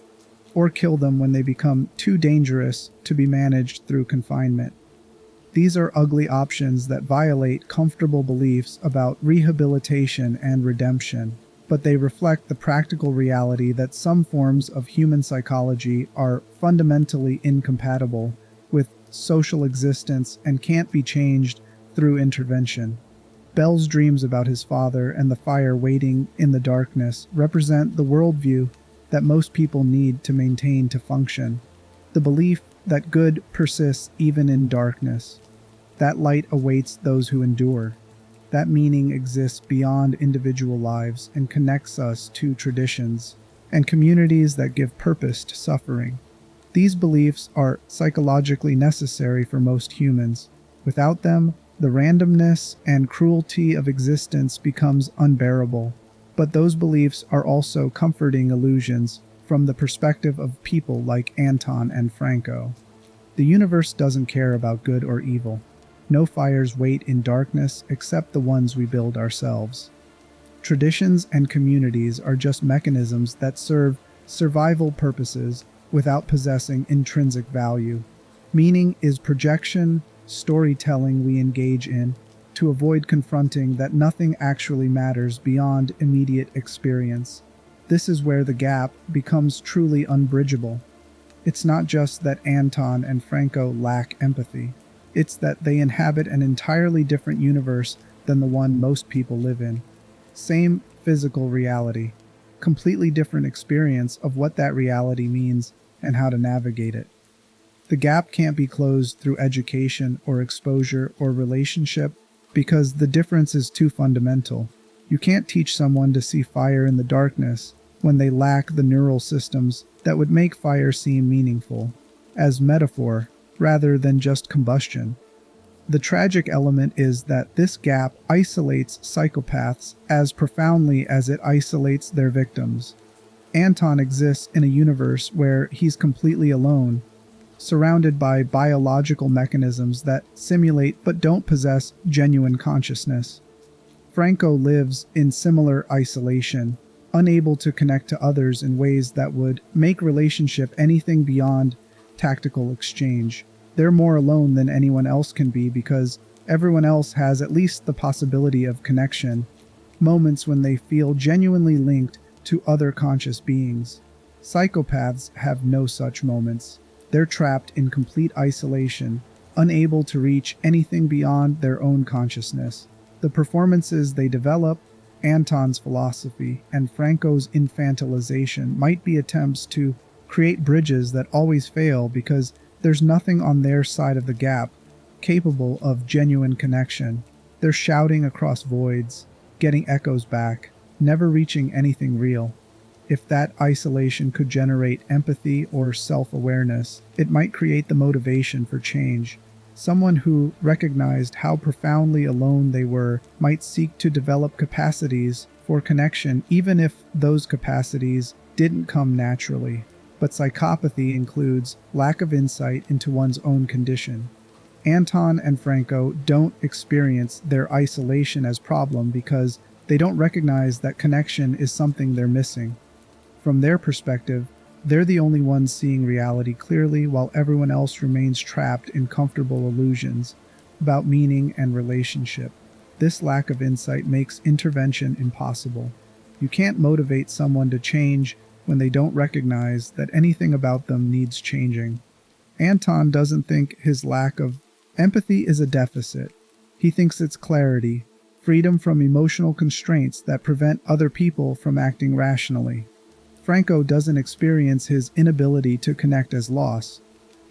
or kill them when they become too dangerous to be managed through confinement. These are ugly options that violate comfortable beliefs about rehabilitation and redemption, but they reflect the practical reality that some forms of human psychology are fundamentally incompatible with social existence and can't be changed through intervention. Bell's dreams about his father and the fire waiting in the darkness represent the worldview that most people need to function. The belief that good persists even in darkness. That light awaits those who endure. That meaning exists beyond individual lives and connects us to traditions and communities that give purpose to suffering. These beliefs are psychologically necessary for most humans. Without them, the randomness and cruelty of existence becomes unbearable. But those beliefs are also comforting illusions from the perspective of people like Anton and Franco. The universe doesn't care about good or evil. No fires wait in darkness except the ones we build ourselves. Traditions and communities are just mechanisms that serve survival purposes without possessing intrinsic value. Meaning is projection, storytelling we engage in to avoid confronting that nothing actually matters beyond immediate experience. This is where the gap becomes truly unbridgeable. It's not just that Anton and Franco lack empathy. It's that they inhabit an entirely different universe than the one most people live in. Same physical reality, completely different experience of what that reality means and how to navigate it. The gap can't be closed through education or exposure or relationship because the difference is too fundamental. You can't teach someone to see fire in the darkness when they lack the neural systems that would make fire seem meaningful, as metaphor rather than just combustion. The tragic element is that this gap isolates psychopaths as profoundly as it isolates their victims. Anton exists in a universe where he's completely alone, surrounded by biological mechanisms that simulate but don't possess genuine consciousness. Franco lives in similar isolation, unable to connect to others in ways that would make relationship anything beyond tactical exchange. They're more alone than anyone else can be because everyone else has at least the possibility of connection, moments when they feel genuinely linked to other conscious beings. Psychopaths have no such moments. They're trapped in complete isolation, unable to reach anything beyond their own consciousness. The performances they develop, Anton's philosophy, and Franco's infantilization might be attempts to create bridges that always fail because there's nothing on their side of the gap capable of genuine connection. They're shouting across voids, getting echoes back, never reaching anything real. If that isolation could generate empathy or self-awareness, it might create the motivation for change. Someone who recognized how profoundly alone they were might seek to develop capacities for connection, even if those capacities didn't come naturally. But psychopathy includes lack of insight into one's own condition. Anton and Franco don't experience their isolation as a problem because they don't recognize that connection is something they're missing. From their perspective, they're the only ones seeing reality clearly while everyone else remains trapped in comfortable illusions about meaning and relationship. This lack of insight makes intervention impossible. You can't motivate someone to change when they don't recognize that anything about them needs changing. Anton doesn't think his lack of empathy is a deficit. He thinks it's clarity, freedom from emotional constraints that prevent other people from acting rationally. Franco doesn't experience his inability to connect as loss.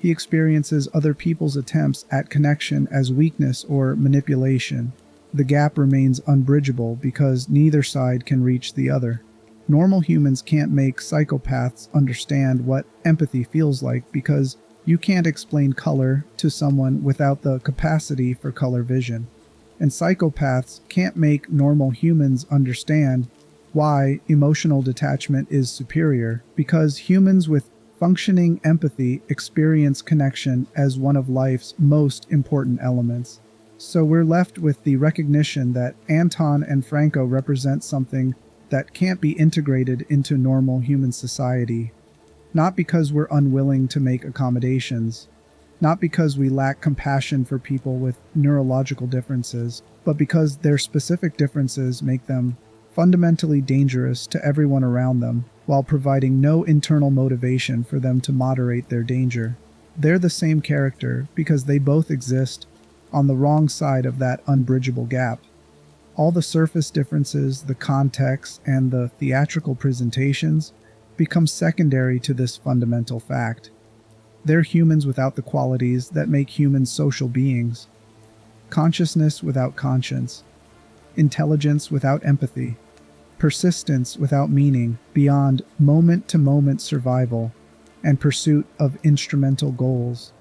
He experiences other people's attempts at connection as weakness or manipulation. The gap remains unbridgeable because neither side can reach the other. Normal humans can't make psychopaths understand what empathy feels like because you can't explain color to someone without the capacity for color vision. And psychopaths can't make normal humans understand why emotional detachment is superior because humans with functioning empathy experience connection as one of life's most important elements. So we're left with the recognition that Anton and Franco represent something that can't be integrated into normal human society, not because we're unwilling to make accommodations, not because we lack compassion for people with neurological differences, but because their specific differences make them fundamentally dangerous to everyone around them, while providing no internal motivation for them to moderate their danger. They're the same character because they both exist on the wrong side of that unbridgeable gap. All the surface differences, the context, and the theatrical presentations become secondary to this fundamental fact. They're humans without the qualities that make humans social beings. Consciousness without conscience. Intelligence without empathy. Persistence without meaning beyond moment-to-moment survival and pursuit of instrumental goals.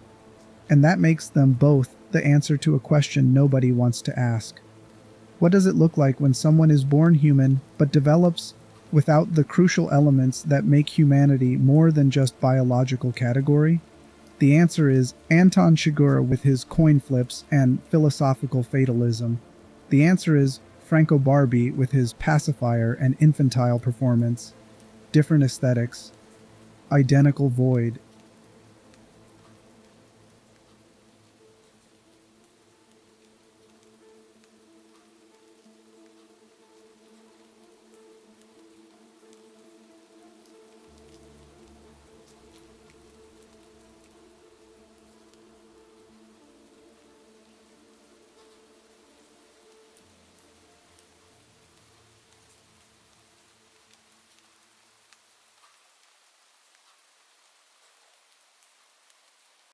And that makes them both the answer to a question nobody wants to ask. What does it look like when someone is born human but develops without the crucial elements that make humanity more than just biological category? The answer is Anton Chigurh with his coin flips and philosophical fatalism. The answer is Franco Barbi with his pacifier and infantile performance. Different aesthetics, identical void,